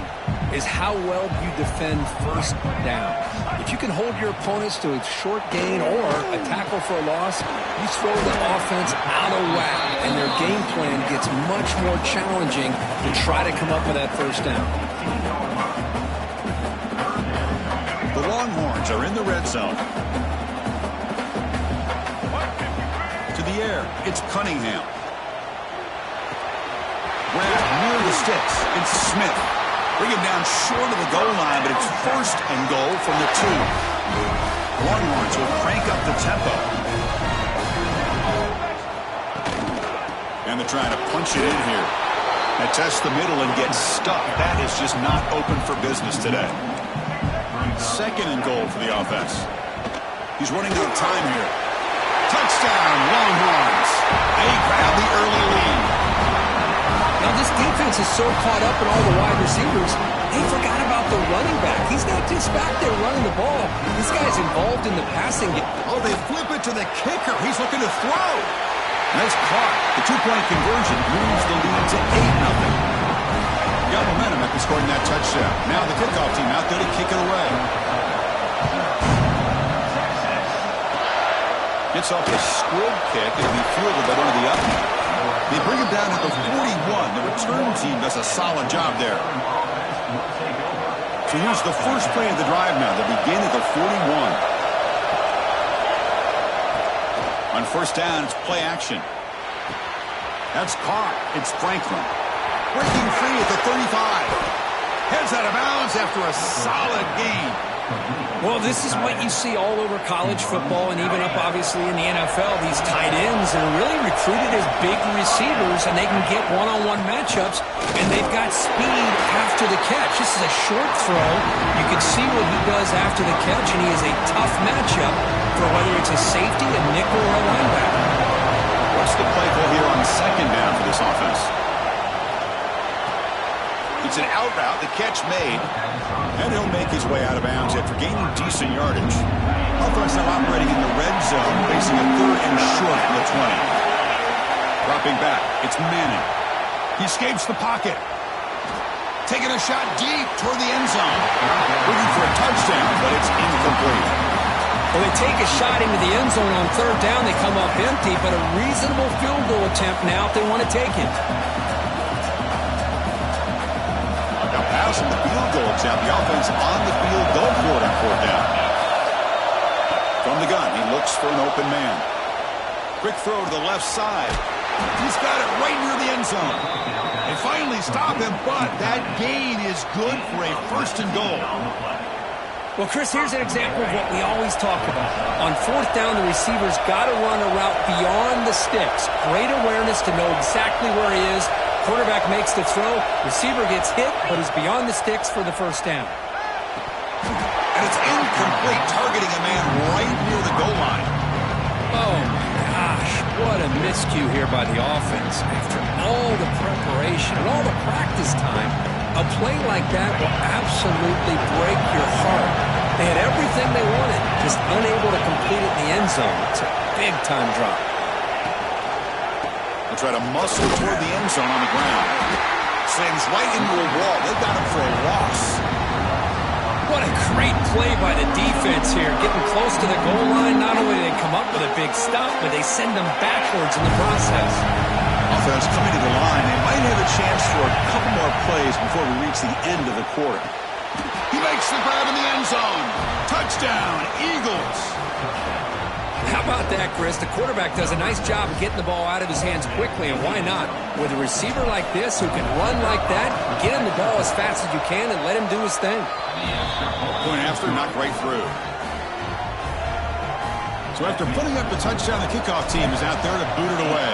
is how well you defend first down. If you can hold your opponents to a short gain or a tackle for a loss, you throw the offense out of whack, and their game plan gets much more challenging to try to come up with that first down. The Longhorns are in the red zone. To the air, it's Cunningham. Grab near the sticks. It's Smith. Bring him down short of the goal line, but it's first and goal from the 2. The Longhorns will crank up the tempo. And they're trying to punch it in here. They test the middle and get stuck. That is just not open for business today. Second and goal for the offense. He's running out of time here. Touchdown, Longhorns. They grab the early lead. Now, this defense is so caught up in all the wide receivers, they forgot about the running back. He's not just back there running the ball. This guy's involved in the passing game. Oh, they flip it to the kicker. He's looking to throw. And that's caught. The 2-point conversion moves the lead to 8-0. Got momentum after scoring that touchdown. Now the kickoff team out there to kick it away. Gets off a squib kick. It'll be fielded by one of the up. They bring him down at the 41. The return team does a solid job there. So here's the first play of the drive now. They begin at the 41. On first down, it's play action. That's caught. It's Franklin. Breaking free at the 35. Heads out of bounds after a solid gain. Well, this is what you see all over college football and even up, obviously, in the NFL. These tight ends are really recruited as big receivers, and they can get one-on-one matchups, and they've got speed after the catch. This is a short throw. You can see what he does after the catch, and he is a tough matchup for whether it's a safety, a nickel, or a linebacker. What's the play call here on second down for this offense? It's an out route, the catch made, and he'll make his way out of bounds after gaining decent yardage. Offense now operating in the red zone, facing a third and short from the 20. Dropping back, it's Manning. He escapes the pocket. Taking a shot deep toward the end zone. Looking for a touchdown, but it's incomplete. Well, they take a shot into the end zone on third down. They come up empty, but a reasonable field goal attempt now if they want to take it. Passing the field goal attempt. The offense on the field goal for it on fourth down. From the gun, he looks for an open man. Quick throw to the left side. He's got it right near the end zone. They finally stop him, but that gain is good for a first and goal. Well, Chris, here's an example of what we always talk about. On fourth down, the receiver's got to run a route beyond the sticks. Great awareness to know exactly where he is Quarterback makes the throw. Receiver gets hit, but is beyond the sticks for the first down. And it's incomplete, targeting a man right near the goal line. Oh, my gosh. What a miscue here by the offense. After all the preparation and all the practice time, a play like that will absolutely break your heart. They had everything they wanted, just unable to complete it in the end zone. It's a big-time drop. They'll try to muscle toward the end zone on the ground. Slams right into a wall. They got him for a loss. What a great play by the defense here. Getting close to the goal line, not only do they come up with a big stop, but they send them backwards in the process. Offense coming to the line. They might have a chance for a couple more plays before we reach the end of the quarter. He makes the grab in the end zone. Touchdown, Eagles. How about that, Chris? The quarterback does a nice job of getting the ball out of his hands quickly, and why not? With a receiver like this who can run like that, get him the ball as fast as you can and let him do his thing. Point after, knocked right through. So after putting up the touchdown, the kickoff team is out there to boot it away.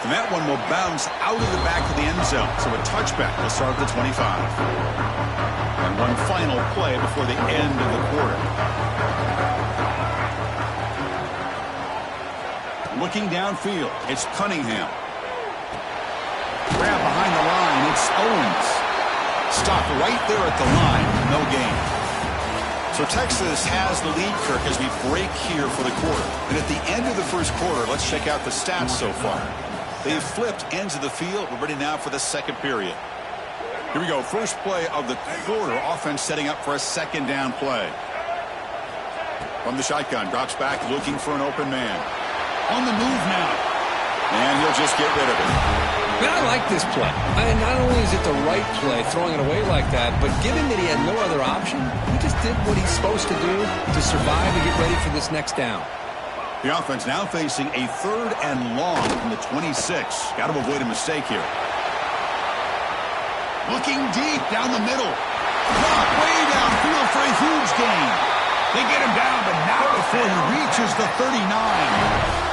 And that one will bounce out of the back of the end zone. So a touchback will start at the 25. And one final play before the end of the quarter. Looking downfield, it's Cunningham. Grab behind the line, it's Owens. Stop right there at the line, no gain. So Texas has the lead, Kirk, as we break here for the quarter. And at the end of the first quarter, let's check out the stats so far. They've flipped ends of the field. We're ready now for the second period. Here we go. First play of the quarter. Offense setting up for a second down play. From the shotgun. Drops back looking for an open man. On the move now. And he'll just get rid of it. Man, I like this play. Not only is it the right play, throwing it away like that, but given that he had no other option, he just did what he's supposed to do to survive and get ready for this next down. The offense now facing a 3rd and long from the 26. Got to avoid a mistake here. Looking deep down the middle. Block way downfield for a huge gain. They get him down, but not before he reaches the 39.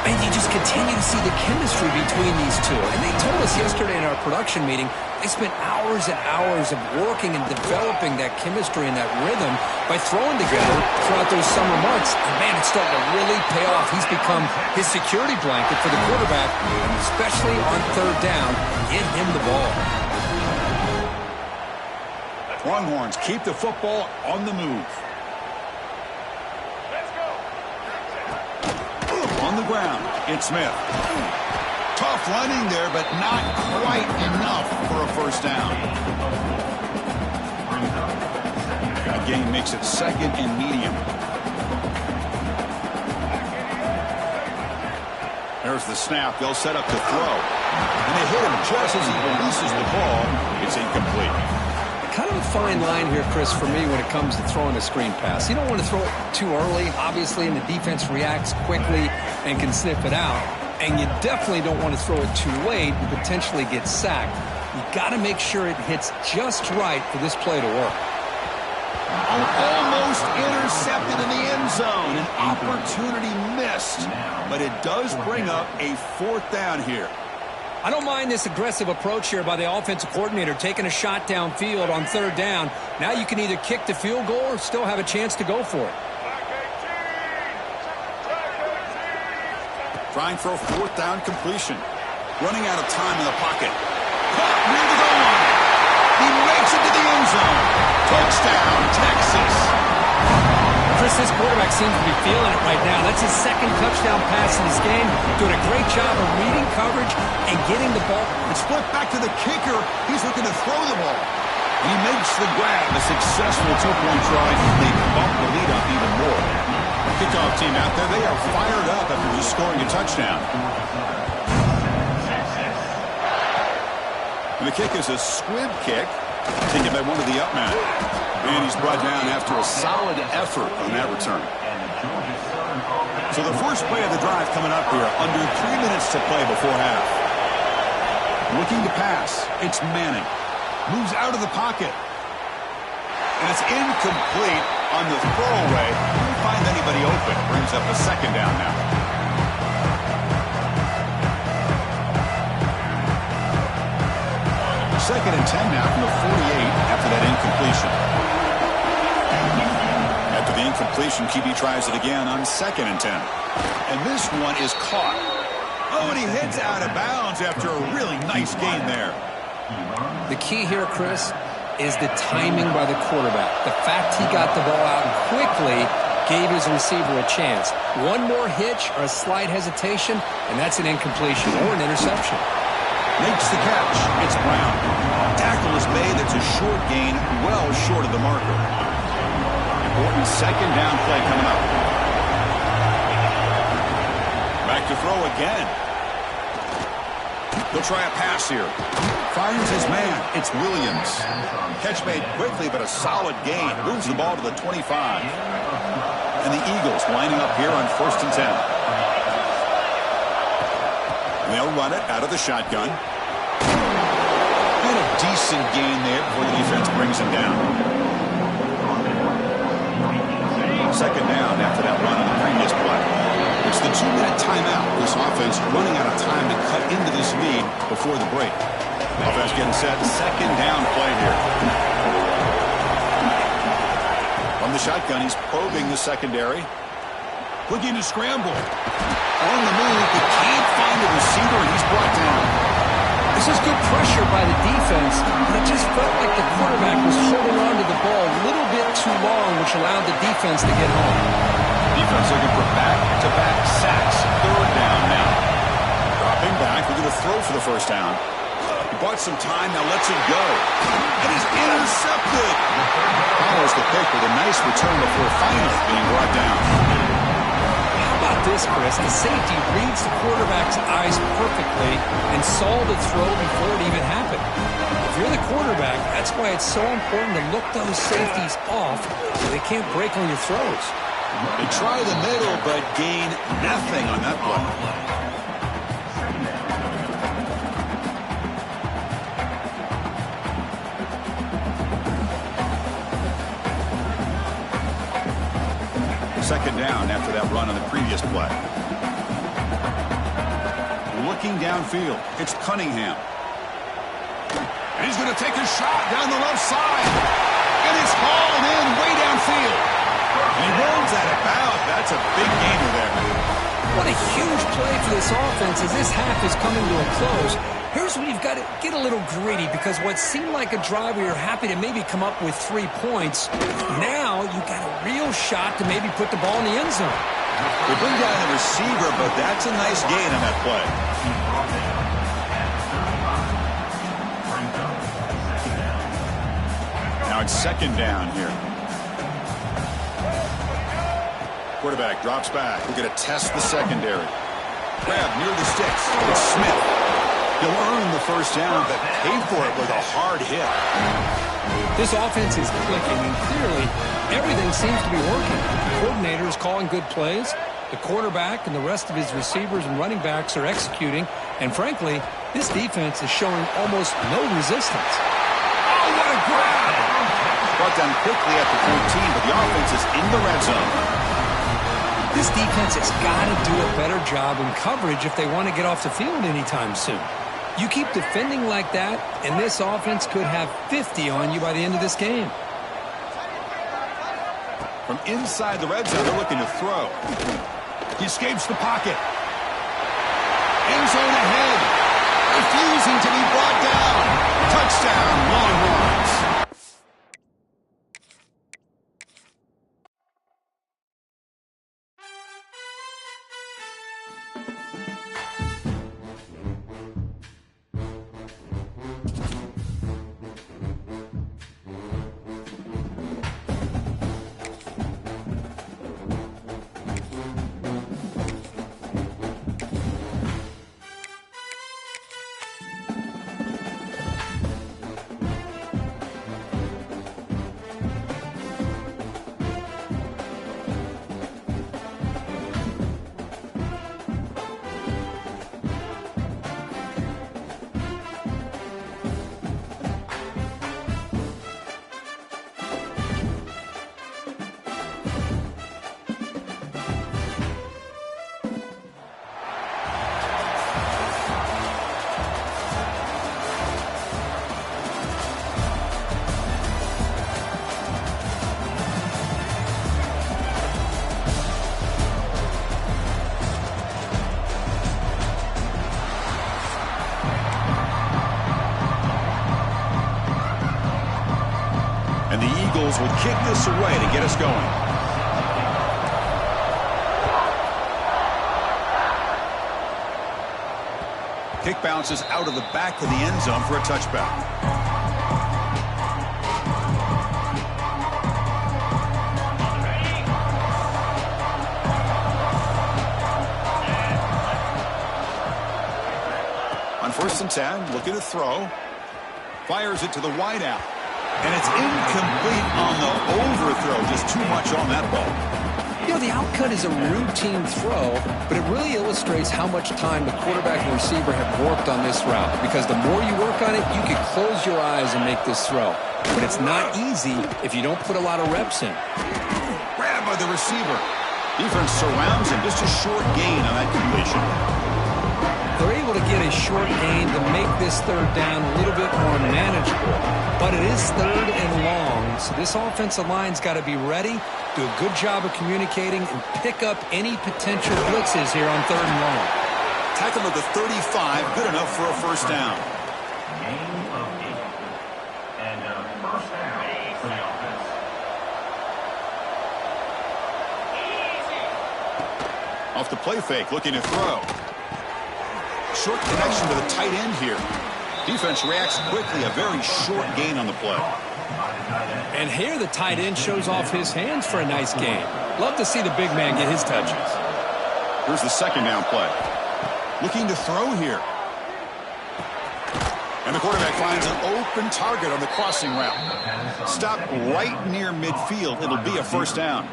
And you just continue to see the chemistry between these two. And they told us yesterday in our production meeting, they spent hours and hours of working and developing that chemistry and that rhythm by throwing together throughout those summer months. And man, it's starting to really pay off. He's become his security blanket for the quarterback, and especially on 3rd down, get him the ball. Longhorns keep the football on the move. On the ground, it's Smith. Tough running there, but not quite enough for a first down. That gain makes it 2nd and medium. There's the snap. They'll set up to throw. And they hit him just as he releases the ball. It's incomplete. Kind of a fine line here, Chris, for me when it comes to throwing a screen pass. You don't want to throw it too early, obviously, and the defense reacts quickly and can sniff it out. And you definitely don't want to throw it too late and potentially get sacked. You got to make sure it hits just right for this play to work. Almost intercepted in the end zone. An opportunity missed. But it does bring up a 4th down here. I don't mind this aggressive approach here by the offensive coordinator, taking a shot downfield on 3rd down. Now you can either kick the field goal or still have a chance to go for it. Trying for a 4th down completion. Running out of time in the pocket. Caught near the goal line. He makes it to the end zone. Touchdown, Texas. Chris, this quarterback seems to be feeling it right now. That's his 2nd touchdown pass in this game. Doing a great job of reading coverage and getting the ball. It's flipped back to the kicker. He's looking to throw the ball. He makes the grab. A successful 2-point try. They bump the lead up even more. Kickoff team out there. They are fired up after just scoring a touchdown. And the kick is a squib kick. Taken by one of the up men. And he's brought down after a solid effort on that return. So the first play of the drive coming up here. Under 3 minutes to play before half. Looking to pass. It's Manning. Moves out of the pocket. And it's incomplete. On the throwaway, didn't find anybody open. Brings up a second down now. Second and 10 now from the 48 after that incompletion. After the incompletion, QB tries it again on second and 10. And this one is caught. Oh, and he heads out of bounds after a really nice gain there. The key here, Chris, is the timing by the quarterback. The fact he got the ball out quickly gave his receiver a chance. One more hitch or a slight hesitation, and that's an incompletion or an interception. Makes the catch. It's Brown. Tackle is made. It's a short gain, well short of the marker. Important second down play coming up. Back to throw again. He'll try a pass here. Finds his man. It's Williams. Catch made quickly, but a solid gain. Moves the ball to the 25. And the Eagles lining up here on 1st and 10. They'll run it out of the shotgun. And a decent gain there before the defense brings him down. Second down after that run on the previous play. It's the 2-minute timeout. This offense running out of time to cut into this lead before the break. Offense getting set. Second down play here. From the shotgun, he's probing the secondary. Looking to scramble. On the move, but can't find the receiver, and he's brought down. This is good pressure by the defense, but it just felt like the quarterback was holding on to the ball a little bit too long, which allowed the defense to get home. Defense looking for back-to-back sacks. Third down now. Dropping back, we're going to throw for the first down. He bought some time, now lets it go. And he's intercepted. Follows the pick with a nice return before finally being brought down. How about this, Chris? The safety reads the quarterback's eyes perfectly and saw the throw before it even happened. If you're the quarterback, that's why it's so important to look those safeties off so they can't break on your throws. They try the middle, but gain nothing on that play. Second down after that run on the previous play. Looking downfield, it's Cunningham. And he's going to take a shot down the left side. And it's hauled in way downfield. And he rolls out of bounds. That's a big gainer there. What a huge play for this offense as this half is coming to a close. Here's where you've got to get a little greedy because what seemed like a drive where you're happy to maybe come up with 3 points, now you've got a real shot to maybe put the ball in the end zone. They bring down the receiver, but that's a nice gain on that play. Now it's second down here. Quarterback drops back. We're going to test the secondary. Grab near the sticks. It's Smith. He'll earn the first down, but pay for it with a hard hit. This offense is clicking, and clearly everything seems to be working. The coordinator is calling good plays. The quarterback and the rest of his receivers and running backs are executing. And frankly, this defense is showing almost no resistance. Oh, what a grab! Brought down quickly at the 14, but the offense is in the red zone. This defense has got to do a better job in coverage if they want to get off the field anytime soon. You keep defending like that, and this offense could have 50 on you by the end of this game. From inside the red zone, they're looking to throw. He escapes the pocket. End zone ahead. Refusing to be brought down. Touchdown, Longhorns. Eagles will kick this away to get us going. Kick bounces out of the back of the end zone for a touchback. On 1st and 10, looking to throw. Fires it to the wideout. And it's incomplete on the overthrow. Just too much on that ball. You know, the outcut is a routine throw, but it really illustrates how much time the quarterback and receiver have worked on this route. Because the more you work on it, you can close your eyes and make this throw. But it's not easy if you don't put a lot of reps in. Grabbed by the receiver. Defense surrounds him. Just a short gain on that completion. They're able to get a short gain to make this 3rd down a little bit more manageable. But it is 3rd and long, so this offensive line's got to be ready, do a good job of communicating, and pick up any potential blitzes here on 3rd and long. Tackle at the 35, good enough for a 1st down. Gain of 8. And a 1st down for the offense. Off the play fake, looking to throw. Short connection to the tight end here. Defense reacts quickly, a very short gain on the play. And here the tight end shows off his hands for a nice gain. Love to see the big man get his touches. Here's the 2nd down play. Looking to throw here. And the quarterback finds an open target on the crossing route. Stop right near midfield. It'll be a 1st down.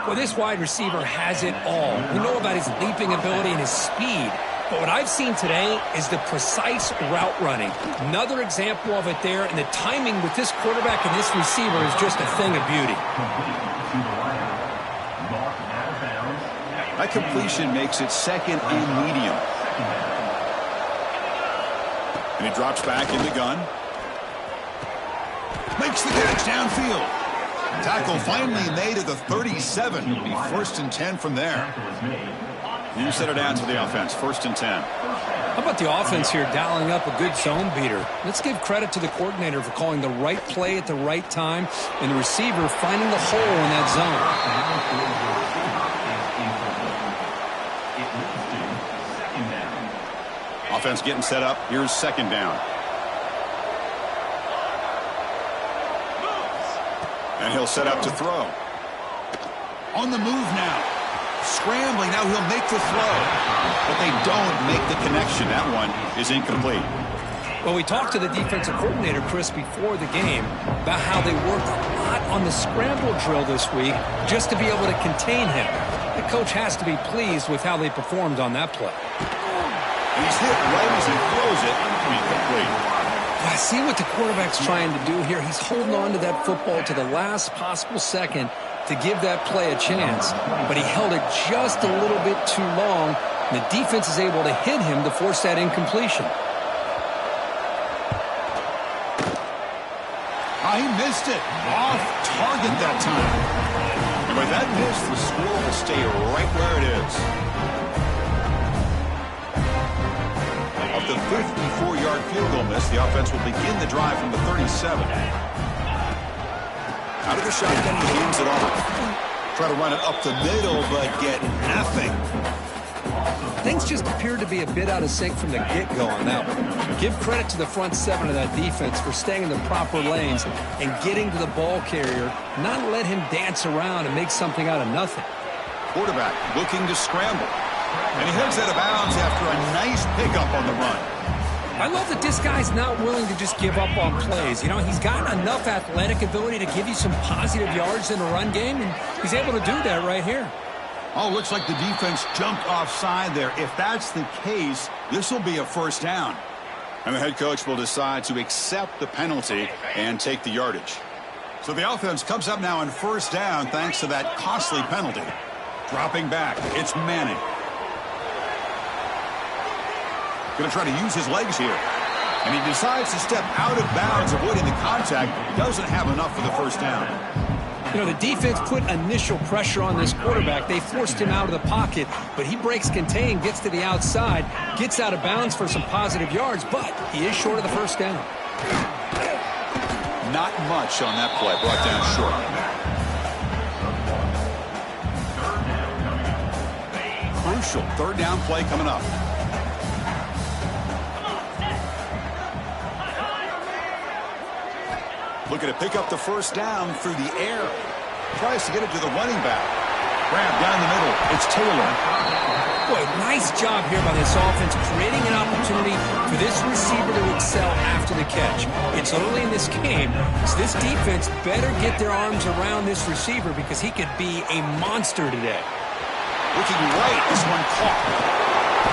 Well, this wide receiver has it all. We know about his leaping ability and his speed. But what I've seen today is the precise route running. Another example of it there, and the timing with this quarterback and this receiver is just a thing of beauty. That completion makes it 2nd and medium. And he drops back in the gun. Makes the catch downfield. Tackle finally made at the 37. It'll be 1st and 10 from there. You set it down to the offense, 1st and 10. How about the offense here dialing up a good zone beater? Let's give credit to the coordinator for calling the right play at the right time and the receiver finding the hole in that zone. Offense getting set up. Here's 2nd down. And he'll set up to throw. On the move now. Scrambling, now he'll make the throw. But they don't make the connection. That one is incomplete. Well, we talked to the defensive coordinator, Chris, before the game about how they worked a lot on the scramble drill this week just to be able to contain him. The coach has to be pleased with how they performed on that play. He's hit right as he throws it. Incomplete. I see what the quarterback's trying to do here. He's holding on to that football to the last possible second to give that play a chance. But he held it just a little bit too long, and the defense is able to hit him to force that incompletion. He missed it. Off target that time. And with that miss, the score will stay right where it is. Off the 54-yard field goal miss, the offense will begin the drive from the 37. Out of the shotgun, he hands it off. Try to run it up the middle, but get nothing. Things just appeared to be a bit out of sync from the get-go on that one. Give credit to the front 7 of that defense for staying in the proper lanes and getting to the ball carrier, not let him dance around and make something out of nothing. Quarterback looking to scramble. And he heads out of bounds after a nice pickup on the run. I love that this guy's not willing to just give up on plays. You know, he's got enough athletic ability to give you some positive yards in the run game, and he's able to do that right here. Oh, looks like the defense jumped offside there. If that's the case, this will be a 1st down. And the head coach will decide to accept the penalty and take the yardage. So the offense comes up now on 1st down thanks to that costly penalty. Dropping back, it's Manning. Going to try to use his legs here. And he decides to step out of bounds, avoiding the contact. Doesn't have enough for the 1st down. You know, the defense put initial pressure on this quarterback. They forced him out of the pocket, but he breaks contain, gets to the outside, gets out of bounds for some positive yards, but he is short of the 1st down. Not much on that play. Brought down short. Crucial third down play coming up. Looking to pick up the first down through the air. Tries to get it to the running back. Grab down the middle. It's Taylor. Boy, nice job here by this offense, creating an opportunity for this receiver to excel after the catch. It's early in this game, so this defense better get their arms around this receiver because he could be a monster today. Looking right, this one caught.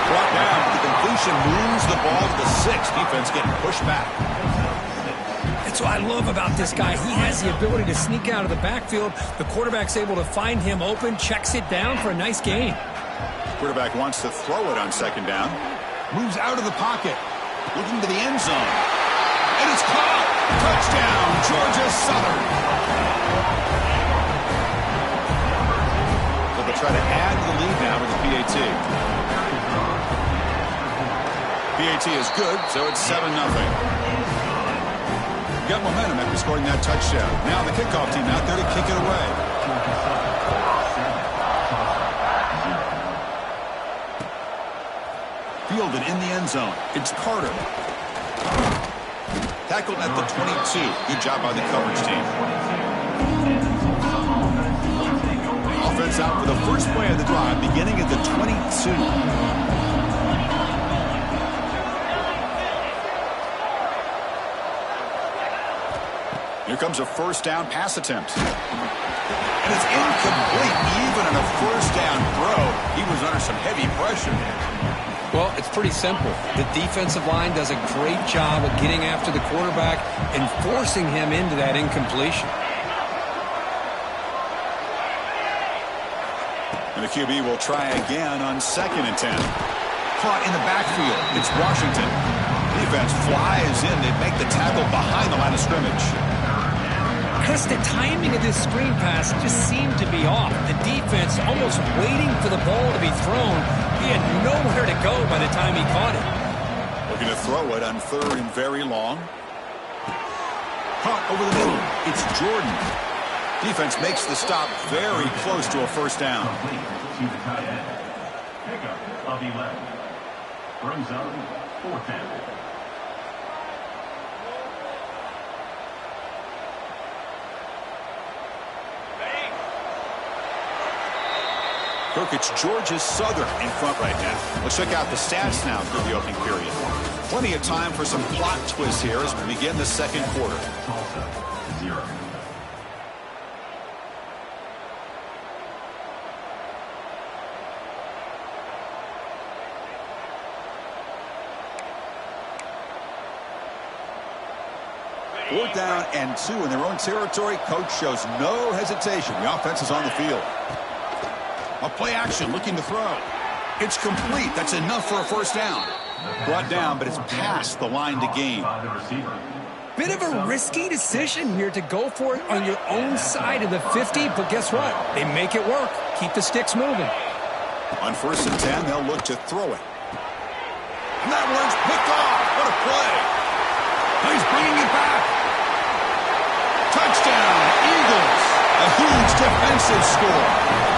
Brought down, the completion moves the ball to the 6. Defense getting pushed back. That's what I love about this guy. He has the ability to sneak out of the backfield. The quarterback's able to find him open, checks it down for a nice gain. Quarterback wants to throw it on second down. Moves out of the pocket. Looking to the end zone. And it's caught. Touchdown, Georgia Southern. So they'll try to add to the lead now with the PAT. PAT is good, so it's 7-0. Got momentum after scoring that touchdown. Now the kickoff team out there to kick it away. Fielded in the end zone. It's Carter. Tackled at the 22. Good job by the coverage team. Offense out for the first play of the drive, beginning at the 22. Here comes a first down pass attempt. And it's incomplete. Even on a first down throw, he was under some heavy pressure. Well, it's pretty simple. The defensive line does a great job of getting after the quarterback and forcing him into that incompletion. And the QB will try again on 2nd and 10. Caught in the backfield. It's Washington. Defense flies in. They make the tackle behind the line of scrimmage. Chris, the timing of this screen pass just seemed to be off. The defense almost waiting for the ball to be thrown. He had nowhere to go by the time he caught it. Looking to throw it on 3rd and very long. Caught over the middle. It's Jordan. Defense makes the stop very close to a first down. Pickup of 11. Brings up 4th down. Cook, it's Georgia Southern in front right now. Let's check out the stats now through the opening period. Plenty of time for some plot twists here as we begin the second quarter. Tulsa, 0. Fourth down and 2 in their own territory. Coach shows no hesitation. The offense is on the field. A play action, looking to throw. It's complete. That's enough for a first down. Brought down, but it's past the line to gain. Bit of a risky decision here to go for it on your own side of the 50, but guess what? They make it work. Keep the sticks moving. On 1st and 10, they'll look to throw it. And that one's picked off. What a play. He's bringing it back. Touchdown, Eagles. A huge defensive score.